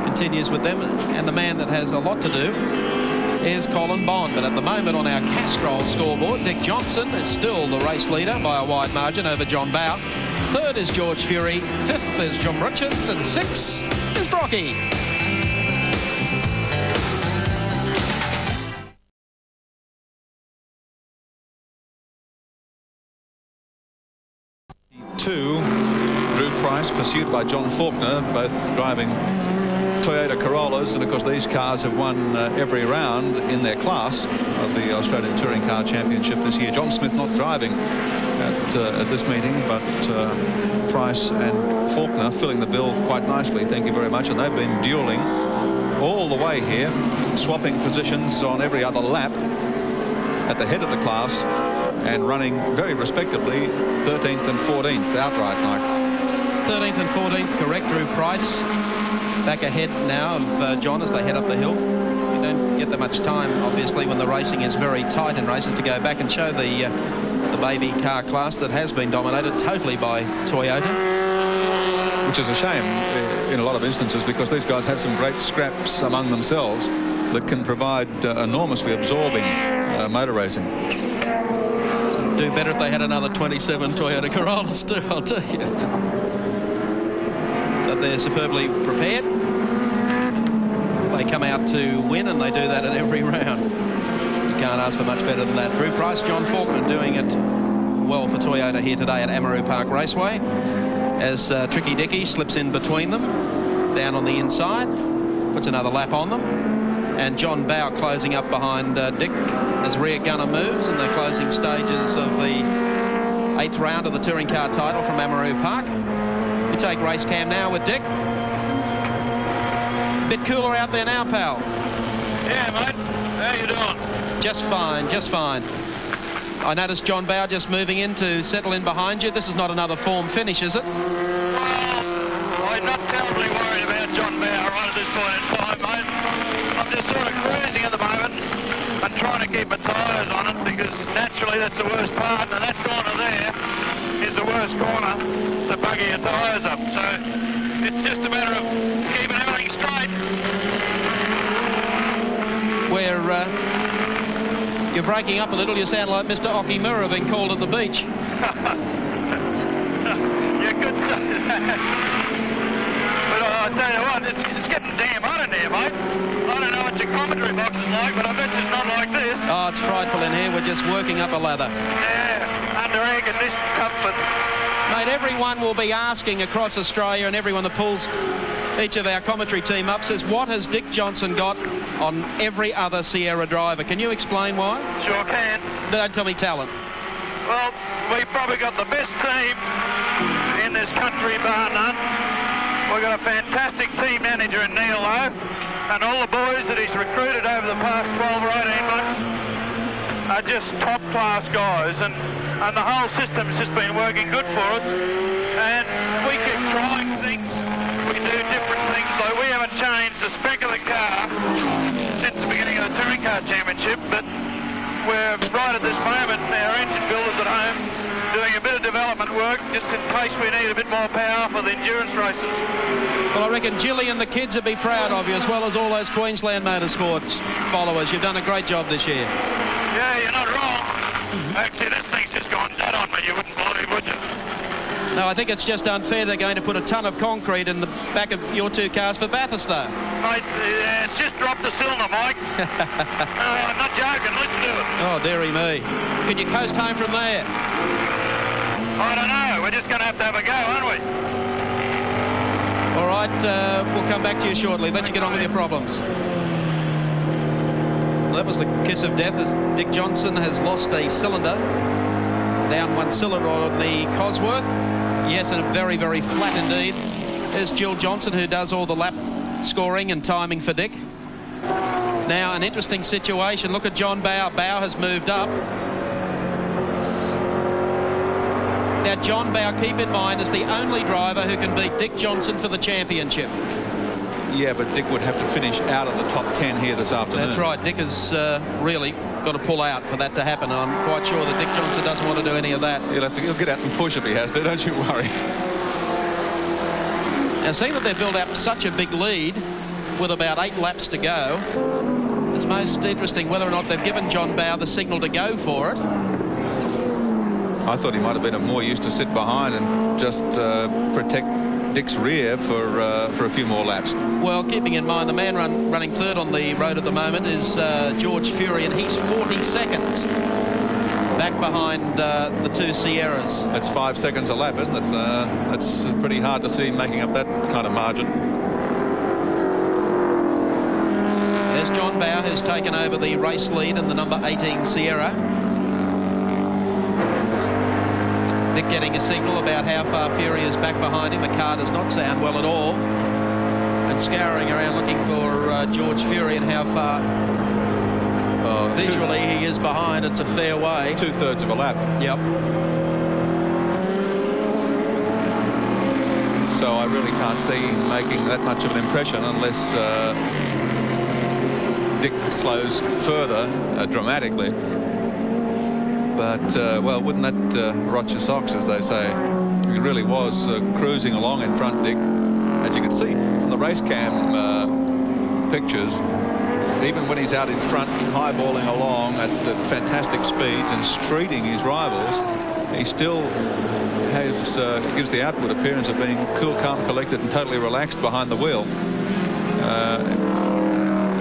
continues with them. And the man that has a lot to do is Colin Bond. But at the moment on our Castrol scoreboard, Dick Johnson is still the race leader by a wide margin over John Bowe. 3rd is George Fury, 5th is Jim Richards, and 6th is Brocky. Drew Price, pursued by John Faulkner, both driving Toyota Corollas, and of course these cars have won every round in their class of the Australian Touring Car Championship this year. John Smith not driving at this meeting, but Price and Faulkner filling the bill quite nicely, thank you very much. And they've been dueling all the way here, swapping positions on every other lap at the head of the class and running very respectably 13th and 14th outright, Mike. 13th and 14th, correct. Drew Price back ahead now of John as they head up the hill. You don't get that much time, obviously, when the racing is very tight in races, to go back and show the baby car class that has been dominated totally by Toyota. Which is a shame in a lot of instances, because these guys have some great scraps among themselves that can provide enormously absorbing motor racing. Do better if they had another 27 Toyota Corollas too, I'll tell you. But they're superbly prepared. They come out to win, and they do that at every round. You can't ask for much better than that. Drew Price, John Faulkner doing it well for Toyota here today at Amaroo Park Raceway, as Tricky Dicky slips in between them, down on the inside, puts another lap on them, and John Bowe closing up behind Dick as rear gunner moves in the closing stages of the 8th round of the Touring Car title from Amaroo Park. We take race cam now with Dick. Bit cooler out there now, pal. Yeah, mate. How you doing? Just fine, just fine. I noticed John Bowe just moving in to settle in behind you. This is not another form finish, is it? Well, I'm not terribly worried about John Bowe right at this point in time, mate. I'm just sort of cruising at the moment and trying to keep my tyres on it, because naturally that's the worst part, and that corner there is the worst corner to bugger your tyres up. So it's just a matter of keeping everything straight. You're breaking up a little. You sound like Mr. Okimura being called at the beach. You could say that. But I tell you what, it's getting damn hot in here, mate. I don't know what your commentary box is like, but I bet it's not like this. Oh, it's frightful in here. We're just working up a lather. Yeah, under air conditioned comfort. Mate, everyone will be asking across Australia, and everyone that pulls each of our commentary team up says, what has Dick Johnson got on every other Sierra driver? Can you explain why? Sure can. Don't tell me talent. Well, we've probably got the best team in this country, bar none. We've got a fantastic team manager in Neil Lowe, and all the boys that he's recruited over the past 12 or 18 months are just top-class guys, and the whole system's just been working good for us. And we keep trying things. We do different things. Like we haven't changed the spec of the car since the beginning of the Touring Car Championship, but we're right at this moment, our engine builders at home, doing a bit of development work just in case we need a bit more power for the endurance races. Well, I reckon Gilly and the kids would be proud of you, as well as all those Queensland Motorsport followers. You've done a great job this year. Yeah, you're not wrong. Actually, this thing's just gone dead on me, you wouldn't believe, would you? No, I think it's just unfair they're going to put a ton of concrete in the back of your two cars for Bathurst, though. Mate, it's just dropped the cylinder, Mike. I'm not joking, listen to it. Oh, dearie me. Can you coast home from there? I don't know, we're just going to have a go, aren't we? All right, we'll come back to you shortly. Let you get on with your problems. Well, that was the kiss of death as Dick Johnson has lost a cylinder. Down one cylinder on the Cosworth. Yes, and a very, very flat indeed. There's Jill Johnson, who does all the lap scoring and timing for Dick. Now, an interesting situation. Look at John Bowe. Bowe has moved up. Now, John Bowe, keep in mind, is the only driver who can beat Dick Johnson for the championship. Yeah, but Dick would have to finish out of the top 10 here this afternoon. That's right. Dick has really got to pull out for that to happen. I'm quite sure that Dick Johnson doesn't want to do any of that. He'll get out and push if he has to, don't you worry. Now, seeing that they've built up such a big lead with about 8 laps to go, it's most interesting whether or not they've given John Bowe the signal to go for it. I thought he might have been more used to sit behind and just protect Dick's rear for a few more laps. Well, keeping in mind the man running third on the road at the moment is George Fury, and he's 40 seconds back behind the two Sierras. That's 5 seconds a lap, isn't it? That's pretty hard to see making up that kind of margin. There's John Bowe, who's taken over the race lead in the number 18 Sierra. Dick getting a signal about how far Fury is back behind him. The car does not sound well at all. And scouring around looking for George Fury and how far visually he is behind. It's a fair way. 2/3 of a lap. Yep. So I really can't see him making that much of an impression unless Dick slows further dramatically. But, well, wouldn't that rot your socks, as they say? He really was cruising along in front, Dick. As you can see from the race cam pictures, even when he's out in front, highballing along at fantastic speeds and streeting his rivals, he still has, gives the outward appearance of being cool, calm, collected and totally relaxed behind the wheel.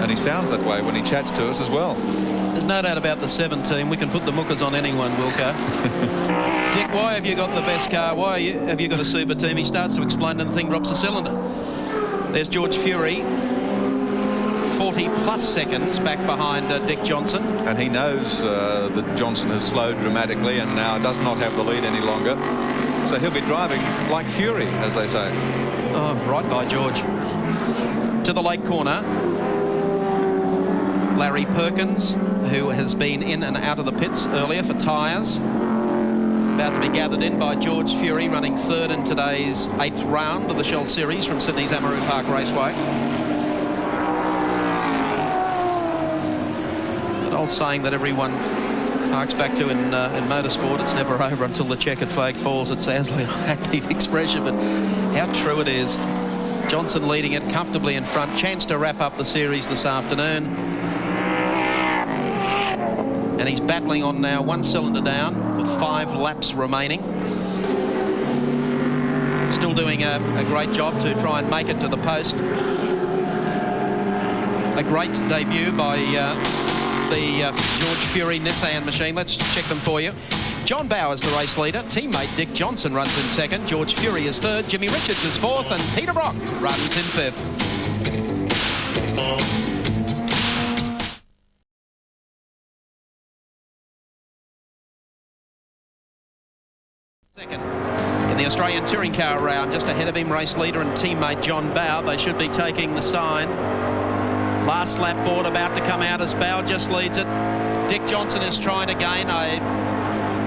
And he sounds that way when he chats to us as well. There's no doubt about the 17. We can put the muckers on anyone, Wilco. Dick, why have you got the best car? Why have you got a super team? He starts to explain and the thing drops a cylinder. There's George Fury, 40+ seconds back behind Dick Johnson. And he knows that Johnson has slowed dramatically and now does not have the lead any longer. So he'll be driving like Fury, as they say. Oh, right by George. To the late corner. Larry Perkins, who has been in and out of the pits earlier for tyres. About to be gathered in by George Fury, running third in today's 8th round of the Shell Series from Sydney's Amaroo Park Raceway. An old saying that everyone harks back to in motorsport, it's never over until the checkered flag falls. It sounds like a hackneyed expression, but how true it is. Johnson leading it comfortably in front. Chance to wrap up the series this afternoon. And he's battling on now, one cylinder down with 5 laps remaining. Still doing a great job to try and make it to the post. A great debut by the George Fury Nissan machine. Let's check them for you. John Bowers, the race leader. Teammate Dick Johnson runs in second. George Fury is third. Jimmy Richards is fourth. And Peter Brock runs in fifth. Second in the Australian Touring Car round, just ahead of him, race leader and teammate John Bowe. They should be taking the sign. Last lap board about to come out as Bowe just leads it. Dick Johnson is trying to gain.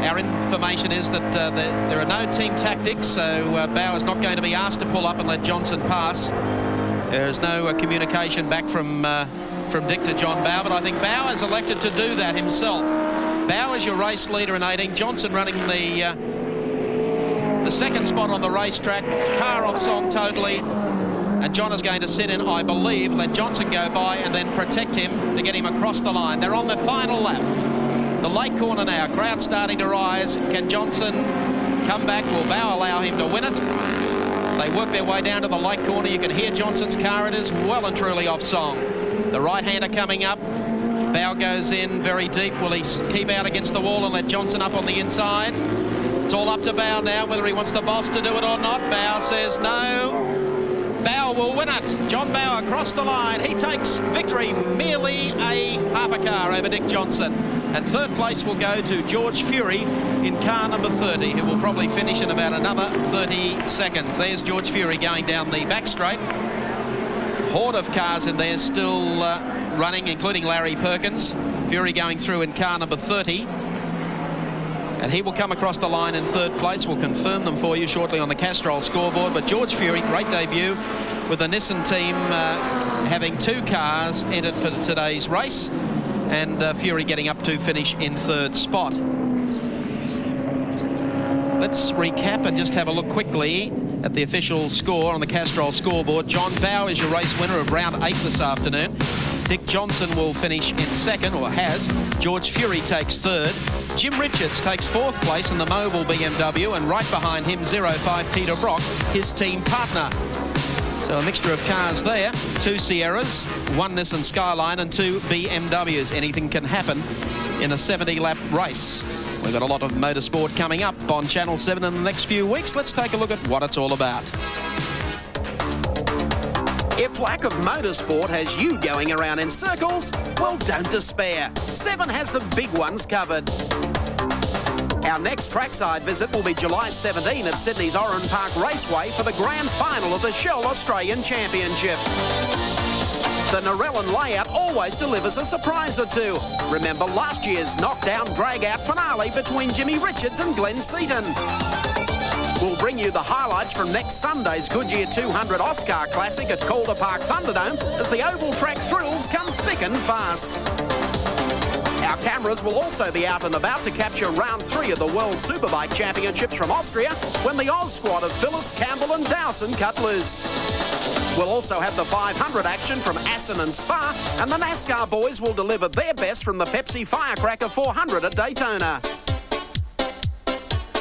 Our information is that there are no team tactics, so Bowe is not going to be asked to pull up and let Johnson pass. There is no communication back from Dick to John Bowe, but I think Bowe has elected to do that himself. Bowe is your race leader in 18. Johnson running the second spot on the racetrack. Car off song totally. And John is going to sit in, I believe, let Johnson go by and then protect him to get him across the line. They're on the final lap. The late corner now, crowd starting to rise. Can Johnson come back? Will Bowe allow him to win it? They work their way down to the late corner. You can hear Johnson's car. It is well and truly off song. The right-hander coming up. Bowe goes in very deep. Will he keep out against the wall and let Johnson up on the inside? It's all up to Bowe now, whether he wants the boss to do it or not. Bowe says no. Bowe will win it. John Bowe across the line. He takes victory, merely a half a car over Dick Johnson. And third place will go to George Fury in car number 30, who will probably finish in about another 30 seconds. There's George Fury going down the back straight. Horde of cars in there still running, including Larry Perkins. Fury going through in car number 30. And he will come across the line in third place. We'll confirm them for you shortly on the Castrol scoreboard. But George Fury, great debut with the Nissan team having two cars entered for today's race. And Fury getting up to finish in third spot. Let's recap and just have a look quickly at the official score on the Castrol scoreboard. John Bowe is your race winner of round 8 this afternoon. Dick Johnson will finish in second, or has. George Fury takes third. Jim Richards takes fourth place in the mobile BMW, and right behind him, 05 Peter Brock, his team partner. So a mixture of cars there. 2 Sierras, 1 Nissan Skyline and 2 BMWs. Anything can happen in a 70-lap race. We've got a lot of motorsport coming up on Channel 7 in the next few weeks. Let's take a look at what it's all about. If lack of motorsport has you going around in circles, well, don't despair. 7 has the big ones covered. Our next trackside visit will be July 17 at Sydney's Oran Park Raceway for the grand final of the Shell Australian Championship. The Narellan layout always delivers a surprise or two. Remember last year's knockdown drag-out finale between Jimmy Richards and Glenn Seaton. We'll bring you the highlights from next Sunday's Goodyear 200 Oscar Classic at Calder Park Thunderdome as the oval track thrills come thick and fast. Our cameras will also be out and about to capture round 3 of the World Superbike Championships from Austria when the Oz squad of Phyllis, Campbell and Dowson cut loose. We'll also have the 500 action from Assen and Spa, and the NASCAR boys will deliver their best from the Pepsi Firecracker 400 at Daytona.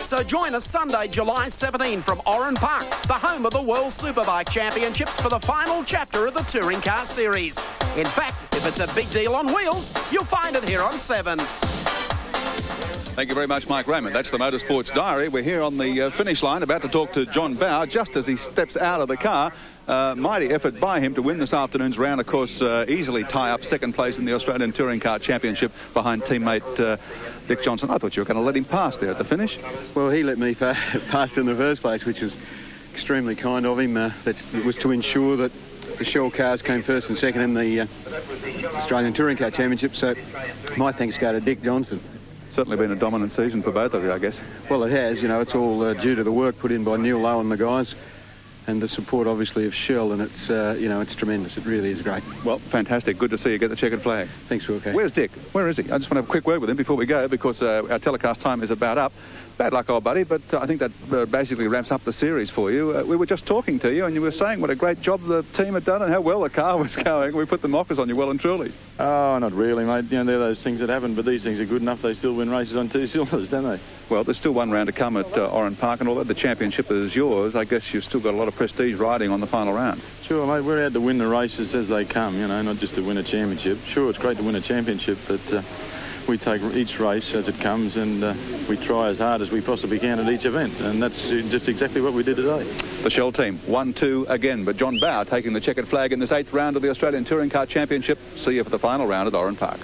So join us Sunday, July 17 from Oran Park, the home of the World Superbike Championships for the final chapter of the Touring Car Series. In fact, if it's a big deal on wheels, you'll find it here on 7. Thank you very much, Mike Raymond. That's the Motorsports Diary. We're here on the finish line, about to talk to John Bowe just as he steps out of the car. Mighty effort by him to win this afternoon's round. Of course, easily tie up second place in the Australian Touring Car Championship behind teammate Dick Johnson. I thought you were going to let him pass there at the finish. Well, he let me pass in the first place, which was extremely kind of him. It was to ensure that the Shell cars came first and second in the Australian Touring Car Championship. So my thanks go to Dick Johnson. Certainly been a dominant season for both of you, I guess. Well, it has. You know, it's all due to the work put in by Neil Lowe and the guys, and the support, obviously, of Shell, and it's, you know, it's tremendous. It really is great. Well, fantastic. Good to see you get the checkered flag. Thanks, Wilco. Where's Dick? Where is he? I just want to have a quick word with him before we go, because our telecast time is about up. Bad luck, old buddy, but I think that basically wraps up the series for you. We were just talking to you, and you were saying what a great job the team had done and how well the car was going. We put the mockers on you well and truly. Oh, not really, mate. You know, they're those things that happen, but these things are good enough. They still win races on 2 cylinders, don't they? Well, there's still one round to come at Oran Park, and although the championship is yours, I guess you've still got a lot of prestige riding on the final round. Sure, mate. We're out to win the races as they come, you know, not just to win a championship. Sure, it's great to win a championship, but we take each race as it comes, and we try as hard as we possibly can at each event, and that's just exactly what we did today. The Shell team 1-2 again, but John Bauer taking the checkered flag in this 8th round of the Australian Touring Car Championship. See you for the final round at Oran Park.